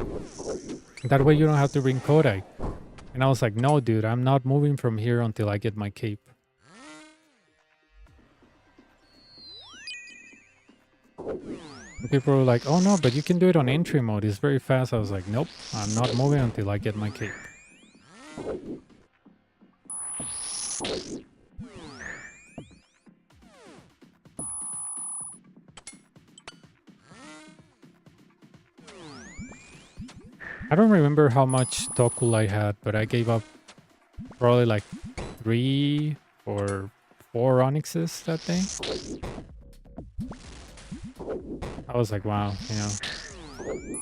That way you don't have to bring Kodai. And I was like, no, dude, I'm not moving from here until I get my cape. And people were like, oh no, but you can do it on entry mode. It's very fast. I was like, nope, I'm not moving until I get my cape. I don't remember how much Tokul I had, but I gave up probably like 3 or 4 Onyxes that day. I was like, wow,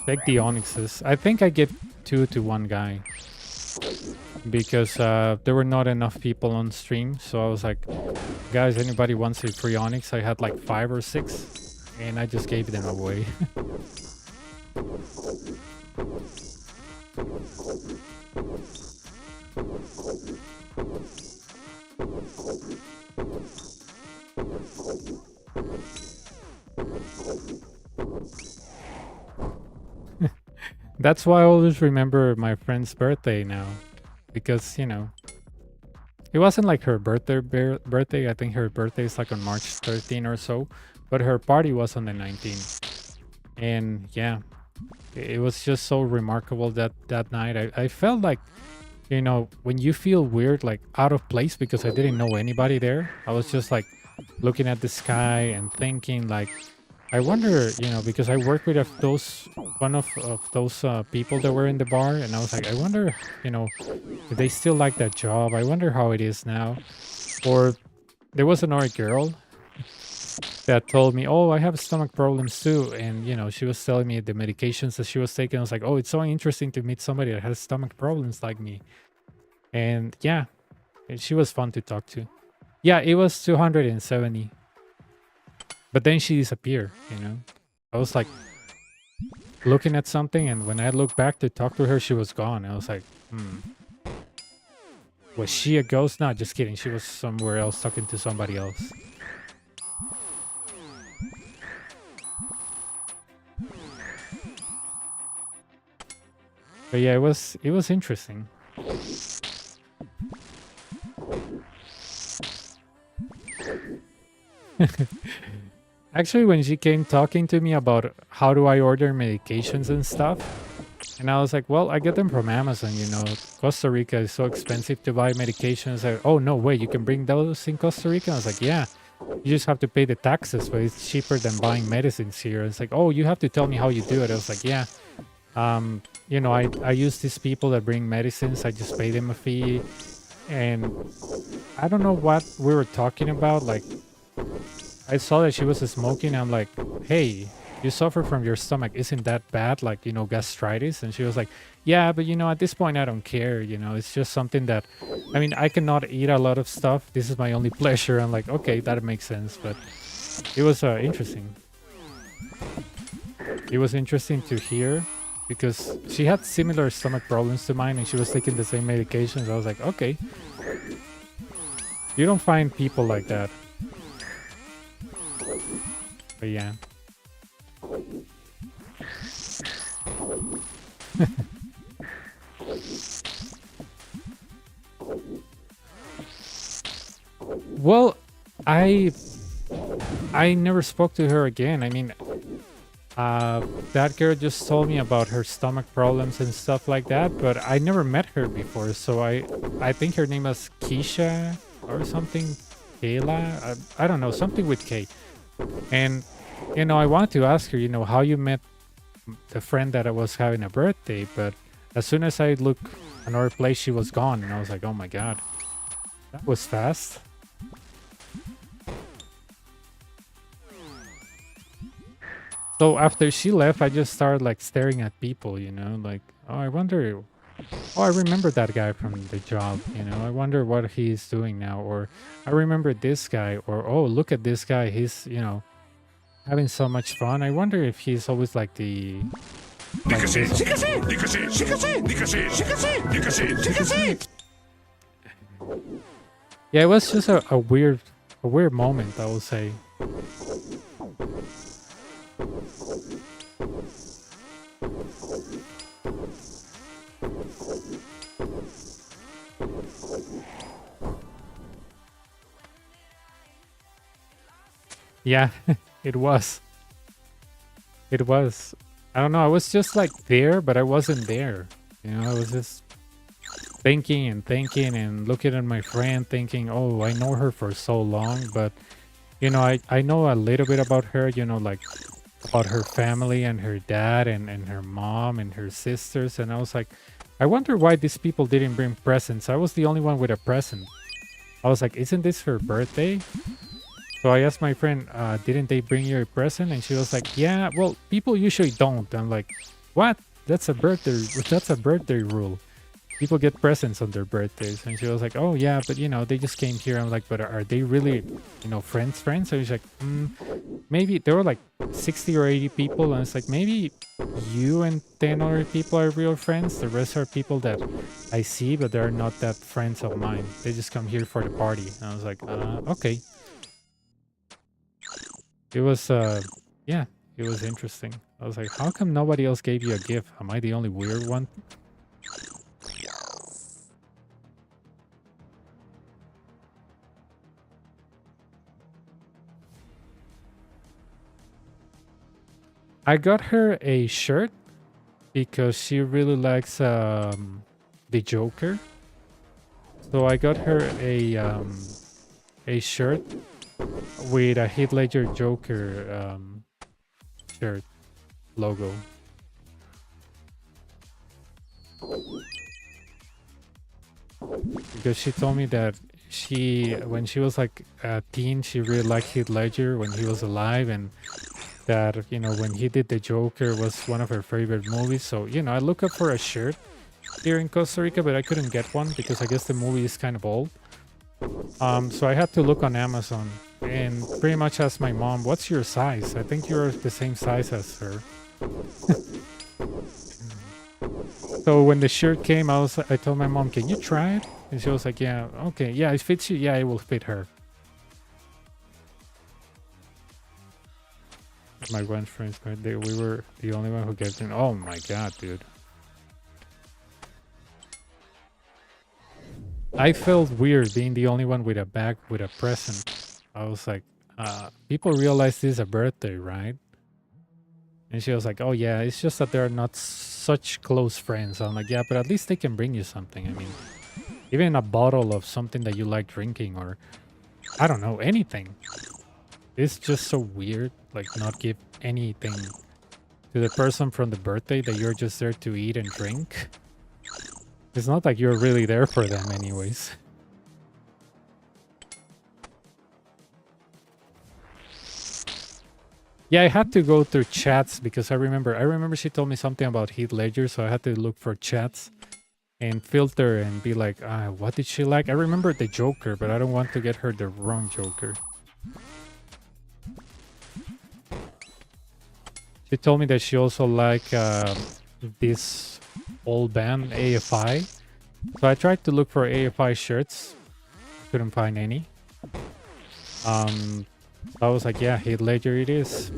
take the Onyxes. I think I gave 2 to one guy because there were not enough people on stream. So I was like, guys, anybody wants a free Onyx? I had like 5 or 6 and I just gave them away. That's why I always remember my friend's birthday now, because it wasn't like her birthday. I think her birthday is like on March 13 or so, but her party was on the 19th. And yeah, it was just so remarkable that night. I felt like, when you feel weird, like out of place, because I didn't know anybody there. I was just like looking at the sky and thinking like, I wonder, because I work with one of those people that were in the bar, and I was like, I wonder, do they still like that job? I wonder how it is now. Or there was another girl that told me, oh, I have stomach problems too. And, she was telling me the medications that she was taking. I was like, oh, it's so interesting to meet somebody that has stomach problems like me. And yeah, she was fun to talk to. Yeah, it was 270. But then she disappeared, I was like looking at something, and when I looked back to talk to her, she was gone. I was like, was she a ghost? No, just kidding. She was somewhere else talking to somebody else. But yeah, it was interesting. Actually, when she came talking to me about how do I order medications and stuff, and I was like, well, I get them from Amazon, Costa Rica is so expensive to buy medications. Like, oh, no way, you can bring those in Costa Rica? I was like, yeah, you just have to pay the taxes, but it's cheaper than buying medicines here. It's like, oh, you have to tell me how you do it. I was like, yeah, I use these people that bring medicines. I just pay them a fee. And I don't know what we were talking about, like, I saw that she was smoking. I'm like, hey, you suffer from your stomach. Isn't that bad? Like, gastritis? And she was like, yeah, but at this point, I don't care. It's just something that, I cannot eat a lot of stuff. This is my only pleasure. I'm like, okay, that makes sense. But it was interesting. It was interesting to hear because she had similar stomach problems to mine and she was taking the same medications. I was like, okay. You don't find people like that. But yeah. Well, I never spoke to her again. That girl just told me about her stomach problems and stuff like that, but I never met her before, so I think her name was Keisha or something, Kayla, I don't know, something with K. And I wanted to ask her, how you met the friend that I was having a birthday, but as soon as I looked another place, she was gone, and I was like, oh my god, that was fast. So after she left, I just started like staring at people, like, oh, I wonder, oh, I remember that guy from the job, I wonder what he's doing now, or I remember this guy, or oh, look at this guy, he's, having so much fun. I wonder if he's always like the yeah, it was just a weird moment, I would say. Yeah, it was. It was. I don't know, I was just like there, but I wasn't there. I was just thinking and looking at my friend thinking, oh, I know her for so long, but I know a little bit about her, like about her family and her dad and her mom and her sisters, and I was like, I wonder why these people didn't bring presents. I was the only one with a present. I was like, isn't this her birthday? So I asked my friend, didn't they bring you a present? And she was like, yeah, well, people usually don't. I'm like, what? That's a birthday rule. People get presents on their birthdays. And she was like, oh yeah, but they just came here. I'm like, but are they really, friends? So she's like, maybe there were like 60 or 80 people. And it's like, maybe you and 10 other people are real friends. The rest are people that I see, but they're not that friends of mine. They just come here for the party. And I was like, okay. It was, yeah, it was interesting. I was like, how come nobody else gave you a gift? Am I the only weird one? I got her a shirt because she really likes the Joker. So I got her a shirt with a Heath Ledger Joker shirt logo. Because she told me that when she was like a teen, she really liked Heath Ledger when he was alive, and that, when he did the Joker was one of her favorite movies. So, I looked up for a shirt here in Costa Rica, but I couldn't get one because I guess the movie is kind of old. So I had to look on Amazon and pretty much ask my mom, what's your size? I think you're the same size as her. So when the shirt came, I told my mom, can you try it? And she was like, yeah, okay, yeah, it fits you. Yeah, it will fit her. My grandfriend's birthday, we were the only one who gets in. Oh my god, dude. I felt weird being the only one with a bag with a present. I was like, people realize this is a birthday, right? And she was like, oh yeah, it's just that they're not such close friends. I'm like, yeah, but at least they can bring you something. I mean, even a bottle of something that you like drinking, or I don't know, anything. It's just so weird, like not give anything to the person from the birthday that you're just there to eat and drink. It's not like you're really there for them anyways. Yeah, I had to go through chats because I remember she told me something about Heath Ledger, so I had to look for chats and filter and be like, what did she like? I remember the Joker, but I don't want to get her the wrong Joker. She told me that she also liked this old band, AFI. So I tried to look for AFI shirts. Couldn't find any. So I was like, yeah, Heath Ledger it is.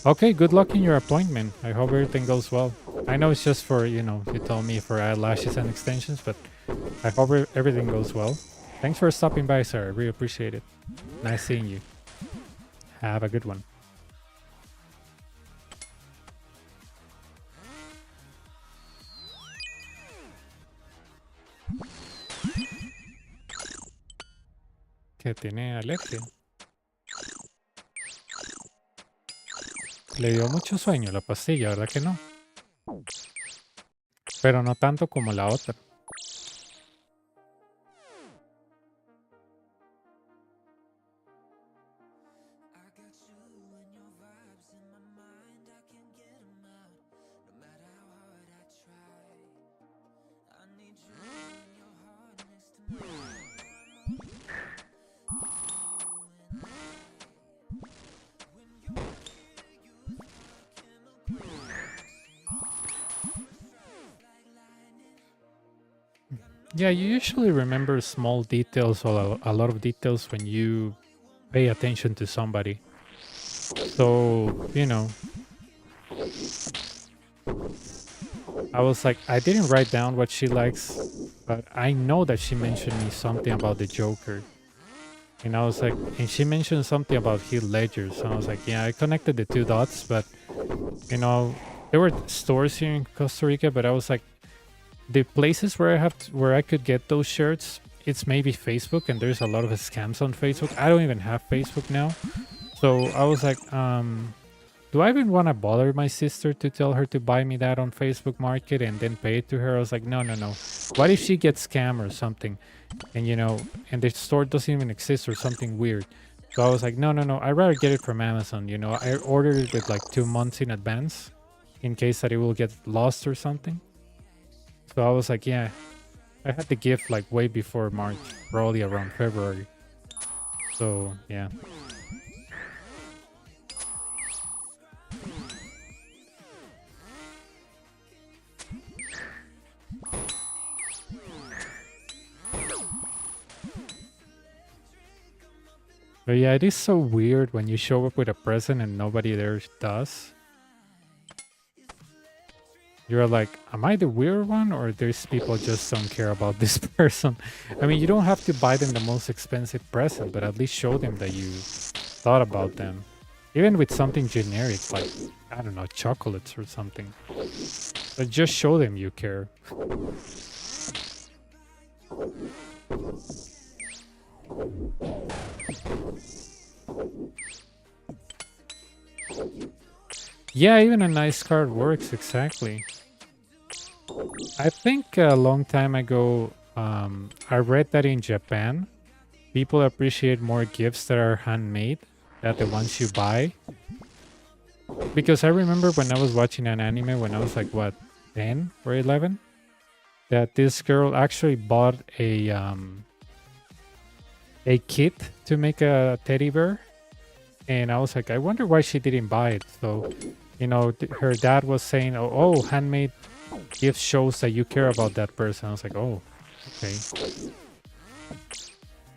Okay, good luck in your appointment. I hope everything goes well. I know it's just for, you told me for eyelashes and extensions, but I hope everything goes well. Thanks for stopping by, sir. I really appreciate it. Nice seeing you. Have a good one. Que tiene alergia. Le dio mucho sueño la pastilla, ¿verdad que no? Pero no tanto como la otra. Yeah, you usually remember small details or a lot of details when you pay attention to somebody. So, you know, I was like, I didn't write down what she likes, but I know that she mentioned me something about the Joker. And I was like, and she mentioned something about Heath Ledger. So I was like, yeah, I connected the two dots, but, you know, there were stores here in Costa Rica, but I was like, the places where where I could get those shirts, it's maybe Facebook, and there's a lot of scams on Facebook. I don't even have Facebook now. So I was like, do I even want to bother my sister to tell her to buy me that on Facebook Market and then pay it to her? I was like, no. What if she gets scammed or something? And, you know, and the store doesn't even exist or something weird. So I was like, no. I'd rather get it from Amazon. You know, I ordered it with like 2 months in advance in case that it will get lost or something. So I was like, yeah, I had the gift like way before March, probably around February. So, yeah. But yeah, it is so weird when you show up with a present and nobody there does. You're like, am I the weird one, or these people just don't care about this person? I mean, you don't have to buy them the most expensive present, but at least show them that you thought about them. Even with something generic, like, I don't know, chocolates or something. But just show them you care. Yeah, even a nice card works, exactly. I think a long time ago, I read that in Japan, people appreciate more gifts that are handmade than the ones you buy. Because I remember when I was watching an anime when I was like, what, 10 or 11? That this girl actually bought a kit to make a teddy bear. And I was like, I wonder why she didn't buy it. So, you know, her dad was saying, oh, handmade gift shows that you care about that person. I was like, oh, okay.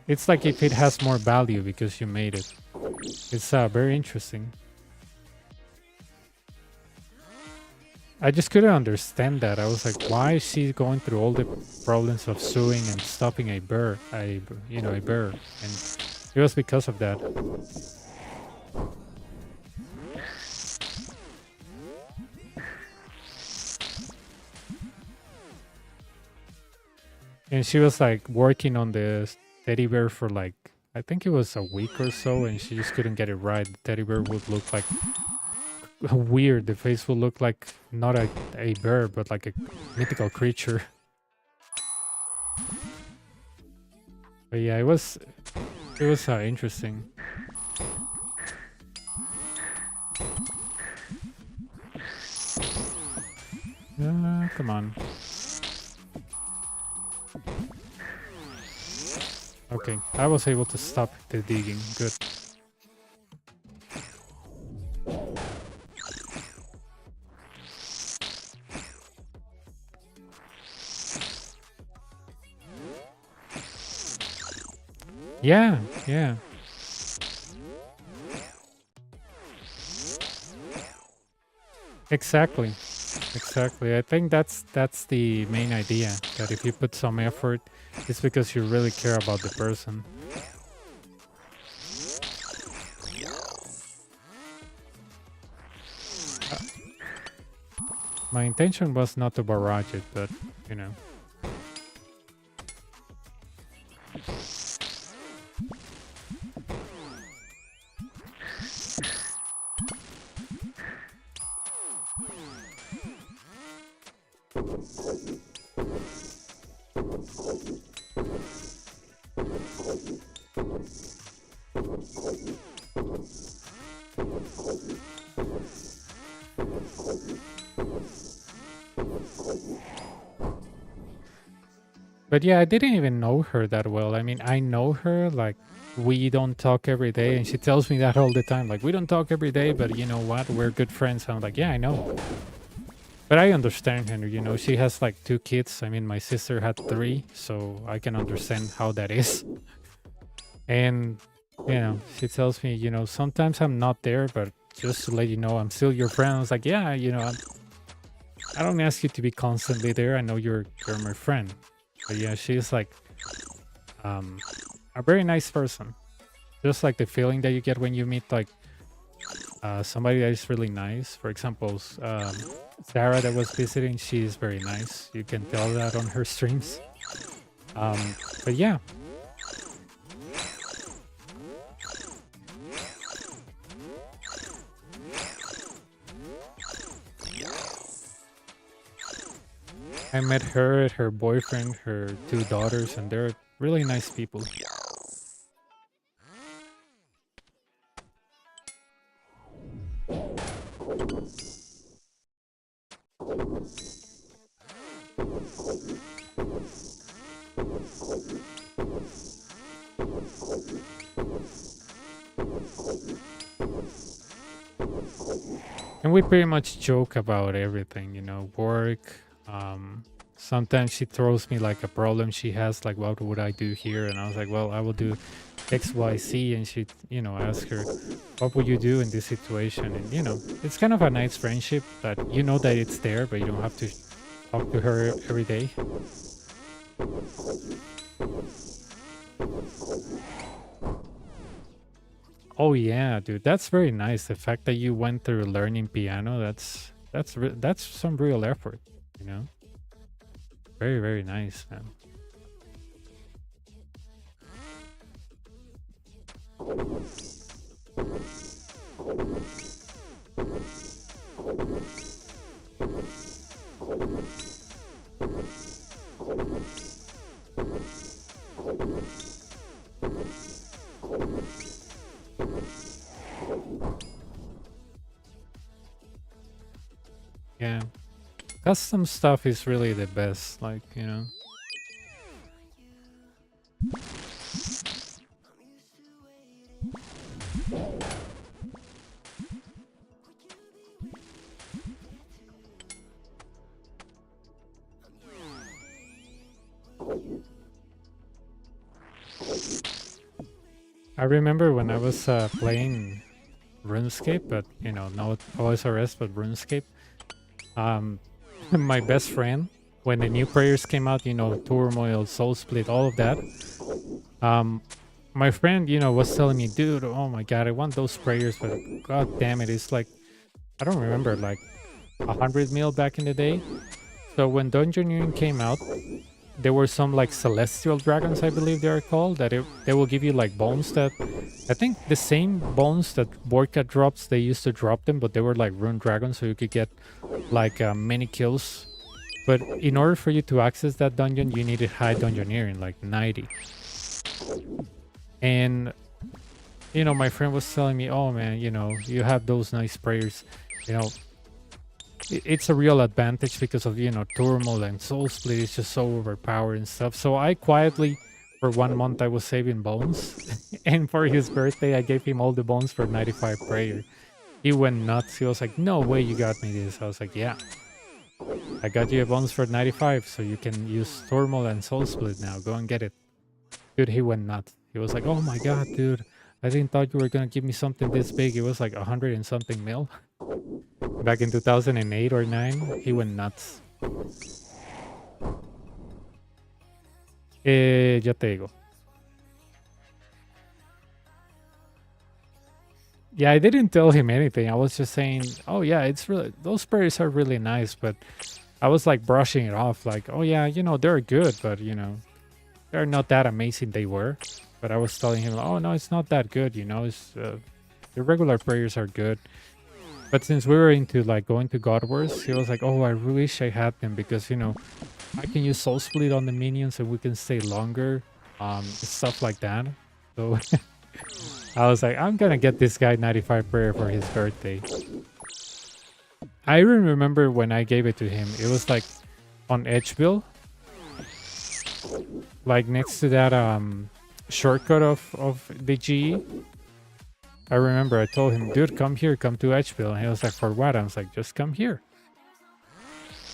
It's like if it has more value because you made it. It's very interesting. I just couldn't understand that. I was like, why is she going through all the problems of suing and stopping a bear, a bear? And it was because of that. And she was like working on the teddy bear for like, I think it was a week or so, and she just couldn't get it right. The teddy bear would look like weird. The face would look like not a bear, but like a mythical creature. But yeah, it was interesting. Come on. Okay, I was able to stop the digging. Good. Yeah. Exactly. Exactly. I think that's the main idea. That if you put some effort, it's because you really care about the person. My intention was not to barrage it, but you know. But yeah, I didn't even know her that well. I mean, I know her, like, we don't talk every day, and she tells me that all the time. Like, we don't talk every day, but you know what? We're good friends. I'm like, yeah, I know. But I understand her, you know, she has like 2 kids. I mean, my sister had 3, so I can understand how that is. And, you know, she tells me, you know, sometimes I'm not there, but just to let you know, I'm still your friend. I was like, yeah, you know, I don't ask you to be constantly there. I know you're my friend. But yeah, she's like um, a very nice person. Just like the feeling that you get when you meet like somebody that is really nice. For example, Sarah that was visiting, she's very nice. You can tell that on her streams. But yeah. I met her, her boyfriend, her 2 daughters, and they're really nice people. And we pretty much joke about everything, you know, work. Sometimes she throws me like a problem she has, like, what would I do here? And I was like, well, I will do X, Y, Z. And she, you know, ask her, what would you do in this situation? And, you know, it's kind of a nice friendship that you know that it's there, but you don't have to talk to her every day. Oh yeah, dude, that's very nice. The fact that you went through learning piano, that's some real effort, you know. Very, very nice, man. Yeah. Custom stuff is really the best, like, you know. I remember when I was playing RuneScape, but you know, not OSRS, but RuneScape. My best friend, when the new prayers came out, you know, Turmoil, Soul Split, all of that. My friend, you know, was telling me, dude, oh my god, I want those prayers, but god damn it, it's like, I don't remember, like 100 mil back in the day. So when Dungeoneering came out, there were some like celestial dragons, I believe they are called, that they will give you like bones that, I think the same bones that Borka drops, they used to drop them, but they were like rune dragons, so you could get like many kills. But in order for you to access that dungeon, you needed high dungeoneering, like 90. And you know, my friend was telling me, oh man, you know, you have those nice prayers, you know, it's a real advantage because of, you know, Turmoil and Soul Split is just so overpowered and stuff. So I quietly, for 1 month, I was saving bones. And for his birthday, I gave him all the bones for 95 prayer. He went nuts. He was like, no way you got me this. I was like, yeah. I got you a bones for 95, so you can use Turmoil and Soul Split now. Go and get it. Dude, he went nuts. He was like, oh my god, dude. I didn't thought you were gonna give me something this big. It was like 100 and something mil. Back in 2008 or 9, he went nuts. Ya te digo. Yeah, I didn't tell him anything. I was just saying, oh yeah, it's really, those prayers are really nice, but I was like brushing it off, like, oh yeah, you know, they're good, but you know, they're not that amazing they were. But I was telling him, oh no, it's not that good, you know, it's the regular prayers are good. But since we were into like going to God Wars, he was like, oh, I wish I had them because, you know, I can use Soul Split on the minions and we can stay longer, stuff like that. So I was like, I'm gonna get this guy 95 prayer for his birthday. I remember when I gave it to him, it was like on Edgeville, like next to that shortcut of the GE. I remember I told him, dude, come here, come to Edgeville. And he was like, for what? I was like, just come here.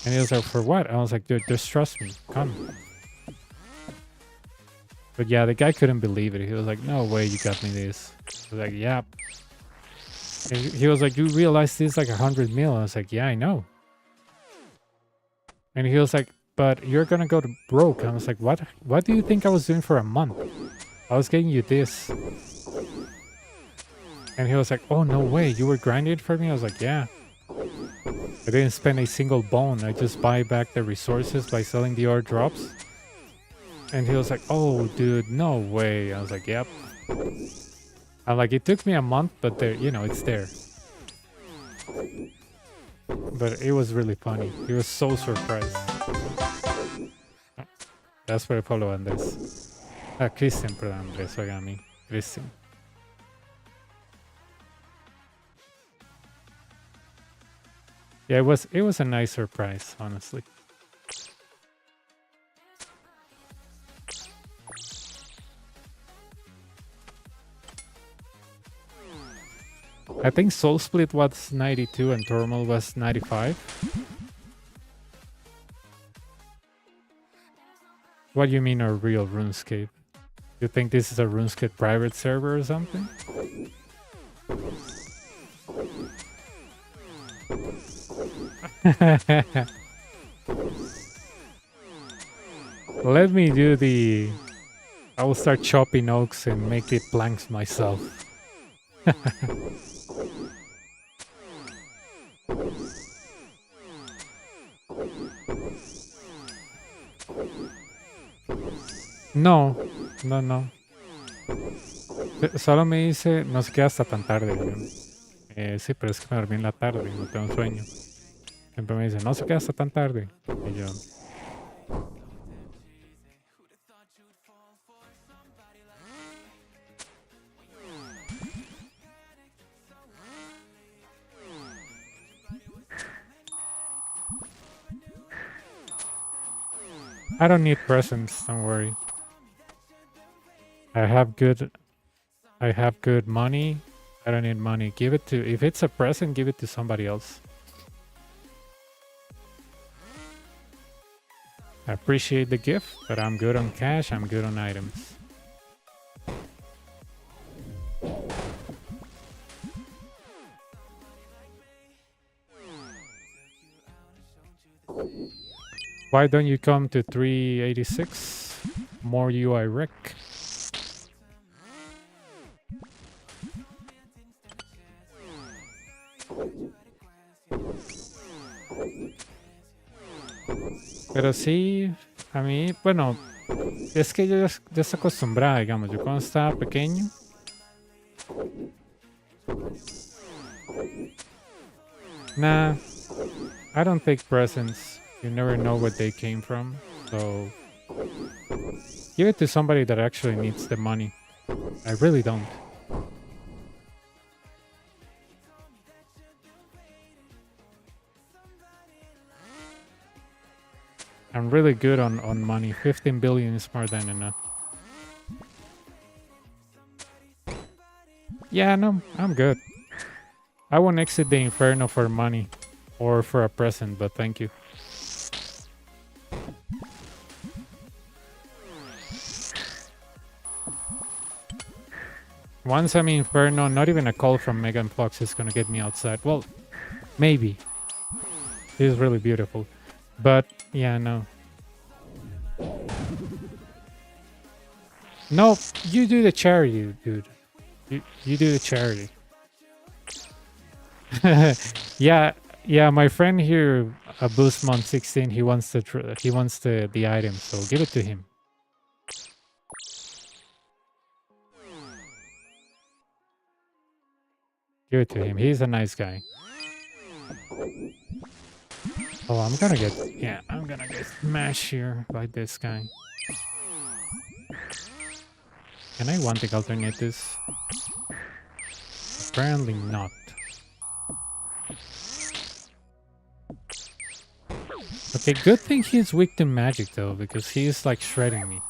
And he was like, for what? I was like, dude, just trust me, come. But yeah, the guy couldn't believe it. He was like, no way you got me this. I was like, yeah. And he was like, you realize this is like 100 mil? I was like, yeah, I know. And he was like, but you're gonna go to broke. I was like, what? What do you think I was doing for a month? I was getting you this. And he was like, oh, no way. You were grinding it for me? I was like, yeah. I didn't spend a single bone. I just buy back the resources by selling the ore drops. And he was like, oh, dude, no way. I was like, yep. I'm like, it took me a month, but there, you know, it's there. But it was really funny. He was so surprised. That's where I follow Andres. Christian, perdón, Andres, oiga a mí. Christian. Yeah, it was a nice surprise, honestly. I think Soul Split was 92 and Thermal was 95. What do you mean a real RuneScape? You think this is a RuneScape private server or something? Let me do the... I will start chopping oaks and make it planks myself. No. Solo me dice, no se queda hasta tan tarde. Sí, pero es que me dormí en la tarde, no tengo sueño. Siempre me dice, no se queda hasta tan tarde. Y yo... I don't need presents, don't worry. I have good money. I don't need money. Give it to, if it's a present, give it to somebody else. I appreciate the gift, but I'm good on cash, I'm good on items. Why don't you come to 386? More UI rec. Pero sí, a mí, bueno, es que yo ya estoy acostumbrada, digamos. Yo cuando estaba pequeño, nah, I don't take presents. You never know where they came from, so give it to somebody that actually needs the money. I really don't. I'm really good on money. 15 billion is more than enough. Yeah, no, I'm good. I won't exit the Inferno for money or for a present, but thank you. Once I'm in Inferno, not even a call from Megan Fox is gonna get me outside. Well, Maybe. This is really beautiful. But yeah, no. No, you do the charity, dude. You do the charity. yeah. My friend here, Busmon 16, he wants the item, so give it to him. Give it to him. He's a nice guy. Oh, I'm gonna get smashed here by this guy. Can I one-tick alternate this? Apparently not. Okay, good thing he's weak to magic though, because he's like shredding me.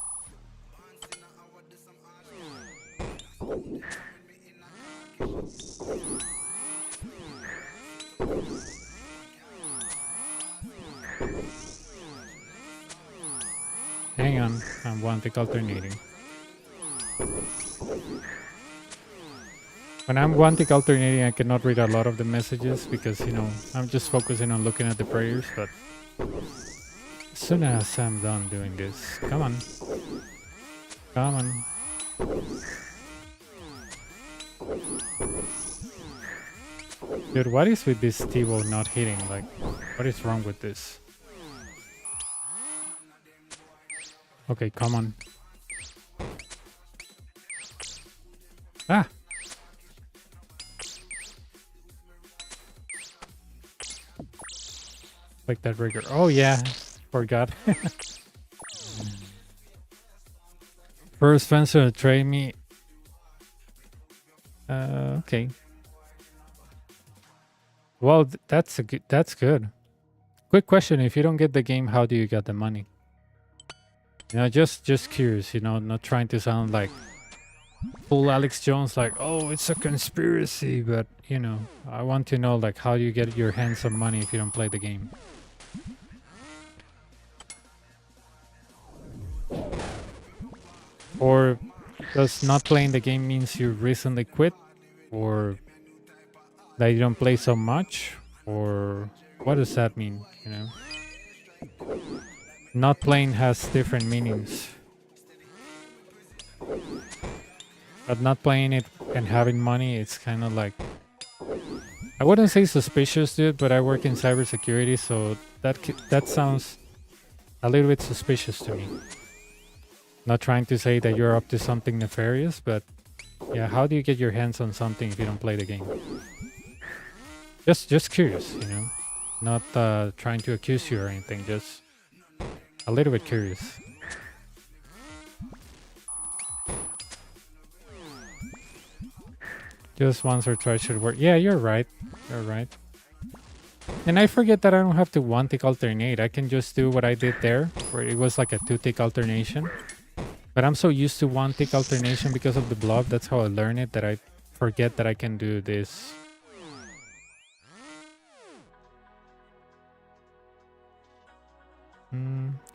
Hang on, I'm one-tick alternating. When I'm one-tick alternating, I cannot read a lot of the messages because, you know, I'm just focusing on looking at the prayers, but as soon as I'm done doing this, come on. Come on. Dude, what is with this Tivo not hitting? Like, what is wrong with this? Okay, come on. Ah! Like that rigger. Oh yeah, forgot. First fencer to trade me. Okay. Well, that's good. Quick question: if you don't get the game, how do you get the money? You know, just curious. You know, not trying to sound like full Alex Jones, like, oh, it's a conspiracy. But you know, I want to know, like, how do you get your hands on money if you don't play the game? Or does not playing the game means you recently quit, or that you don't play so much, or what does that mean? You know, not playing has different meanings, but not playing it and having money, it's kind of like, I wouldn't say suspicious, dude, but I work in cybersecurity, so that sounds a little bit suspicious to me. Not trying to say that you're up to something nefarious, but yeah, how do you get your hands on something if you don't play the game? Just curious, you know, not trying to accuse you or anything, just a little bit curious. Just once or twice should work. Yeah, you're right. You're right. And I forget that I don't have to one-tick alternate. I can just do what I did there, where it was like a two-tick alternation. But I'm so used to one-tick alternation because of the blob. That's how I learn it, that I forget that I can do this.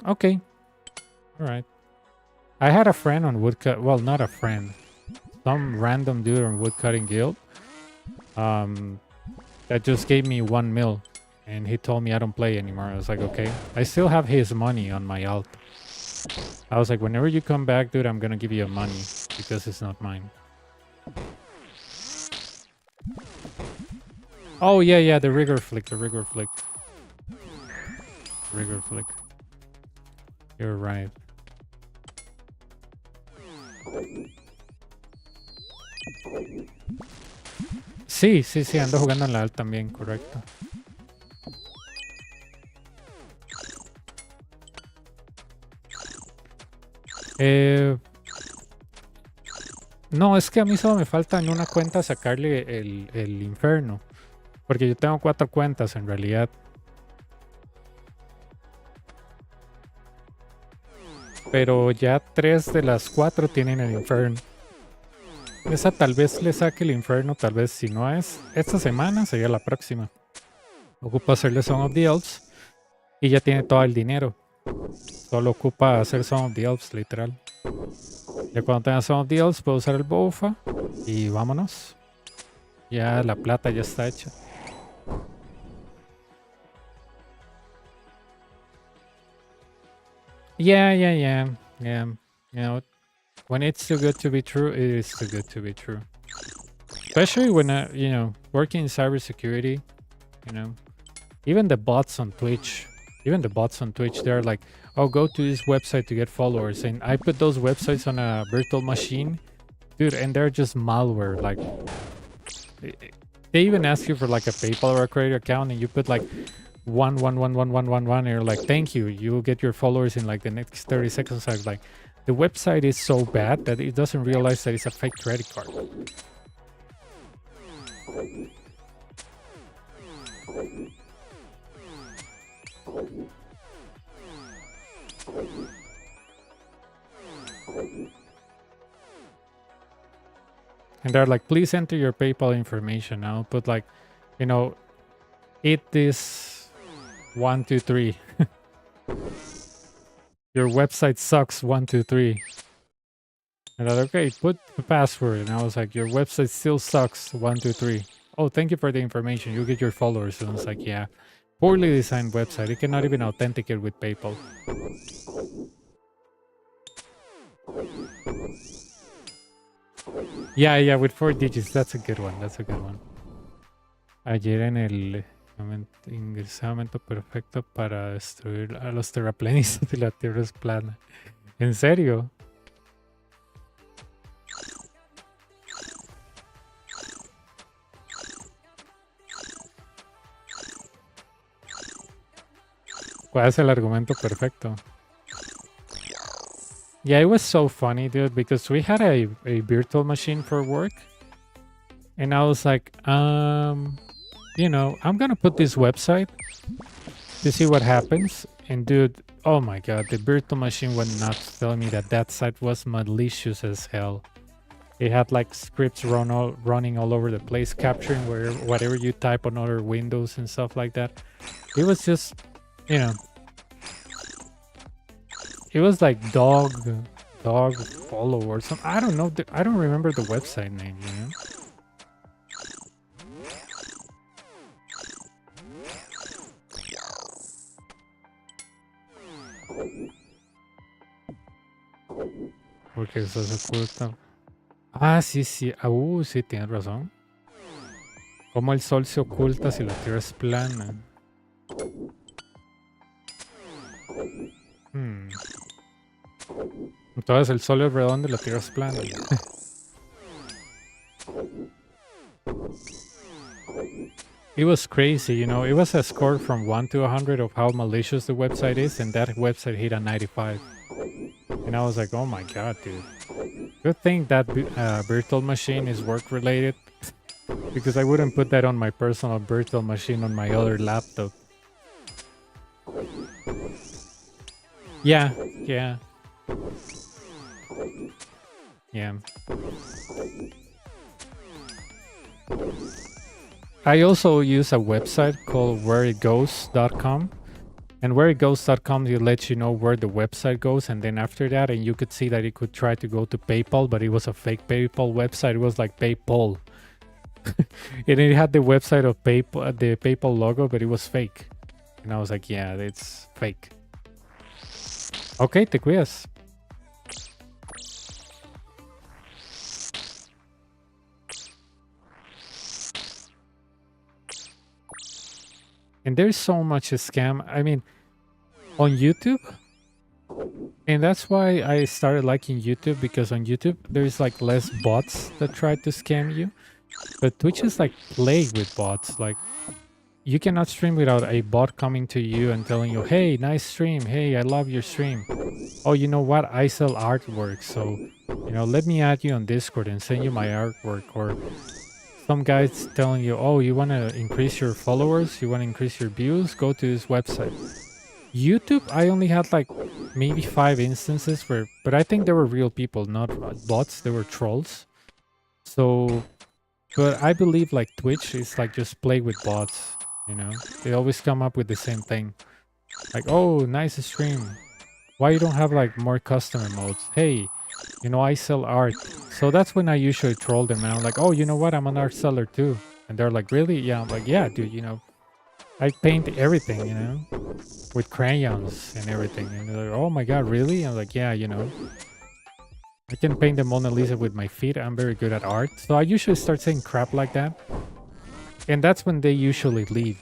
Okay. Alright. I had a friend on woodcut. Well, not a friend. Some random dude on woodcutting guild. That just gave me 1 mil. And he told me I don't play anymore. I was like, okay. I still have his money on my alt. I was like, whenever you come back, dude, I'm gonna give you money because it's not mine. Oh yeah, the rigor flick. Rigor flick. You're right. Sí, ando jugando en la alt también, correcto. No, es que a mí solo me falta en una cuenta sacarle el Inferno. Porque yo tengo 4 cuentas en realidad. Pero ya 3 de las 4 tienen el Inferno. Esa tal vez le saque el Inferno, tal vez si no es esta semana, sería la próxima. Ocupa hacerle Song of the Elves y ya tiene todo el dinero. Solo ocupa hacer Song of the Elves, literal. Ya cuando tenga Song of the Elves puedo usar el Bofa y vámonos. Ya la plata ya está hecha. Yeah. You know, when it's too good to be true, it is too good to be true. Especially when working in cybersecurity, you know, even the bots on Twitch, they're like, oh, go to this website to get followers. And I put those websites on a virtual machine, dude, and they're just malware. Like, they even ask you for like a PayPal or a credit account, and you put like 1111111, and you're like, thank you, you'll get your followers in like the next 30 seconds. I was like, the website is so bad that it doesn't realize that it's a fake credit card. And they're like, please enter your PayPal information. I'll put like, eat this 123. Your website sucks 123. And they're like, okay, put the password. And I was like, your website still sucks 123. Oh, thank you for the information. You'll get your followers. And I was like, yeah, poorly designed website. It cannot even authenticate with PayPal. Yeah, with 4 digits. That's a good one. Ayer en el ingresé momento perfecto para destruir a los terraplanistas y la Tierra es plana. ¿En serio? ¿Cuál es el argumento perfecto? Yeah, it was so funny, dude, because we had a virtual machine for work. And I was like, I'm gonna put this website to see what happens. And dude, oh my god, the virtual machine went nuts telling me that site was malicious as hell. It had like scripts running all over the place, capturing whatever you type on other windows and stuff like that. It was just, it was like dog follow or something. I don't know. I don't remember the website name, Porque eso se oculta. Ah, sí. Sí, tienes razón. Como el sol se oculta si la tierra es plana. Entonces el sol es redondo y la tierra es plana. It was crazy, it was a score from 1 to 100 of how malicious the website is, and that website hit a 95. And I was like, oh my god, dude. Good thing that virtual machine is work related, because I wouldn't put that on my personal virtual machine on my other laptop. Yeah. I also use a website called whereitgoes.com. And whereitgoes.com, it lets you know where the website goes, and then after that, and you could see that it could try to go to PayPal, but it was a fake PayPal website. It was like PayPal. And it had the website of PayPal, the PayPal logo, but it was fake. And I was like, yeah, it's fake. Okay, te cuidas. And there's so much scam. I mean, on YouTube, and that's why I started liking YouTube, because on YouTube there's like less bots that try to scam you, but Twitch is like plagued with bots. Like, you cannot stream without a bot coming to you and telling you, hey, nice stream, hey, I love your stream, oh, you know what, I sell artwork, so let me add you on Discord and send you my artwork. Or some guys telling you, oh, you want to increase your followers, you want to increase your views, go to this website. YouTube, I only had like maybe 5 instances but I think they were real people, not bots. They were trolls. So, but I believe like Twitch is like just plagued with bots. They always come up with the same thing. Like, oh, nice stream. Why you don't have like more customer modes? Hey, I sell art. So that's when I usually troll them, and I'm like, oh, you know what? I'm an art seller too. And they're like, really? Yeah. I'm like, yeah, dude. I paint everything. with crayons and everything. And they're like, oh my god, really? I'm like, yeah, you know. I can paint the Mona Lisa with my feet. I'm very good at art. So I usually start saying crap like that. And that's when they usually leave.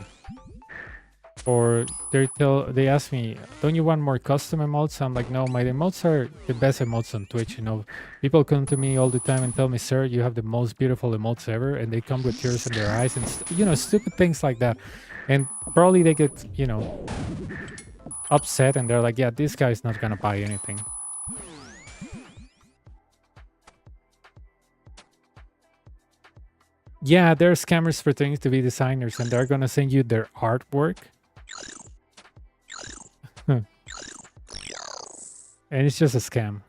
Or they ask me, don't you want more custom emotes? I'm like, no, my emotes are the best emotes on Twitch. You know, people come to me all the time and tell me, sir, you have the most beautiful emotes ever. And they come with tears in their eyes and, you know, stupid things like that. And probably they get, you know, upset and they're like, yeah, this guy's not gonna buy anything. Yeah, they're scammers pretending to be designers and they're gonna send you their artwork. And it's just a scam.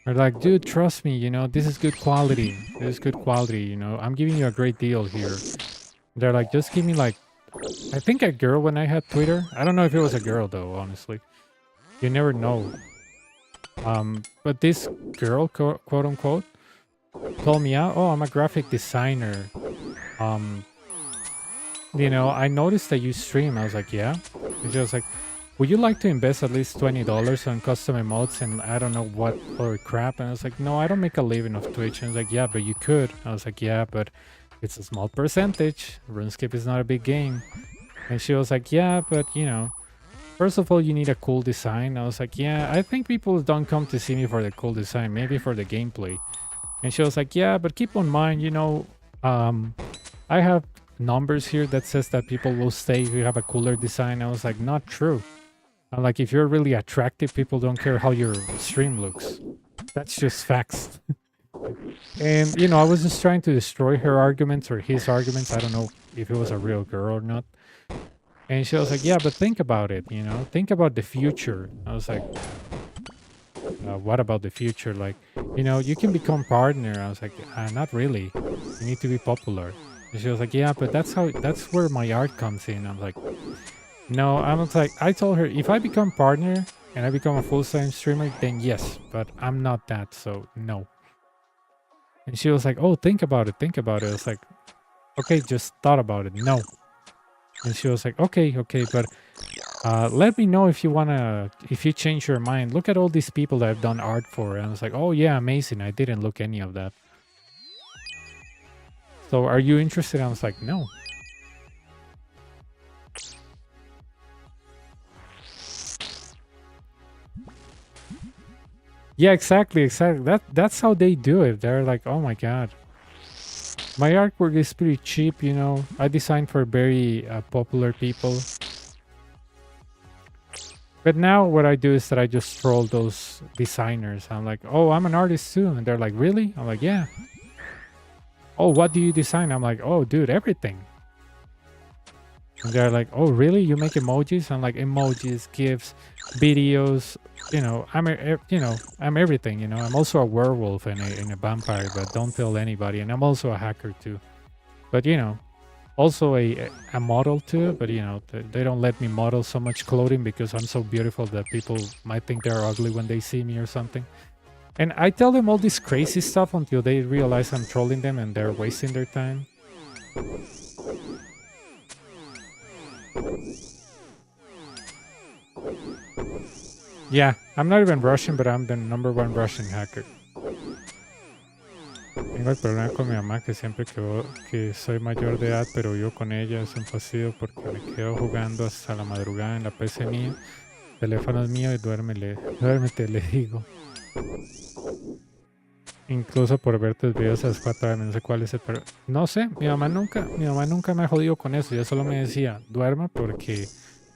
They're like, dude, trust me, you know, this is good quality. This is good quality, you know. I'm giving you a great deal here. They're like, just give me like, I think a girl when I had Twitter. I don't know if it was a girl though, honestly. You never know. But this girl, quote unquote, told me, oh, I'm a graphic designer. You know, I noticed that you stream. I was like, yeah. And she was like, would you like to invest at least $20 on custom emotes and I don't know what other crap? And I was like, no, I don't make a living off Twitch. And I was like, yeah, but you could. I was like, yeah, but it's a small percentage. RuneScape is not a big game. And she was like, yeah, but you know, first of all, you need a cool design. I was like, yeah, I think people don't come to see me for the cool design, maybe for the gameplay. And she was like, yeah, but keep in mind, you know, I have numbers here that says that people will stay if you have a cooler design. I was like, not true. I'm like, if you're really attractive, people don't care how your stream looks. That's just facts. And, you know, I was just trying to destroy her arguments or his arguments. I don't know if it was a real girl or not. And she was like, yeah, but think about it, you know, think about the future. I was like, what about the future? Like, you know, you can become partner. I was like, not really. You need to be popular. And she was like, yeah, but that's where my art comes in. I'm like, no, I'm like, I told her, if I become partner and I become a full-time streamer, then yes, but I'm not that, so no. And she was like, oh, think about it, think about it. I was like, okay, just thought about it, no. And she was like, okay, but let me know if you change your mind. Look at all these people that I've done art for. And I was like, oh yeah, amazing. I didn't look any of that. So are you interested? I was like, no. Yeah, exactly. That's how they do it. They're like, oh my god. My artwork is pretty cheap, you know. I design for very popular people. But now what I do is that I just troll those designers. I'm like, oh, I'm an artist too. And they're like, really? I'm like, yeah. Oh, what do you design? I'm like, oh, dude, everything. And they're like, oh, really? You make emojis? I'm like, emojis, GIFs, videos. You know, I'm everything. You know, I'm also a werewolf and a vampire, but don't tell anybody. And I'm also a hacker too. But you know, also a model too. But you know, they don't let me model so much clothing because I'm so beautiful that people might think they're ugly when they see me or something. And I tell them all this crazy stuff until they realize I'm trolling them and they're wasting their time. Yeah, I'm not even Russian, but I'm the #1 Russian hacker. Tengo el problema con mi mamá que siempre que soy mayor de edad, pero yo con ella es un fastidio porque me quedo jugando hasta la madrugada en la PC mía. El teléfono es mío y duérmete, le digo. Incluso por ver tus videos a las 4 no sé cuál es el pero no sé, mi mamá nunca me ha jodido con eso. Ella solo me decía, duerma porque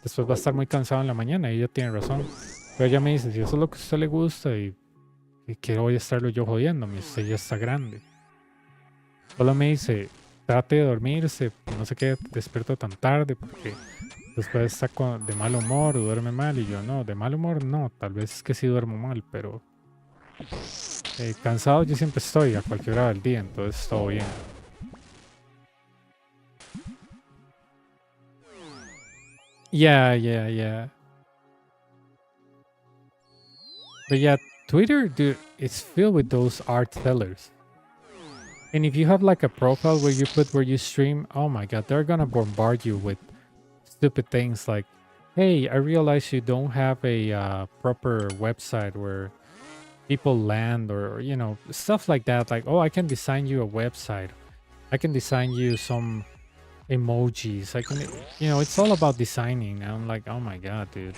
después va a estar muy cansado en la mañana y ella tiene razón. Pero ella me dice, si eso es lo que a usted le gusta y que voy a estarlo yo jodiéndome, usted ya está grande. Solo me dice, trate de dormirse, no sé qué, despierto tan tarde porque después está de mal humor o duerme mal. Y yo, no, de mal humor no, tal vez es que sí duermo mal, pero cansado yo siempre estoy a cualquier hora del día, entonces todo bien. Yeah. But yeah, Twitter, dude, it's filled with those art sellers. And if you have like a profile where you put where you stream, oh my god, they're gonna bombard you with stupid things like, hey, I realize you don't have a proper website where people land, or you know, stuff like that. Like, oh, I can design you a website, I can design you some emojis, I can, you know, it's all about designing. And I'm like, oh my god, dude,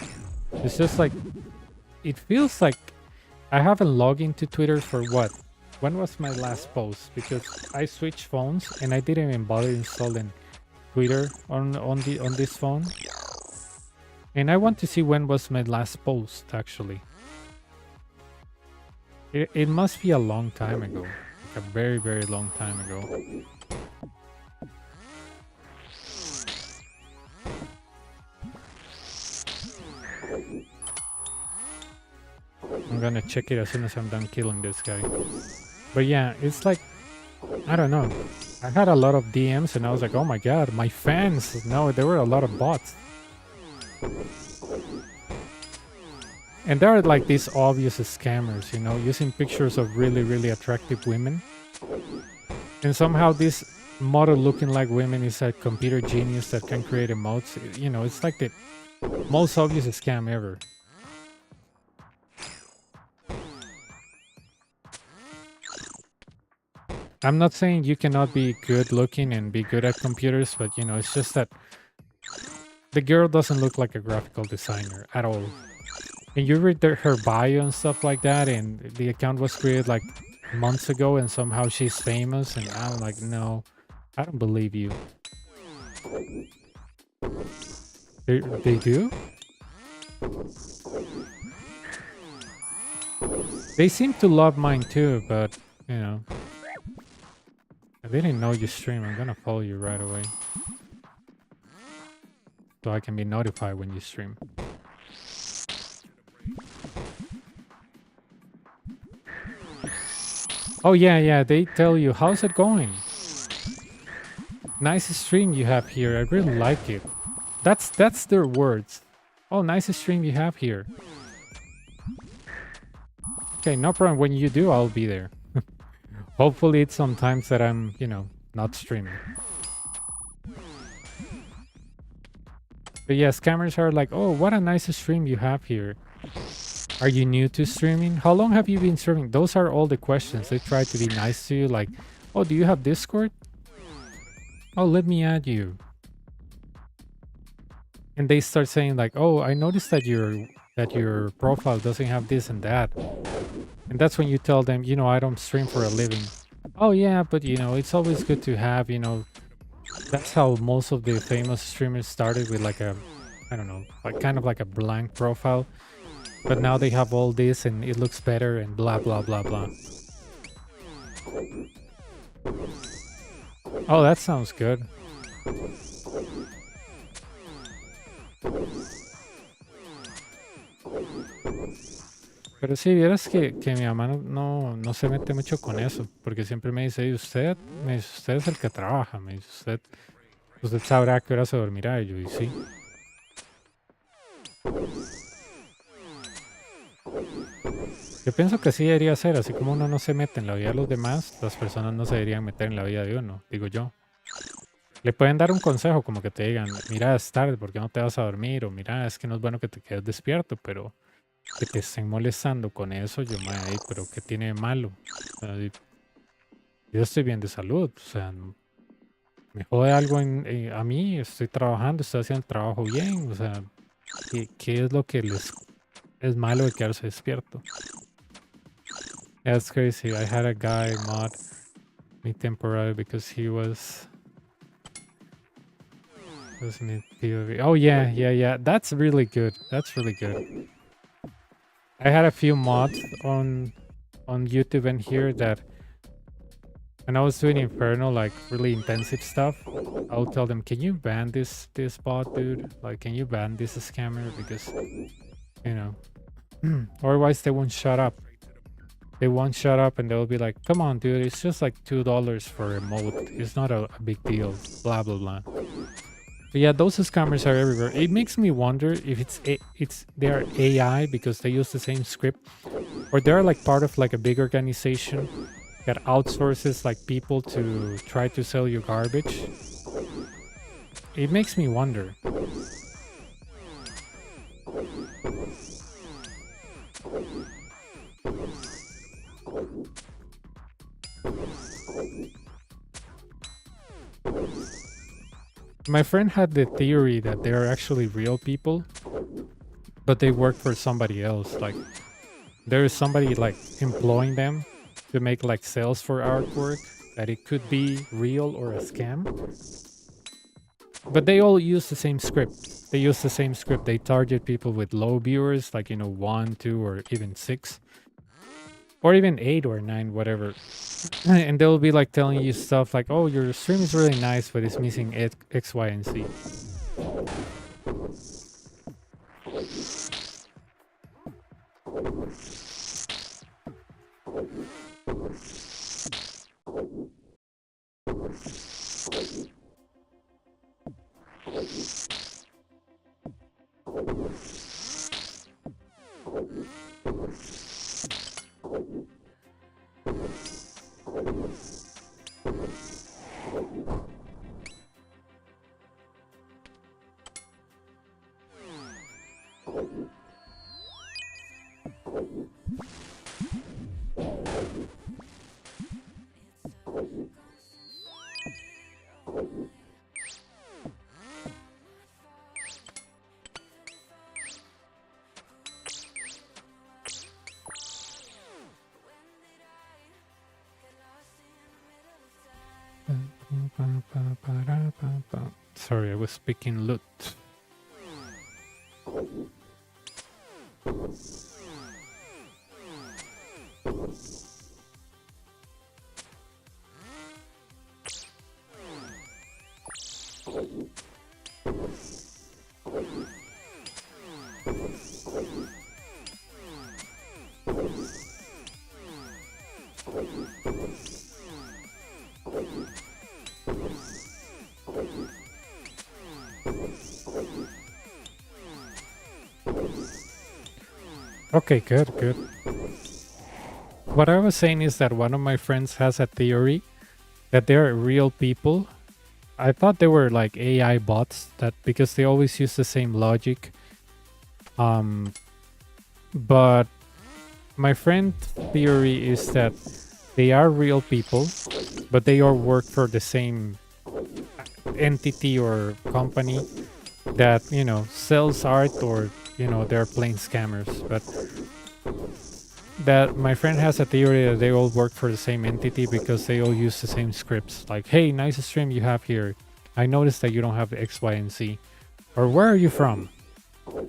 it's just like, it feels like I haven't logged into Twitter for what, when was my last post, because I switched phones and I didn't even bother installing Twitter on this phone. And I want to see when was my last post actually. It must be a long time ago, like a very, very long time ago. I'm gonna check it as soon as I'm done killing this guy. But yeah, it's like, I don't know. I had a lot of DMs and I was like, oh my god, my fans. No, there were a lot of bots. And there are like these obvious scammers, you know, using pictures of really, really attractive women. And somehow this model looking like women is a computer genius that can create emotes. You know, it's like the most obvious scam ever. I'm not saying you cannot be good looking and be good at computers, but you know, it's just that the girl doesn't look like a graphical designer at all. And you read her bio and stuff like that, and the account was created like months ago, and somehow she's famous, and I'm like, no, I don't believe you. They do? They seem to love mine too, but, you know. I didn't know you stream. I'm gonna follow you right away, so I can be notified when you stream. Oh yeah, they tell you, how's it going? Nice stream you have here. I really like it. That's their words. Oh, nice stream you have here. Okay, no problem. When you do, I'll be there. Hopefully it's sometimes that I'm, you know, not streaming. But yeah, scammers are like, oh, what a nice stream you have here. Are you new to streaming? How long have you been streaming? Those are all the questions. They try to be nice to you, like, oh, do you have Discord? Oh, let me add you. And they start saying like, oh, I noticed that your profile doesn't have this and that. And that's when you tell them, you know, I don't stream for a living. Oh yeah, but you know, it's always good to have, you know, that's how most of the famous streamers started, with like a, I don't know, like kind of like a blank profile. But now they have all this and it looks better and blah, blah, blah, blah. Oh, that sounds good. Pero sí, vieras que mi mamá no se mete mucho con eso, porque siempre me dice, usted es el que trabaja, me dice, usted sabrá a qué hora se dormirá, y yo, y sí. Yo pienso que sí debería ser, así como uno no se mete en la vida de los demás, las personas no se deberían meter en la vida de uno, digo yo. Le pueden dar un consejo, como que te digan, mira, es tarde, ¿por qué no te vas a dormir? O mira, es que no es bueno que te quedes despierto, pero que te estén molestando con eso, yo me digo, pero ¿qué tiene de malo? O sea, yo estoy bien de salud, o sea, me jode algo a mí, estoy trabajando, estoy haciendo el trabajo bien, o sea, ¿qué es lo que les es malo de quedarse despierto? That's crazy. I had a guy mod me temporarily because he was in POV. Oh yeah. That's really good. That's really good. I had a few mods on YouTube and here that when I was doing Inferno, like really intensive stuff, I would tell them, can you ban this bot, dude? Like, can you ban this scammer? Because, you know, otherwise they won't shut up. They won't shut up and they'll be like, come on, dude, it's just like $2 for a mode. It's not a big deal, blah, blah, blah. But yeah, those scammers are everywhere. It makes me wonder if they're AI because they use the same script, or they're like part of like a big organization that outsources like people to try to sell you garbage. It makes me wonder. My friend had the theory that they are actually real people, but they work for somebody else. Like there is somebody like employing them to make like sales for artwork, that it could be real or a scam. But they all use the same script. They use the same script. They target people with low viewers, like, you know, 1, 2, or even 6. Or even 8 or 9, whatever. And they'll be like telling you stuff like, oh, your stream is really nice, but it's missing X, Y, and Z. Sorry, I was speaking loot. Okay, good, good. What I was saying is that one of my friends has a theory that they're real people. I thought they were like AI bots, that because they always use the same logic. But my friend's theory is that they are real people, but they all work for the same entity or company that, you know, sells art, or, you know, they're plain scammers. But that my friend has a theory that they all work for the same entity because they all use the same scripts. Like, hey, nice stream you have here. I noticed that you don't have X, Y, and Z. Or where are you from?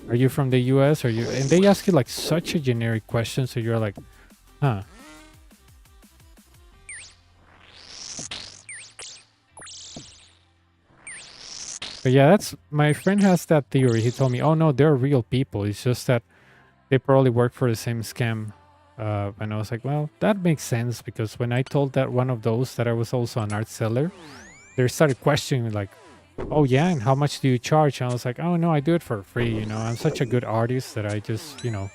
Are you from the US? Are you? And they ask you like such a generic question, so you're like, huh. But yeah, that's, my friend has that theory. He told me, oh no, they're real people. It's just that they probably work for the same scam. And I was like, well, that makes sense, because when I told that one of those that I was also an art seller, they started questioning me like, oh yeah, and how much do you charge? And I was like, oh no, I do it for free. You know, I'm such a good artist that I just, you know,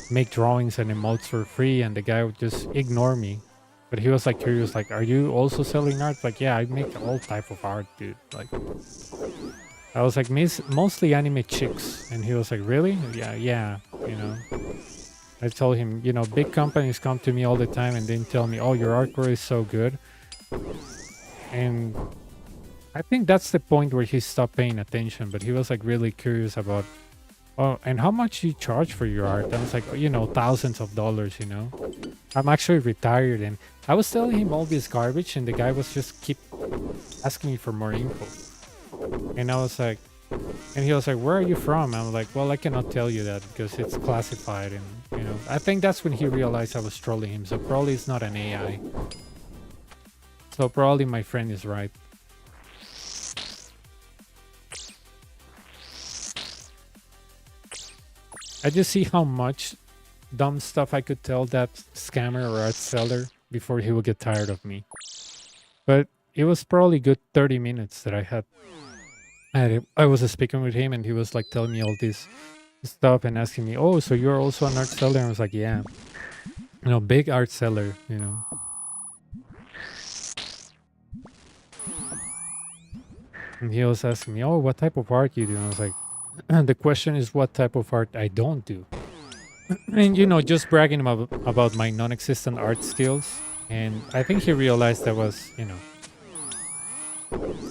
make drawings and emotes for free. And the guy would just ignore me. But he was like curious, like, are you also selling art? Like, yeah, I make all type of art, dude. Like, I was like, mostly anime chicks. And he was like, really? Yeah, you know. I told him, you know, big companies come to me all the time and then tell me, oh, your artwork is so good. And I think that's the point where he stopped paying attention. But he was like really curious about, oh, and how much you charge for your art? I was like, you know, thousands of dollars, you know. I'm actually retired, and I was telling him all this garbage, and the guy was just keep asking me for more info. And I was like, and he was like, where are you from? I'm like, well, I cannot tell you that because it's classified. And, you know, I think that's when he realized I was trolling him. So probably it's not an AI. So probably my friend is right. I just see how much dumb stuff I could tell that scammer or art seller before he would get tired of me. But it was probably good 30 minutes that I had. I was speaking with him, and he was like telling me all this stuff and asking me, oh, so you're also an art seller? And I was like, yeah, you know, big art seller, you know. And he was asking me, "Oh, what type of art you do?" And I was like, "The question is what type of art I don't do." And just bragging about my non-existent art skills. And I think he realized that was,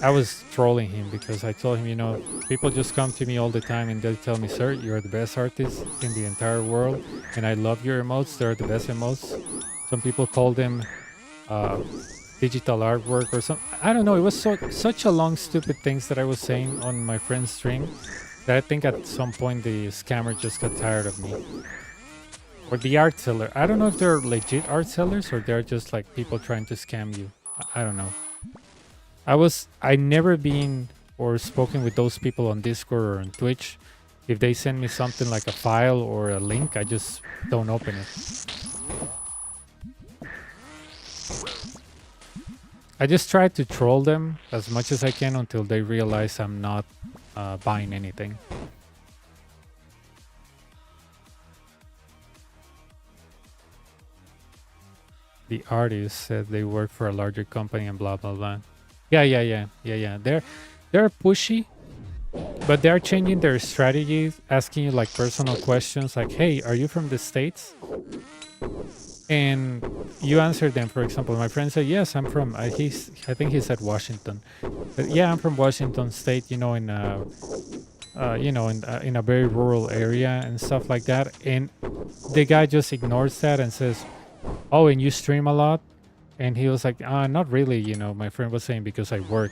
I was trolling him because I told him, people just come to me all the time and they tell me, "Sir, you're the best artist in the entire world, and I love your emotes. They're the best emotes." Some people call them digital artwork or some. I don't know. It was such a long, stupid things that I was saying on my friend's stream that I think at some point the scammer just got tired of me. Or the art seller. I don't know if they're legit art sellers or they're just like people trying to scam you. I don't know. I never been or spoken with those people on Discord or on Twitch. If they send me something like a file or a link, I just don't open it. I just try to troll them as much as I can until they realize I'm not buying anything. The artist said they work for a larger company and blah blah blah. Yeah. They're pushy, but they're changing their strategies, asking you like personal questions like, "Hey, are you from the States?" And you answer them. For example, my friend said, "Yes, I'm from." I think he said Washington, but yeah, I'm from Washington State. In a very rural area and stuff like that. And the guy just ignores that and says, "Oh, and you stream a lot?" And he was like, "Not really." My friend was saying because I work,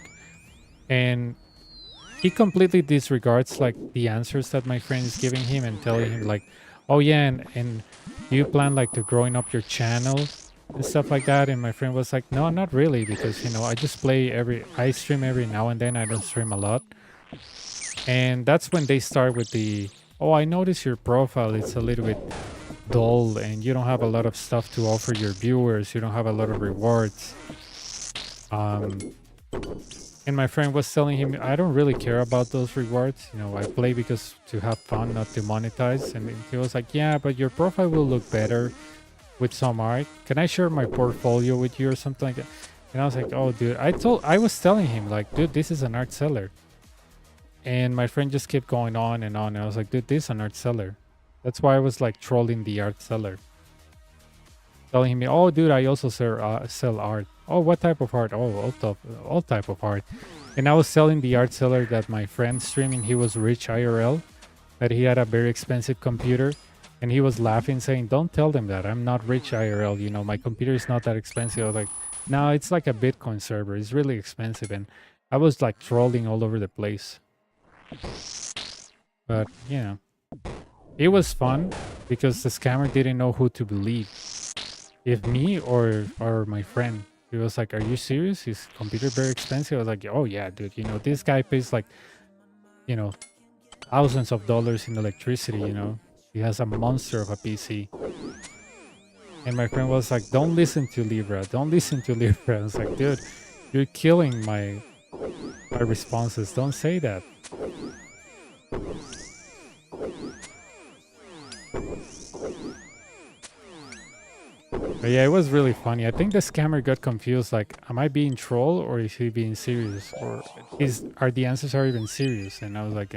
and he completely disregards like the answers that my friend is giving him and telling him like, "Oh yeah, and do you plan like to growing up your channel and stuff like that?" And my friend was like, "No, not really, because I just I stream every now and then. I don't stream a lot." And that's when they start with the, "Oh, I notice your profile, it's a little bit dull and you don't have a lot of stuff to offer your viewers. You don't have a lot of rewards." And my friend was telling him, "I don't really care about those rewards. I play because to have fun, not to monetize." And he was like, "Yeah, but your profile will look better with some art. Can I share my portfolio with you or something like that?" And I was like, "Oh, dude," I was telling him like, "Dude, this is an art seller." And my friend just kept going on and on. And I was like, "Dude, this is an art seller." That's why I was like trolling the art seller. Telling him, "Oh, dude, I also sell art." "Oh, what type of art?" "Oh, all type of art." And I was telling the art seller that my friend streaming, he was rich IRL, that he had a very expensive computer. And he was laughing, saying, "Don't tell them that. I'm not rich IRL. My computer is not that expensive." I was like, "No, it's like a Bitcoin server. It's really expensive." And I was like trolling all over the place. But, it was fun because the scammer didn't know who to believe. If me or my friend. He was like, "Are you serious? His computer very expensive?" I was like, "Oh yeah, dude. This guy pays like, thousands of dollars in electricity, He has a monster of a PC." And my friend was like, "Don't listen to Libra. Don't listen to Libra." I was like, "Dude, you're killing my responses. Don't say that." But yeah, it was really funny. I think the scammer got confused, like, am I being troll or is he being serious? Or are the answers are even serious? And I was like,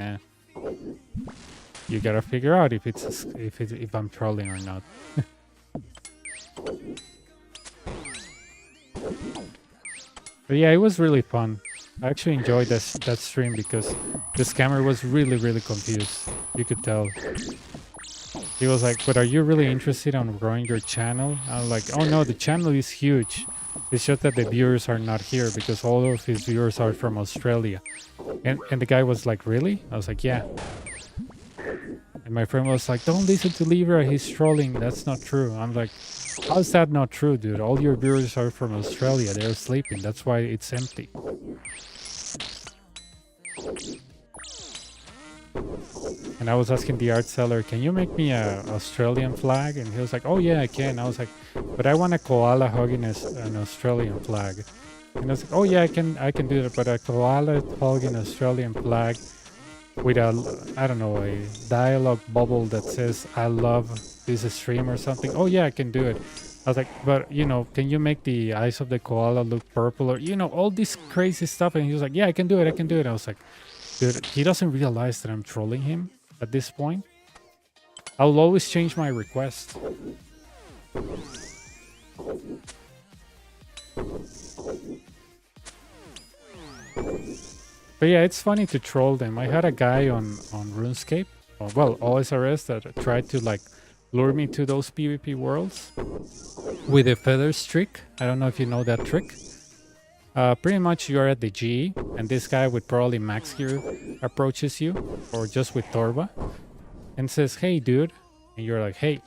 you gotta figure out if I'm trolling or not. But yeah, it was really fun. I actually enjoyed that stream because the scammer was really, really confused. You could tell. He was like, "But are you really interested in growing your channel?" I was like, "Oh no, the channel is huge. It's just that the viewers are not here because all of his viewers are from Australia." And the guy was like, "Really?" I was like, "Yeah." And my friend was like, "Don't listen to Libra, he's trolling. That's not true." I'm like, "How's that not true, dude? All your viewers are from Australia. They're sleeping. That's why it's empty." And I was asking the art seller, "Can you make me a Australian flag?" And he was like, "Oh yeah, I can." I was like, "But I want a koala hugging an Australian flag." And I was like, "Oh yeah, I can do that, but a koala hugging Australian flag with a, I don't know, a dialogue bubble that says I love this stream or something. Oh yeah, I can do it. I was like, but you know, can you make the eyes of the koala look purple, or you know, all this crazy stuff? And he was like, yeah, I can do it, I can do it. I was like, dude, he doesn't realize that I'm trolling him at this point. I'll always change my request. But yeah, it's funny to troll them. I had a guy on RuneScape, well, OSRS, that tried to like lure me to those PvP worlds with a feathers trick. I don't know if you know that trick. Pretty much you're at the G, and this guy with probably max gear approaches you, or just with Torva, and says, hey dude, and you're like, hey.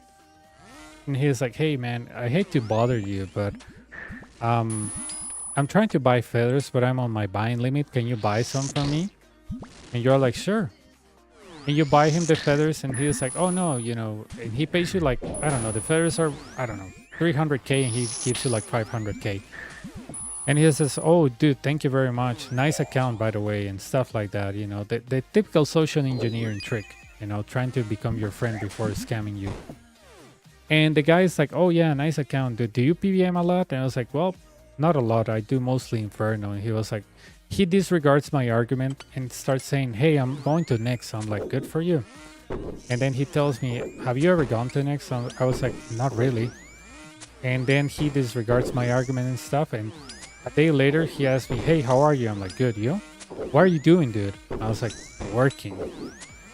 And he's like, hey man, I hate to bother you, but I'm trying to buy feathers, but I'm on my buying limit. Can you buy some from me? And you're like, sure. And you buy him the feathers, and he's like, oh no, you know, and he pays you like, I don't know, the feathers are, I don't know, 300k, and he gives you like 500k. And he says, oh dude, thank you very much. Nice account, by the way, and stuff like that, you know, the typical social engineering trick, you know, trying to become your friend before scamming you. And the guy is like, oh yeah, nice account, dude. Do you PVM a lot? And I was like, well, not a lot. I do mostly Inferno. And he was like, he disregards my argument and starts saying, hey, I'm going to Next. I'm like, good for you. And then he tells me, have you ever gone to Next? I was like, not really. And then he disregards my argument and stuff. And a day later, he asked me, hey, how are you? I'm like, good, you? What are you doing, dude? I was like, working.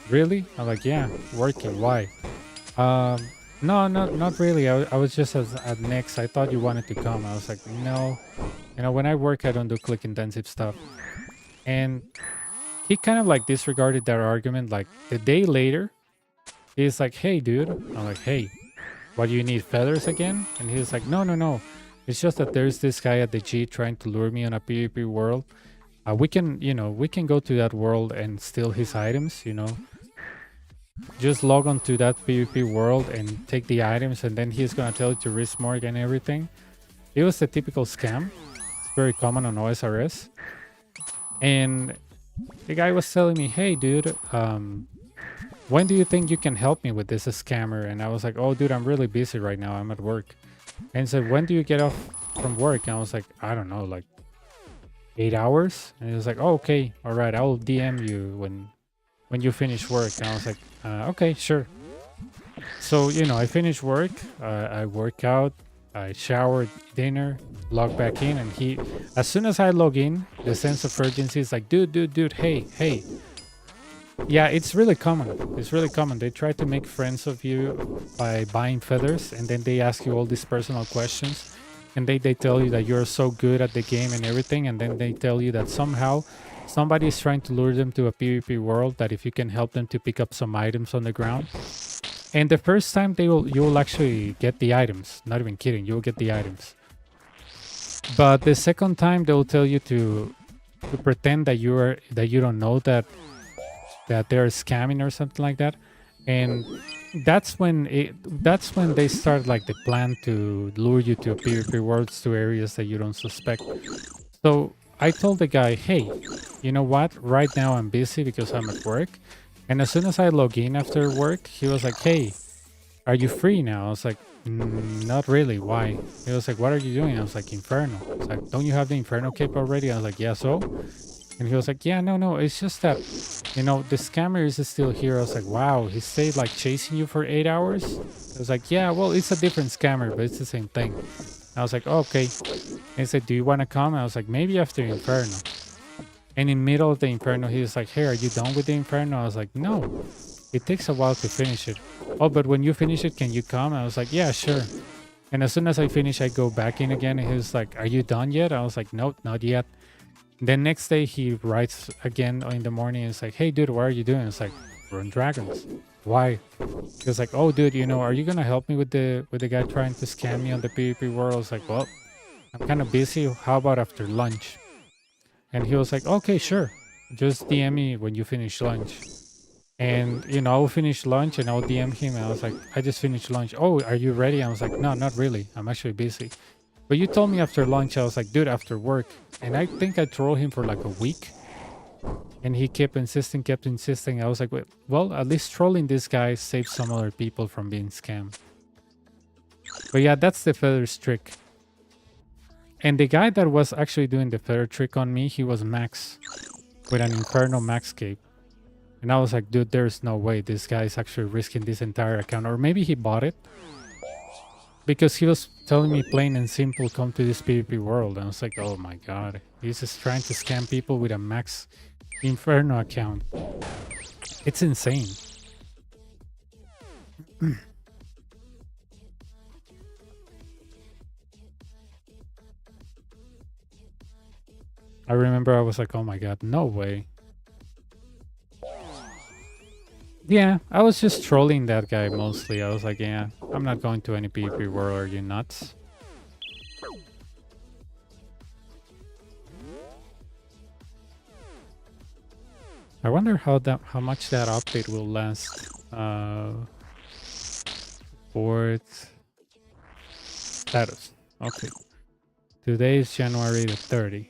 Really? I'm like, yeah, working. Why? No, not really. I was just at Next. I thought you wanted to come. I was like, no. You know, when I work, I don't do click intensive stuff. And he kind of like disregarded that argument. Like the day later, he's like, hey, dude. I'm like, hey, what, do you need feathers again? And he's like, no. It's just that there's this guy at the G trying to lure me on a PvP world. We can go to that world and steal his items, you know. Just log on to that PvP world and take the items, and then he's gonna tell you to risk more and everything. It was a typical scam. It's very common on OSRS. And the guy was telling me, hey dude, when do you think you can help me with this scammer? And I was like, oh dude, I'm really busy right now, I'm at work. And he said, when do you get off from work? And I was like, I don't know, like 8 hours. And he was like, oh, okay, all right, I'll DM you when you finish work. And I was like, okay, sure. So, you know, I finish work, I work out, I shower, dinner, log back in, and he, as soon as I log in, the sense of urgency is like, dude, hey. Yeah, it's really common. It's really common. They try to make friends of you by buying feathers, and then they ask you all these personal questions, and they tell you that you're so good at the game and everything, and then they tell you that somehow somebody is trying to lure them to a PvP world, that if you can help them to pick up some items on the ground. And the first time you will actually get the items. Not even kidding, you will get the items. But the second time they will tell you to pretend that you don't know that they're scamming or something like that. And that's when they start like the plan to lure you to PvP worlds, to areas that you don't suspect. So I told the guy, hey, you know what? Right now I'm busy because I'm at work. And as soon as I log in after work, he was like, hey, are you free now? I was like, not really. Why? He was like, what are you doing? I was like, Inferno. I was like, don't you have the Inferno cape already? I was like, yeah, so? And he was like, yeah, no. It's just that, you know, the scammer is still here. I was like, wow, he stayed like chasing you for 8 hours? I was like, yeah, well, it's a different scammer, but it's the same thing. I was like, oh, okay. And he said, do you want to come? I was like, maybe after Inferno. And in middle of the Inferno, he was like, hey, are you done with the Inferno? I was like, no, it takes a while to finish it. Oh, but when you finish it, can you come? I was like, yeah, sure. And as soon as I finish, I go back in again. And he was like, are you done yet? I was like, nope, not yet. Then next day, he writes again in the morning. And it's like, hey, dude, what are you doing? It's like, run dragons. Why? He was like, oh, dude, you know, are you going to help me with the guy trying to scam me on the PvP world? I was like, well, I'm kind of busy. How about after lunch? And he was like, okay, sure. Just DM me when you finish lunch. And, you know, I'll finish lunch and I'll DM him. And I was like, I just finished lunch. Oh, are you ready? I was like, no, not really. I'm actually busy. But you told me after lunch. I was like, dude, after work. And I think I trolled him for like a week. And he kept insisting. I was like, well, at least trolling this guy saved some other people from being scammed. But yeah, that's the feathers trick. And the guy that was actually doing the feather trick on me, he was max with an Inferno max cape. And I was like, dude, there's no way this guy is actually risking this entire account. Or maybe he bought it. Because he was telling me plain and simple, come to this PvP world. And I was like, oh my god. He's just trying to scam people with a max Inferno account. It's insane. I remember I was like, oh my god, no way. Yeah, I was just trolling that guy mostly. I was like, yeah, I'm not going to any PvP world, are you nuts? I wonder how much that update will last. Fourth status. Okay. Today is January the 30th.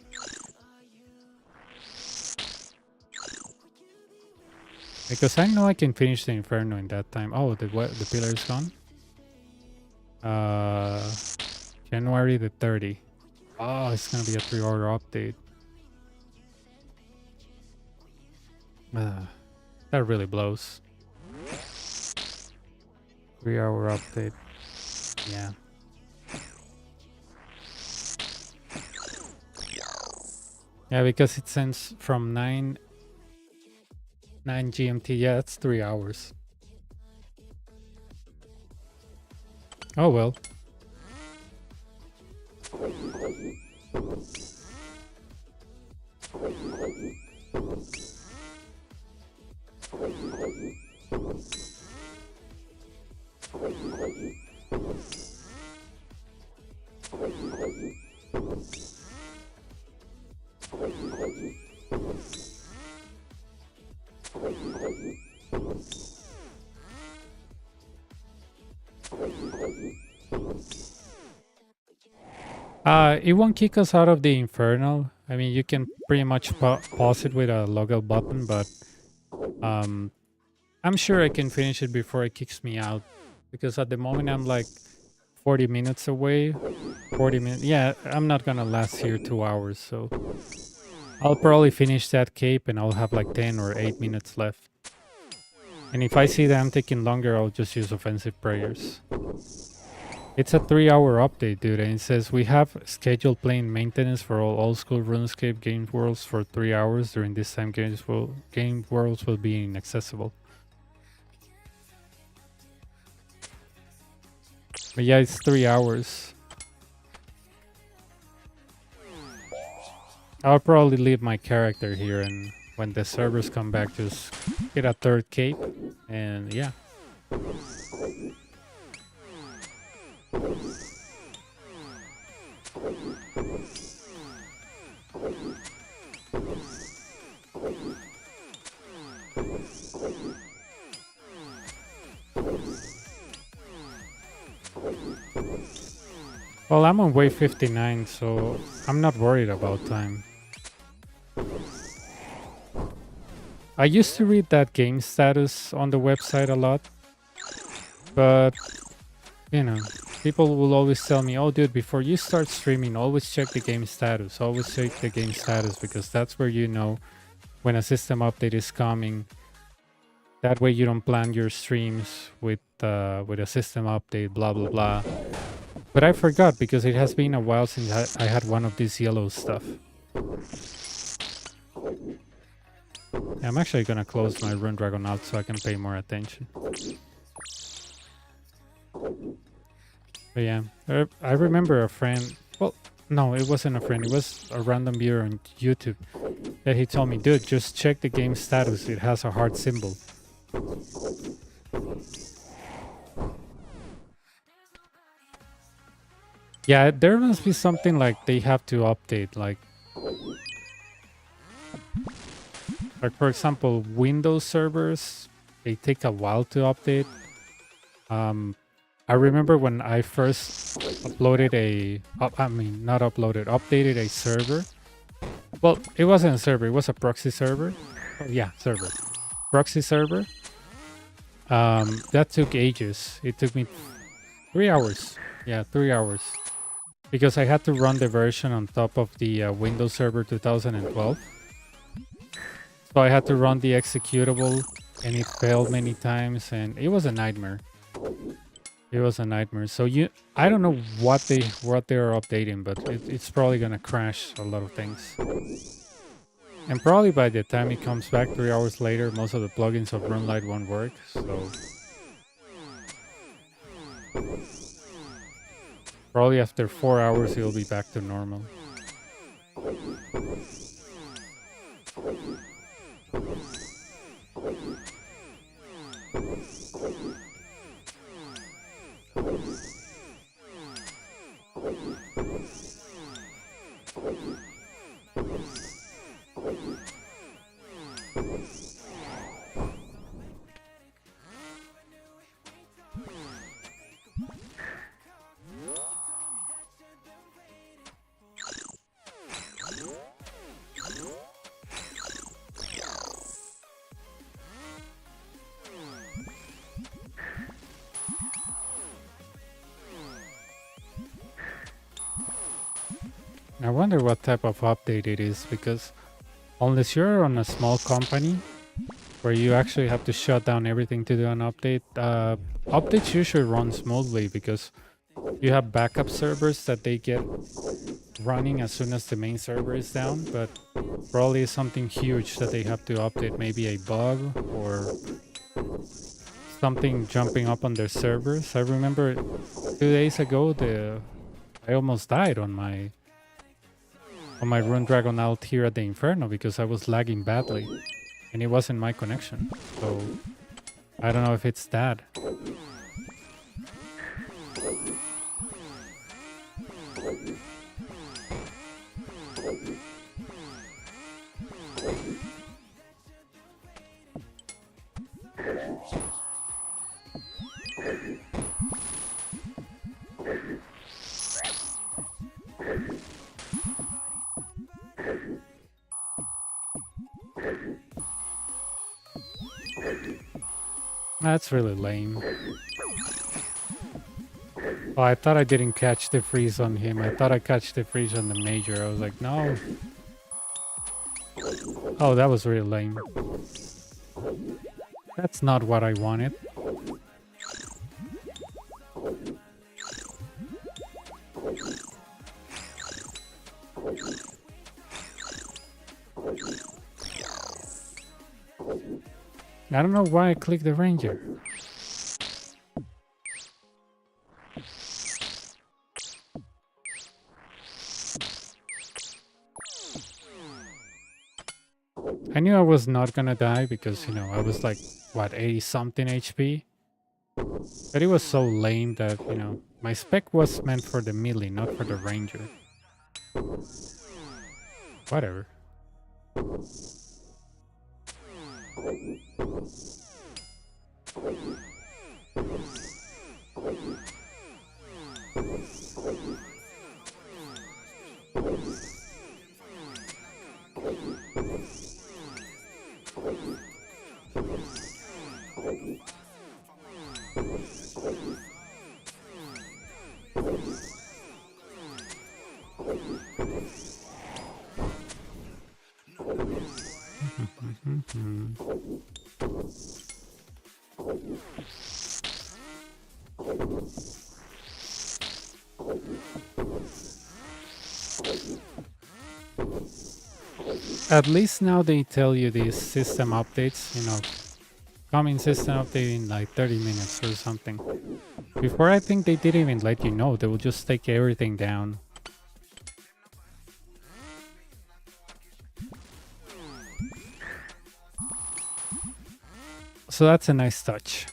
Because I know I can finish the Inferno in that time. Oh, the pillar is gone? January the 30th. Oh, it's gonna be a 3-hour update. That really blows. 3-hour update. Yeah. Yeah, because it sends from 9 GMT. Yeah, that's 3 hours. Oh well. It won't kick us out of the Infernal. I mean, you can pretty much pause it with a logout button, but I'm sure I can finish it before it kicks me out. Because at the moment I'm like 40 minutes away. 40 minutes. Yeah, I'm not gonna last here 2 hours, so I'll probably finish that cape and I'll have like 10 or 8 minutes left. And if I see that I'm taking longer, I'll just use offensive prayers. It's a 3-hour update, dude, and it says we have scheduled plane maintenance for all old school RuneScape game worlds for 3 hours. During this time, game worlds will be inaccessible. But yeah, it's 3 hours. I'll probably leave my character here, and when the servers come back, just get a 3rd cape, and yeah. Well, I'm on wave 59, so I'm not worried about time. I used to read that game status on the website a lot, but, you know, people will always tell me, oh dude, before you start streaming, always check the game status, because that's where you know when a system update is coming. That way you don't plan your streams with a system update, blah blah blah. But I forgot because it has been a while since I had one of these yellow stuff. Yeah, I'm actually gonna close my Rune Dragon out so I can pay more attention. But yeah, I remember a friend, well, no, it wasn't a friend, it was a random viewer on YouTube that he told me, dude, just check the game status, it has a heart symbol. Yeah, there must be something like they have to update, like for example, Windows servers, they take a while to update. I remember when I first updated a server, Well, it wasn't a server, it was a proxy server. Oh, yeah, server. Proxy server. That took ages. It took me 3 hours. Yeah, 3 hours. Because I had to run the version on top of the Windows Server 2012. So I had to run the executable and it failed many times and it was a nightmare. It was a nightmare. So I don't know what they're updating, but it's probably gonna crash a lot of things. And probably by the time it comes back 3 hours later, most of the plugins of Runlight won't work. So probably after 4 hours it'll be back to normal. I wonder what type of update it is, because unless you're on a small company where you actually have to shut down everything to do an update, updates usually run smoothly because you have backup servers that they get running as soon as the main server is down, but probably something huge that they have to update, maybe a bug or something jumping up on their servers. I remember 2 days ago I almost died on my Rune Dragon out here at the Inferno because I was lagging badly and it wasn't my connection. So I don't know if it's that. That's really lame. Oh, I thought I didn't catch the freeze on him. I thought I catch the freeze on the major. I was like, no. Oh, that was really lame. That's not what I wanted. I don't know why I clicked the ranger. I knew I was not gonna die because, you know, I was like, what, 80 something HP? But it was so lame that, you know, my spec was meant for the melee, not for the ranger. Whatever. At least now they tell you these system updates, you know, coming system update in like 30 minutes or something. Before, I think they didn't even let you know. They will just take everything down. So that's a nice touch.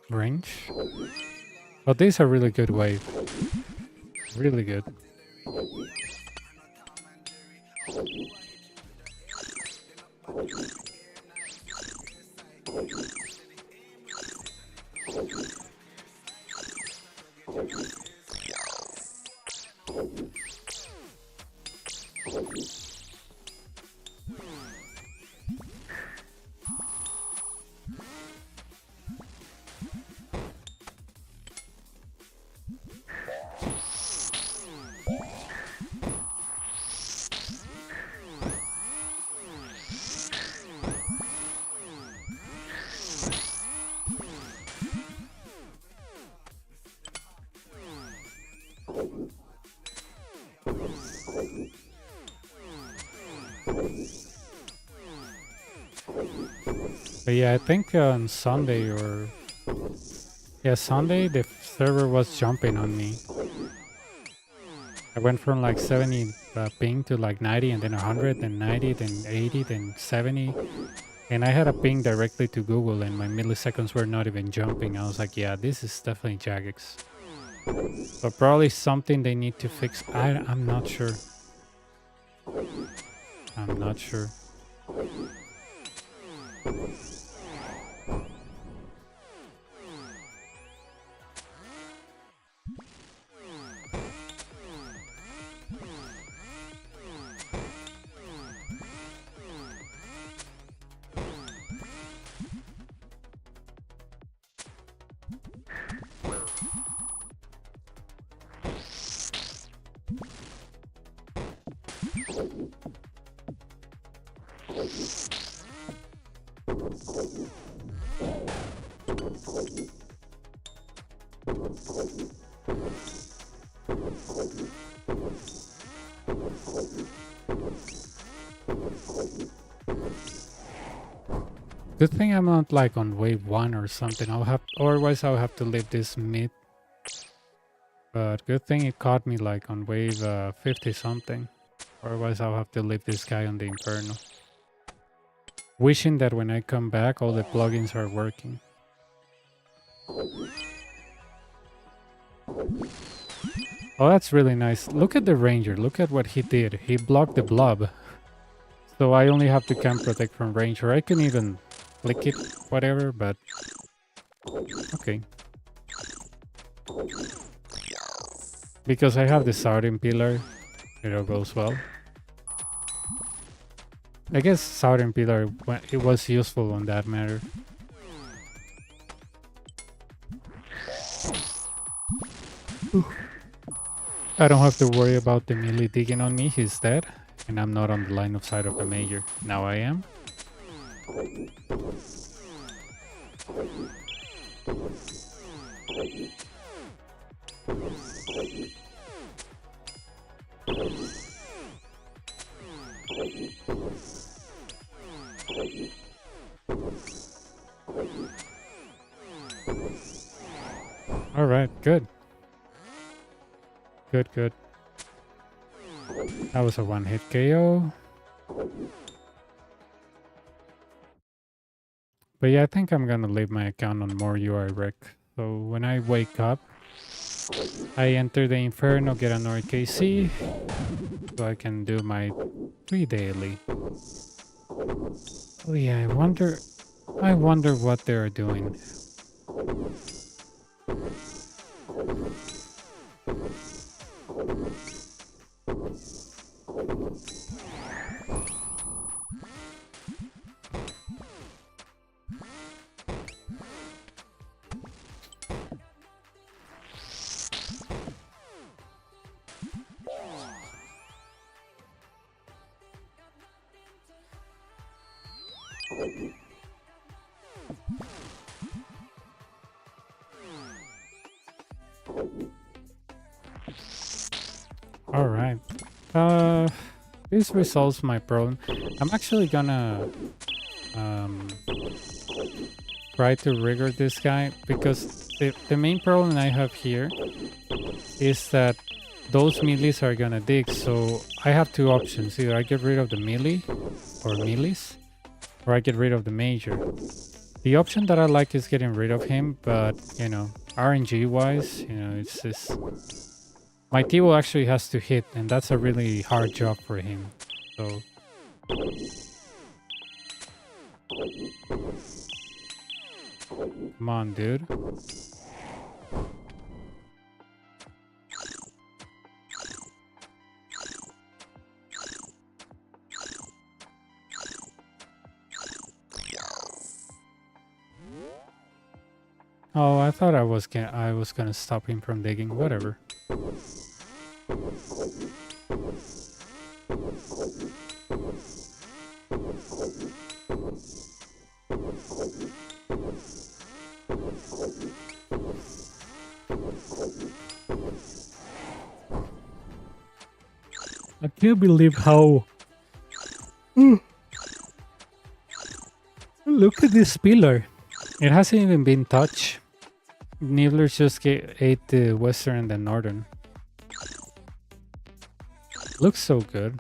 range. But these are really good wave. Really good. But yeah, I think on Sunday or... Yeah, Sunday the server was jumping on me. I went from like 70 ping to like 90 and then 100, then 90, then 80, then 70. And I had a ping directly to Google and my milliseconds were not even jumping. I was like, yeah, this is definitely Jagex. But probably something they need to fix. I'm not sure. I'm not sure. Good thing I'm not like on wave 1 or something. Otherwise I'll have to leave this mid. But good thing it caught me like on wave 50 something. Otherwise I'll have to leave this guy on the Inferno. Wishing that when I come back all the plugins are working. Oh, that's really nice. Look at the Ranger. Look at what he did. He blocked the blob. So I only have to camp protect from range, or I can even flick it, whatever, but okay. Because I have the Southern Pillar, it all goes well. I guess Southern Pillar, it was useful on that matter. I don't have to worry about the melee digging on me, he's dead. And I'm not on the line of sight of the major. Now I am. All right, good. Good, good. That was a one-hit KO. But yeah, I think I'm gonna leave my account on more UI rec. So when I wake up, I enter the Inferno, get an RKC, so I can do my 3 daily. Oh yeah, I wonder what they're doing. Alright. This resolves my problem. I'm actually gonna try to rigor this guy, because the main problem I have here is that those melees are gonna dig, so I have two options. Either I get rid of the melee or melees, or I get rid of the major. The option that I like is getting rid of him, but you know, RNG wise, you know, it's just my T-Will actually has to hit, and that's a really hard job for him. So come on, dude. Oh, I thought I was gonna stop him from digging. Whatever. I can't believe how. Look at this pillar. It hasn't even been touched. Nibbler just ate the western and the northern. Looks so good.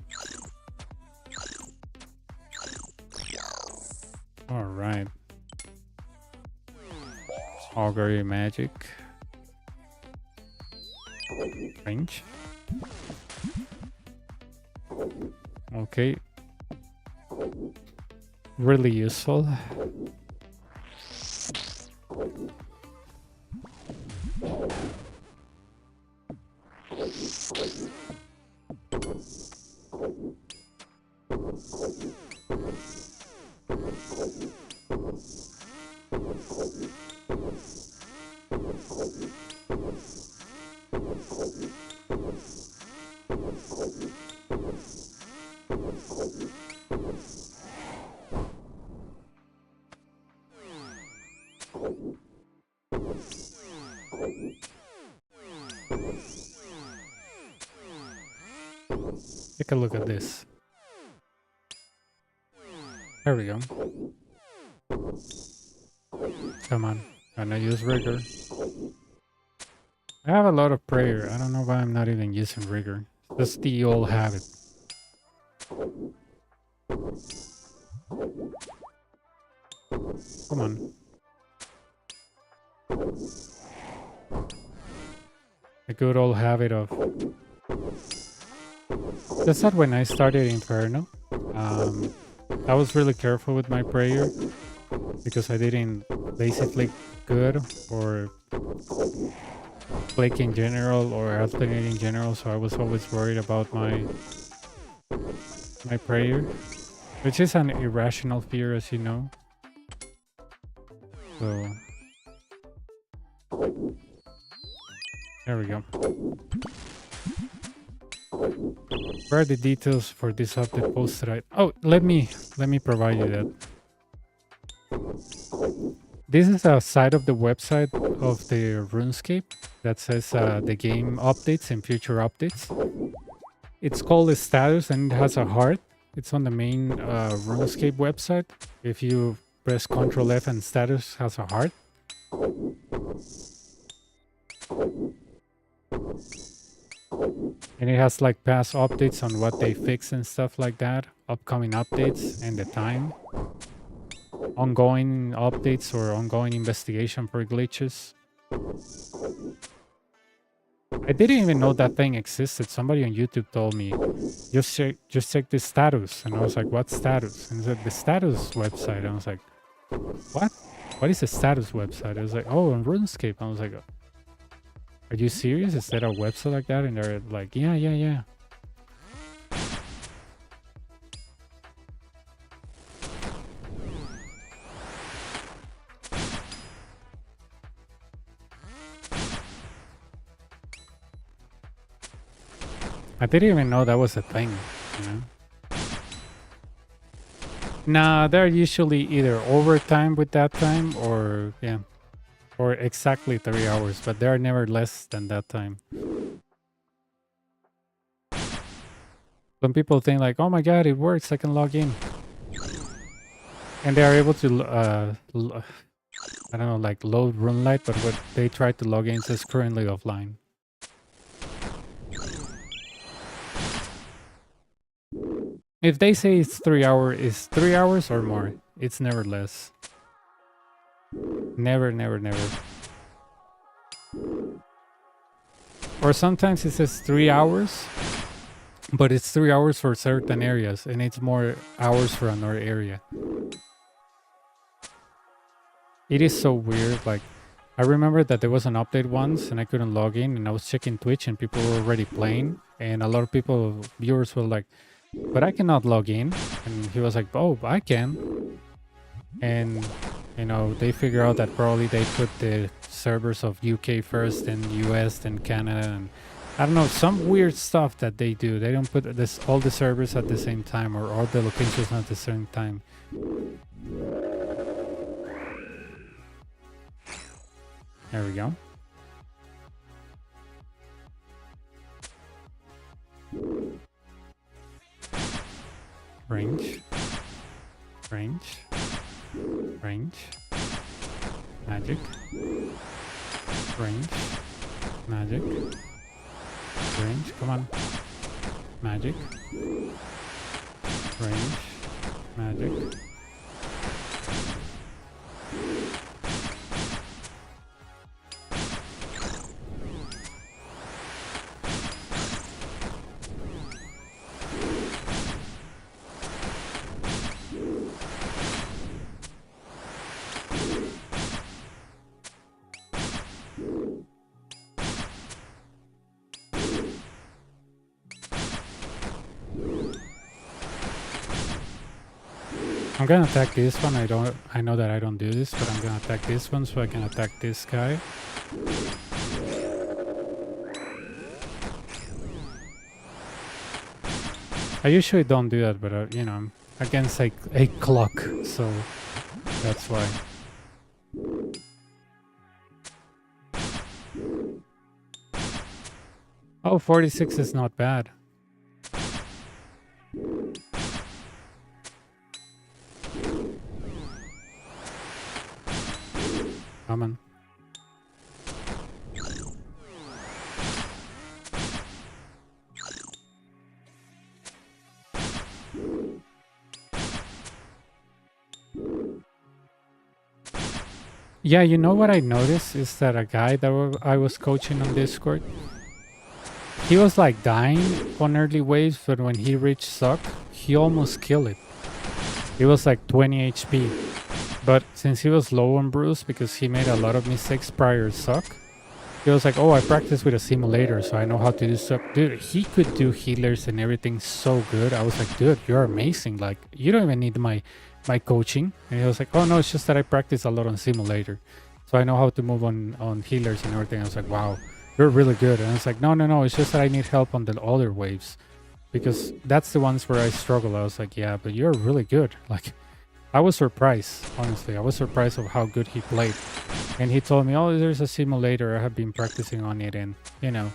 Alright. Augury magic. Range. Okay. Really useful. Take a look at this. There we go. Come on, gonna use rigor. I have a lot of prayer. I don't know why I'm not even using rigor. Just the old habit. Come on. The good old habit of... Just that when I started Inferno, I was really careful with my prayer because I didn't basically good or click in general or alternate in general, so I was always worried about my prayer, which is an irrational fear, as you know. So there we go. Where are the details for this update posted? Oh, let me provide you that. This is a side of the website of the RuneScape that says the game updates and future updates. It's called the status and it has a heart. It's on the main RuneScape website. If you press Ctrl F and status has a heart. And it has like past updates on what they fix and stuff like that, upcoming updates and the time, ongoing updates or ongoing investigation for glitches. I didn't even know that thing existed. Somebody on YouTube told me, just check the status. And I was like, what status? And it said the status website. And I was like, what? What is the status website? I was like, oh, on RuneScape. I was like, are you serious? Is there a website like that? And they're like, yeah. I didn't even know that was a thing, you know? Nah, they're usually either overtime with that time or, yeah. Or exactly 3 hours, but they are never less than that time. Some people think like, oh my god, it works, I can log in. And they are able to, I don't know, like load RuneLite, but what they try to log in says currently offline. If they say it's 3 hours, it's 3 hours or more. It's never less. Never, never, never. Or sometimes it says 3 hours, but it's 3 hours for certain areas, and it's more hours for another area. It is so weird. Like, I remember that there was an update once, and I couldn't log in, and I was checking Twitch, and people were already playing, and a lot of people, viewers, were like, "But I cannot log in," and he was like, "Oh, I can." And you know, they figure out that probably they put the servers of UK first, then US, then Canada, and I don't know, some weird stuff that they do. They don't put this all the servers at the same time, or all the locations at the same time. There we go. Range. Range. Range. Magic. Range. Magic. Range. Come on. Magic. Range. Magic. I'm gonna attack this one. I know that I don't do this, but I'm gonna attack this one so I can attack this guy. I usually don't do that, but you know, I'm against like a clock, so that's why. Oh, 46 is not bad. Come on. Yeah, you know what I noticed is that a guy that I was coaching on Discord, he was like dying on early waves, but when he reached suck, he almost killed it. It was like 20 HP. But since he was low on Bruce because he made a lot of mistakes prior to suck, he was like, "Oh, I practiced with a simulator, so I know how to do suck." Dude, he could do healers and everything so good. I was like, "Dude, you're amazing. Like, you don't even need my coaching." And he was like, "Oh no, it's just that I practice a lot on simulator, so I know how to move on healers and everything." I was like, "Wow, you're really good." And I was like, "No, it's just that I need help on the other waves, because that's the ones where I struggle." I was like, "Yeah, but you're really good." Like, I was surprised, honestly. I was surprised of how good he played. And he told me, "Oh, there's a simulator. I have been practicing on it, and you know,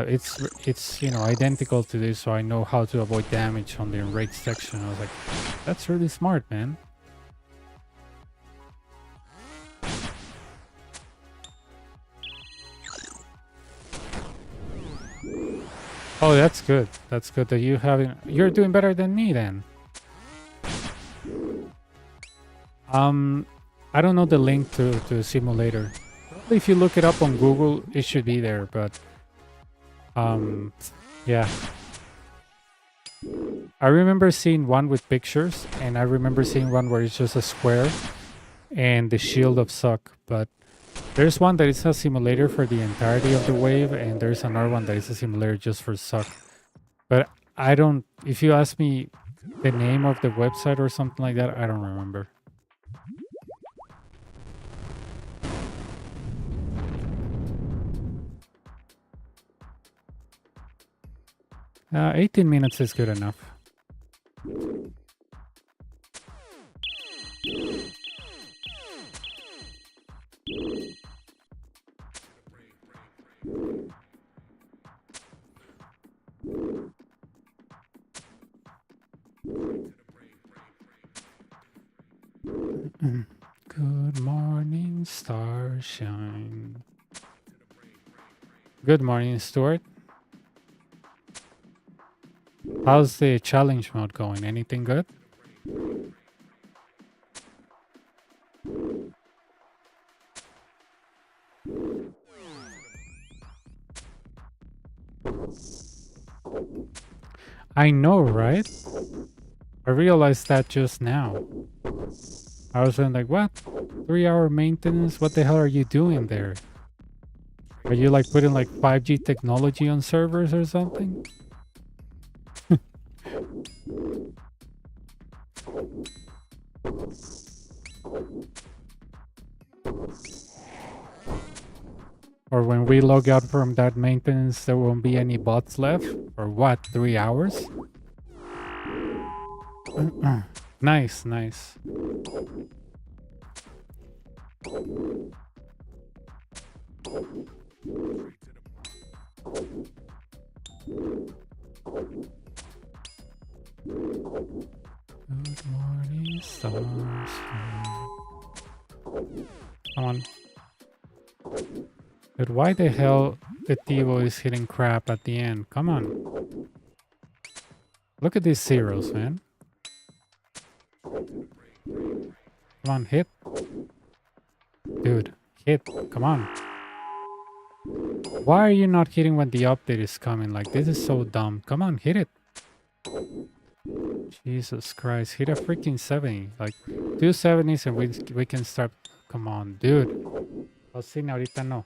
it's you know, identical to this, so I know how to avoid damage on the enraged section." I was like, "That's really smart, man." Oh, that's good. That's good that you're doing better than me then. I don't know the link to simulator. Probably if you look it up on Google, it should be there, but yeah. I remember seeing one with pictures, and I remember seeing one where it's just a square and the shield of suck, but there's one that is a simulator for the entirety of the wave, and there's another one that is a simulator just for suck. But I don't, if you ask me the name of the website or something like that, I don't remember. 18 minutes is good enough. Good morning, starshine. Good morning, Stuart. How's the challenge mode going? Anything good? I know, right? I realized that just now. I was like, what? 3-hour maintenance? What the hell are you doing there? Are you like putting like 5G technology on servers or something? Or when we log out from that maintenance, there won't be any bots left? Or what, 3 hours? Nice, nice. Good morning, stars. Come on. Dude, why the hell the Tivo is hitting crap at the end? Come on. Look at these zeros, man. Come on, hit. Dude, hit. Come on. Why are you not hitting when the update is coming? Like, this is so dumb. Come on, hit it. Jesus Christ, hit a freaking 70. Like, 270s and we can start. Come on, dude. I'll see ahorita no.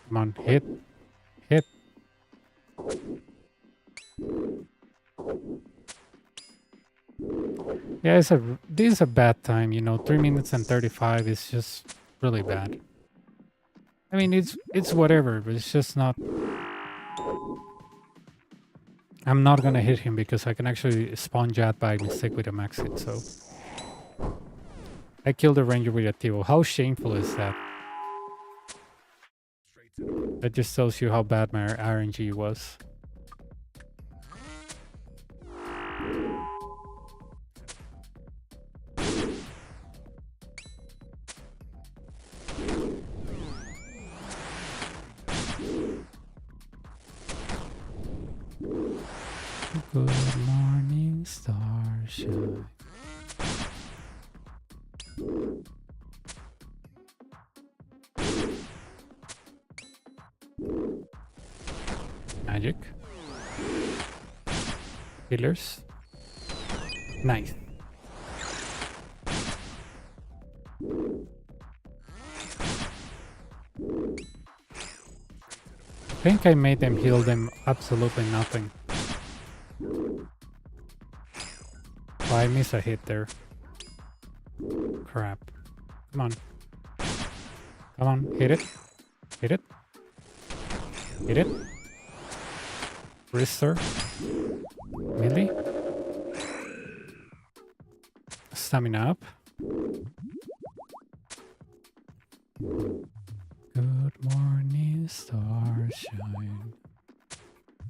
Come on, hit. Hit. Yeah, this is a bad time, you know. 3 minutes and 35 is just really bad. I mean, it's whatever, but it's just not. I'm not gonna hit him because I can actually spawn Jet by mistake with a max hit, so. I killed a ranger with a Tivo. How shameful is that? That just tells you how bad my RNG was. Good morning, starshine. Magic. Healers. Nice. I think I made them heal them absolutely nothing. Oh, I missed a hit there. Crap. Come on. Come on, hit it. Hit it. Hit it. Wrister. Melee. Stamina up. Good morning, starshine.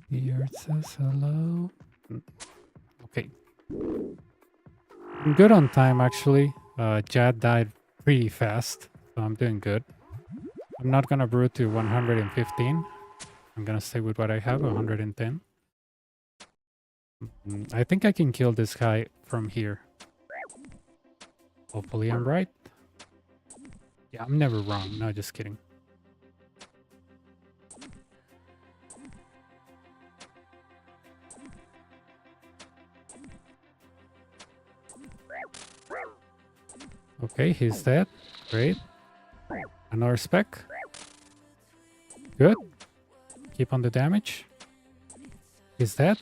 The earth says hello. Okay. I'm good on time, actually. Jad died pretty fast, so I'm doing good. I'm not gonna brew to 115. I'm gonna stay with what I have, 110. I think I can kill this guy from here. Hopefully I'm right. Yeah, I'm never wrong. No, just kidding. Okay, he's dead. Great. Another spec. Good. Keep on the damage. He's dead.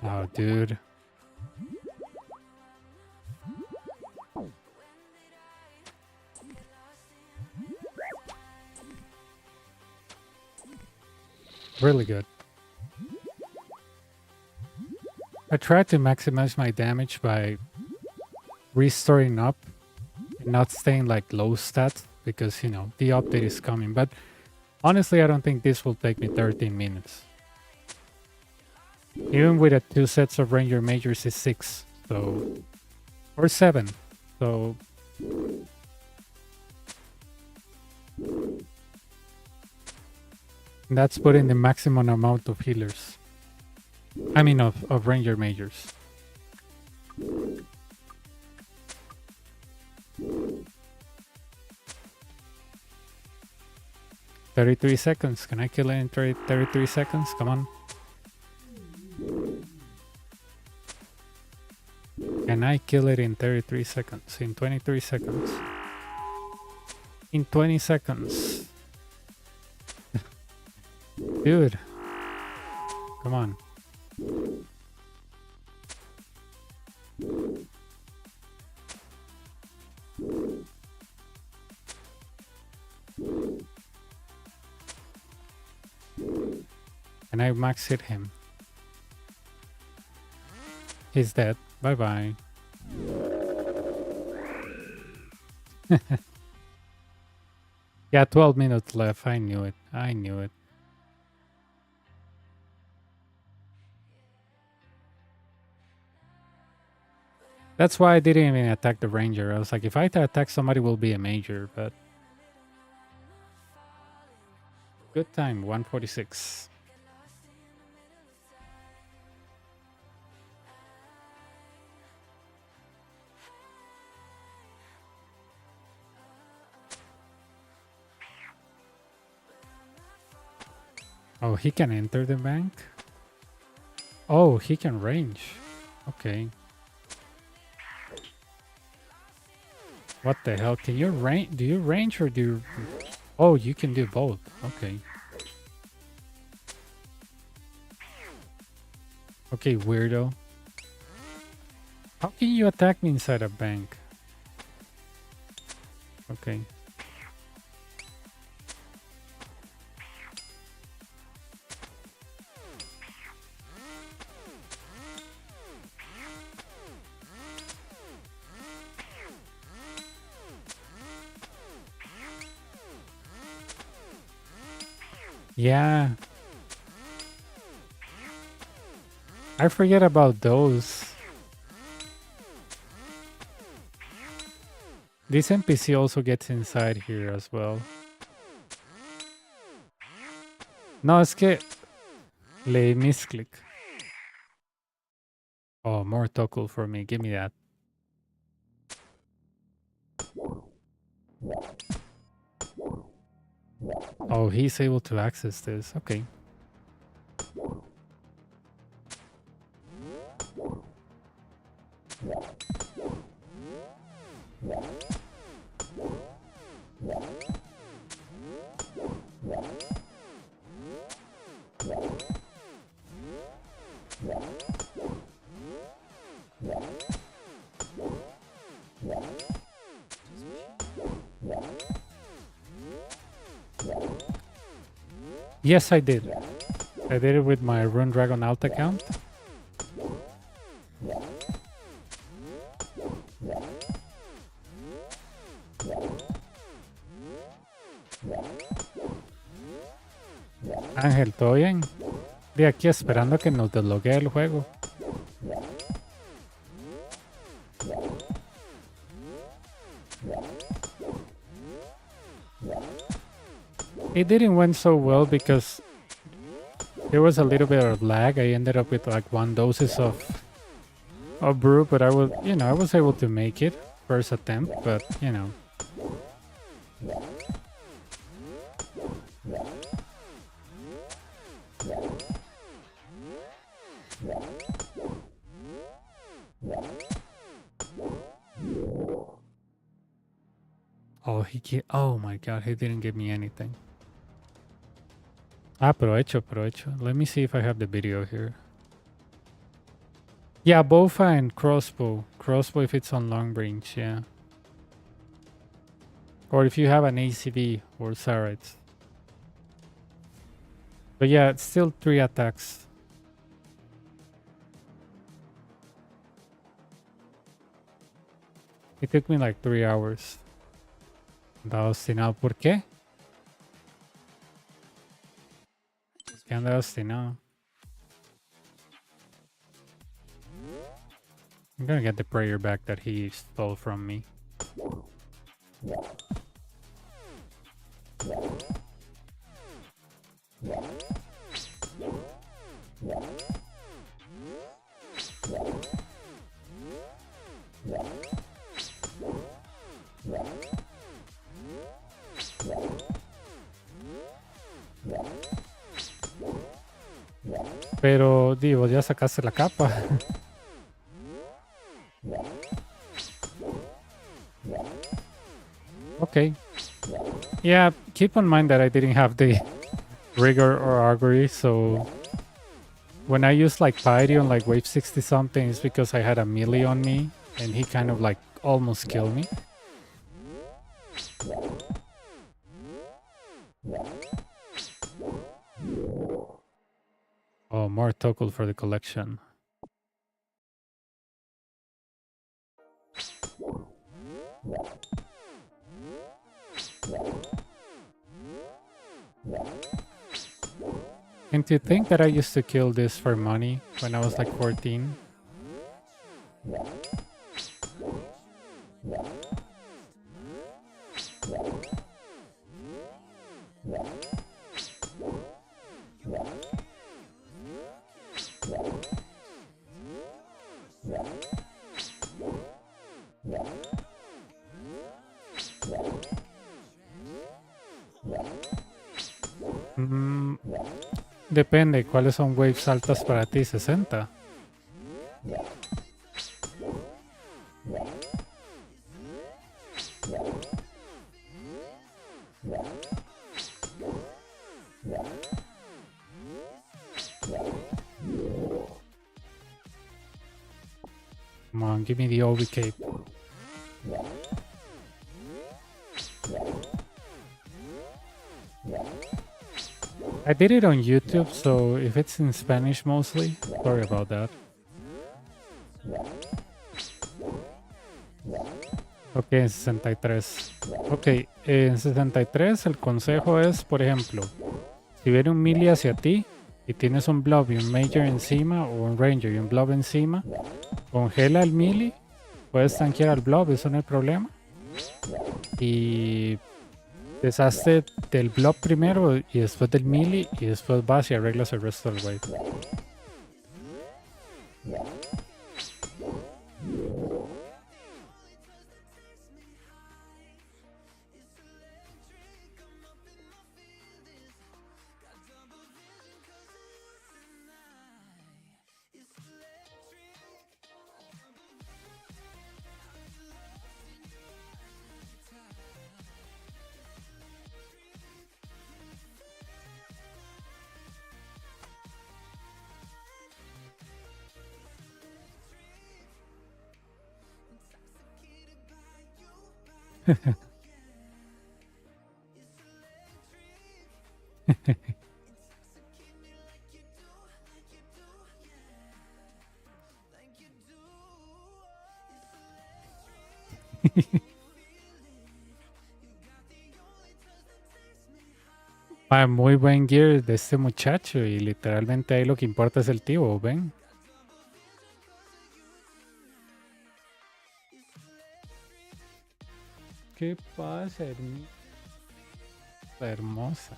Oh, dude. Really good. I tried to maximize my damage by restoring up and not staying like low stats because, you know, the update is coming. But honestly, I don't think this will take me 13 minutes. Even with 2 sets of Ranger Majors is 6, so... Or 7, so... That's putting the maximum amount of healers. I mean of Ranger Majors. 33 seconds. Can I kill it in 33 seconds? Come on. Can I kill it in 33 seconds? In 23 seconds? In 20 seconds? Dude. Come on. Can I max hit him? He's dead. Bye-bye. Yeah, 12 minutes left. I knew it. I knew it. That's why I didn't even attack the ranger. I was like, if I attack somebody, will be a major, but... Good time, 146. Oh, he can enter the bank? Oh, he can range. Okay. What the hell? Can you range? Do you range or do you... Oh, you can do both. Okay. Okay, weirdo. How can you attack me inside a bank? Okay. Yeah. I forget about those. This NPC also gets inside here as well. No, es que le misclick. Oh, more toggle for me. Give me that. Oh, he's able to access this. Okay. Yes, I did. I did it with my Rune Dragon alt account. Ángel, ¿todo bien? De aquí esperando que nos desbloquee el juego. It didn't went so well because there was a little bit of lag. I ended up with like 1 doses of brew, but I was, you know, I was able to make it first attempt, but you know. Oh my god, he didn't give me anything. Aprovecho. Let me see if I have the video here. Yeah, bow and crossbow. Crossbow if it's on long range, yeah. Or if you have an ACV or Sarets. But yeah, it's still 3 attacks. It took me like 3 hours. Andaba obstinado. ¿Por qué? ¿Qué andaba obstinado? I'm gonna get the prayer back that he stole from me. Pero, digo, ya sacaste la capa. Okay. Yeah, keep in mind that I didn't have the rigor or augury, so when I used like piety on like wave 60 something, it's because I had a melee on me and he kind of like almost killed me. Oh, more Tokul for the collection. And to think that I used to kill this for money when I was like 14. Depende, ¿cuáles son waves altas para ti? 60. Come on, give me the OB cape. I did it on YouTube, so if it's in Spanish mostly, sorry about that. Ok, en 63. Ok, en 63 el consejo es, por ejemplo, si viene un melee hacia ti y tienes un blob y un major encima, o un ranger y un blob encima, congela el melee, puedes tanquear al blob, eso no hay problema. Y deshazte del blob primero y después del melee y después vas y arreglas el resto del wave. Muy buen gear de este muchacho y literalmente ahí lo que importa es el tío, ¿ven? ¿Qué pasa, hermosa?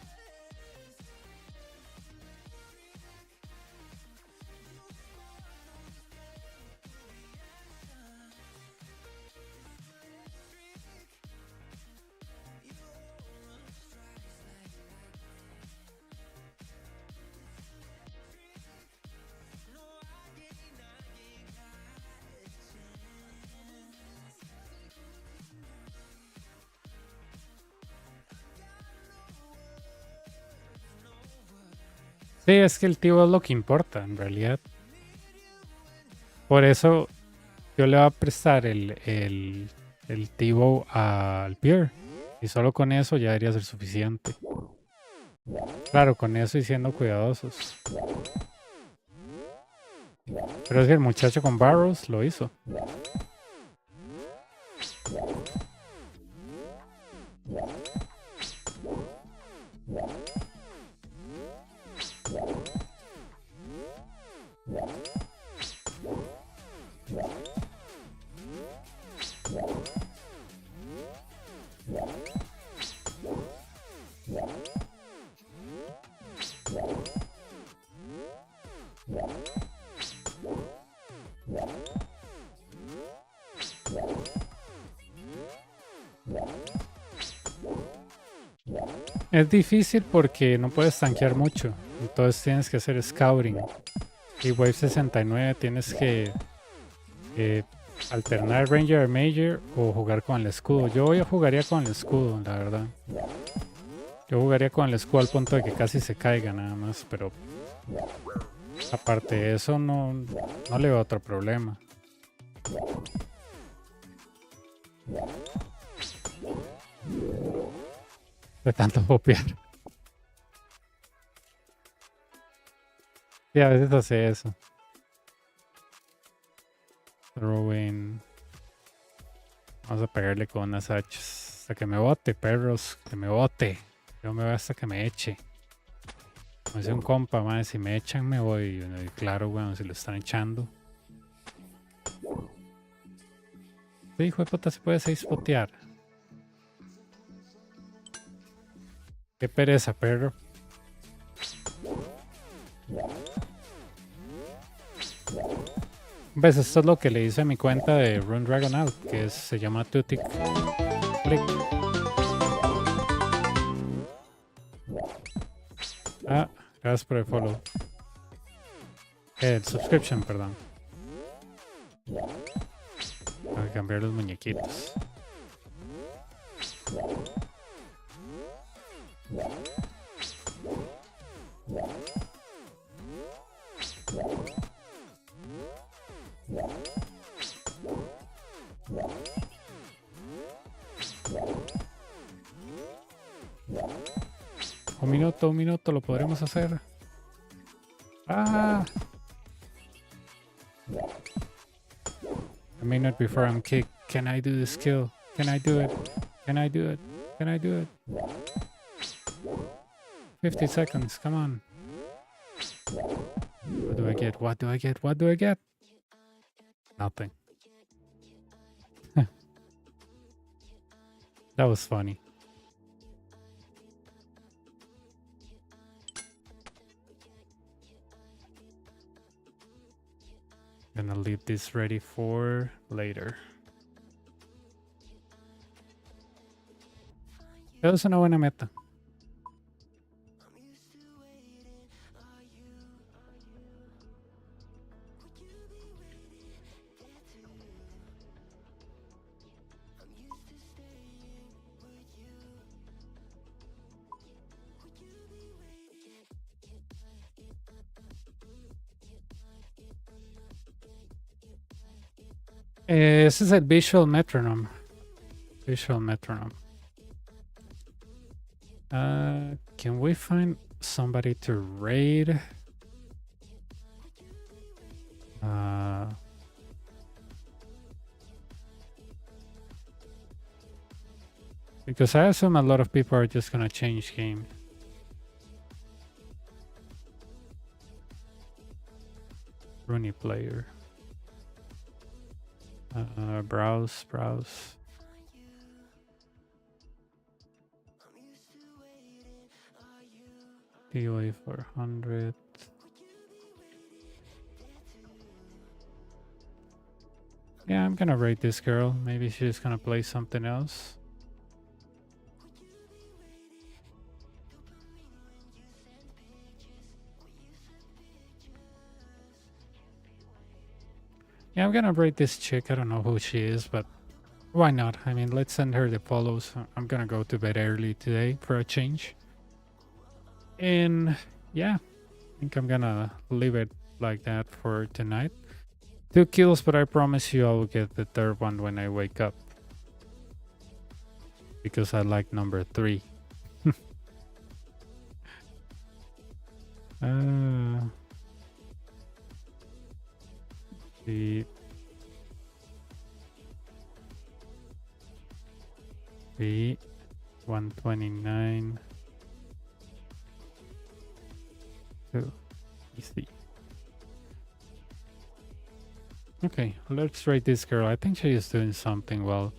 Sí, es que el tío es lo que importa, en realidad. Por eso yo le voy a prestar el tío al peer. Y solo con eso ya debería ser suficiente. Claro, con eso y siendo cuidadosos. Pero es que el muchacho con Barrows lo hizo. Es difícil porque no puedes tanquear mucho. entonces tienes que hacer scouting. Y Wave 69 tienes que alternar Ranger a Major o jugar con el escudo. Yo jugaría con el escudo, la verdad. Yo jugaría con el escudo al punto de que casi se caiga nada más, pero aparte de eso no le veo otro problema. De tanto copiar. Sí, a veces hace eso. Throwing. Vamos a pegarle con unas hachas. Hasta que me bote, perros. Que me bote. Yo me voy hasta que me eche. Como dice un compa, madre, si me echan me voy. Y claro, bueno, si lo están echando. Sí, hijo de puta, se puede 6-potear. Qué pereza, perro. ¿Ves? Esto es lo que le hice a mi cuenta de Run Dragon Out, que se llama Tutic Click. Ah, gracias por el follow. El subscription, perdón. Tengo que cambiar los muñequitos. Un minuto, lo podremos hacer. Ah. A minute before I'm kicked. Can I do this kill? Can I do it? Can I do it? Can I do it? 50 seconds, come on. What do I get? What do I get? What do I get? Nothing. That was funny. Gonna leave this ready for later. Pero es una buena meta. Ese es el Visual Metronome. Visual Metronome. Can we find somebody to raid? Because I assume a lot of people are just gonna change game. Rooney player. Browse. POA 400. Yeah, I'm gonna rate this girl. Maybe she's gonna play something else. Yeah, I'm gonna rate this chick. I don't know who she is, but why not? I mean, let's send her the follows. I'm gonna go to bed early today for a change. And yeah, I think I'm gonna leave it like that for tonight. 2 kills, but I promise you I will get the third one when I wake up. Because I like number 3. The 129. Easy. Okay, let's rate this girl. I think she is doing something well.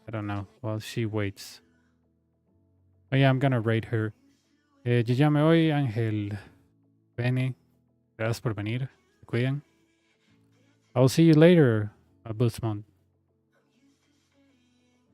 I don't know. While she waits. Oh yeah, I'm gonna rate her. Yo ya me voy, Ángel. Benny. Gracias por venir. Se cuidan. I'll see you later, Busmont.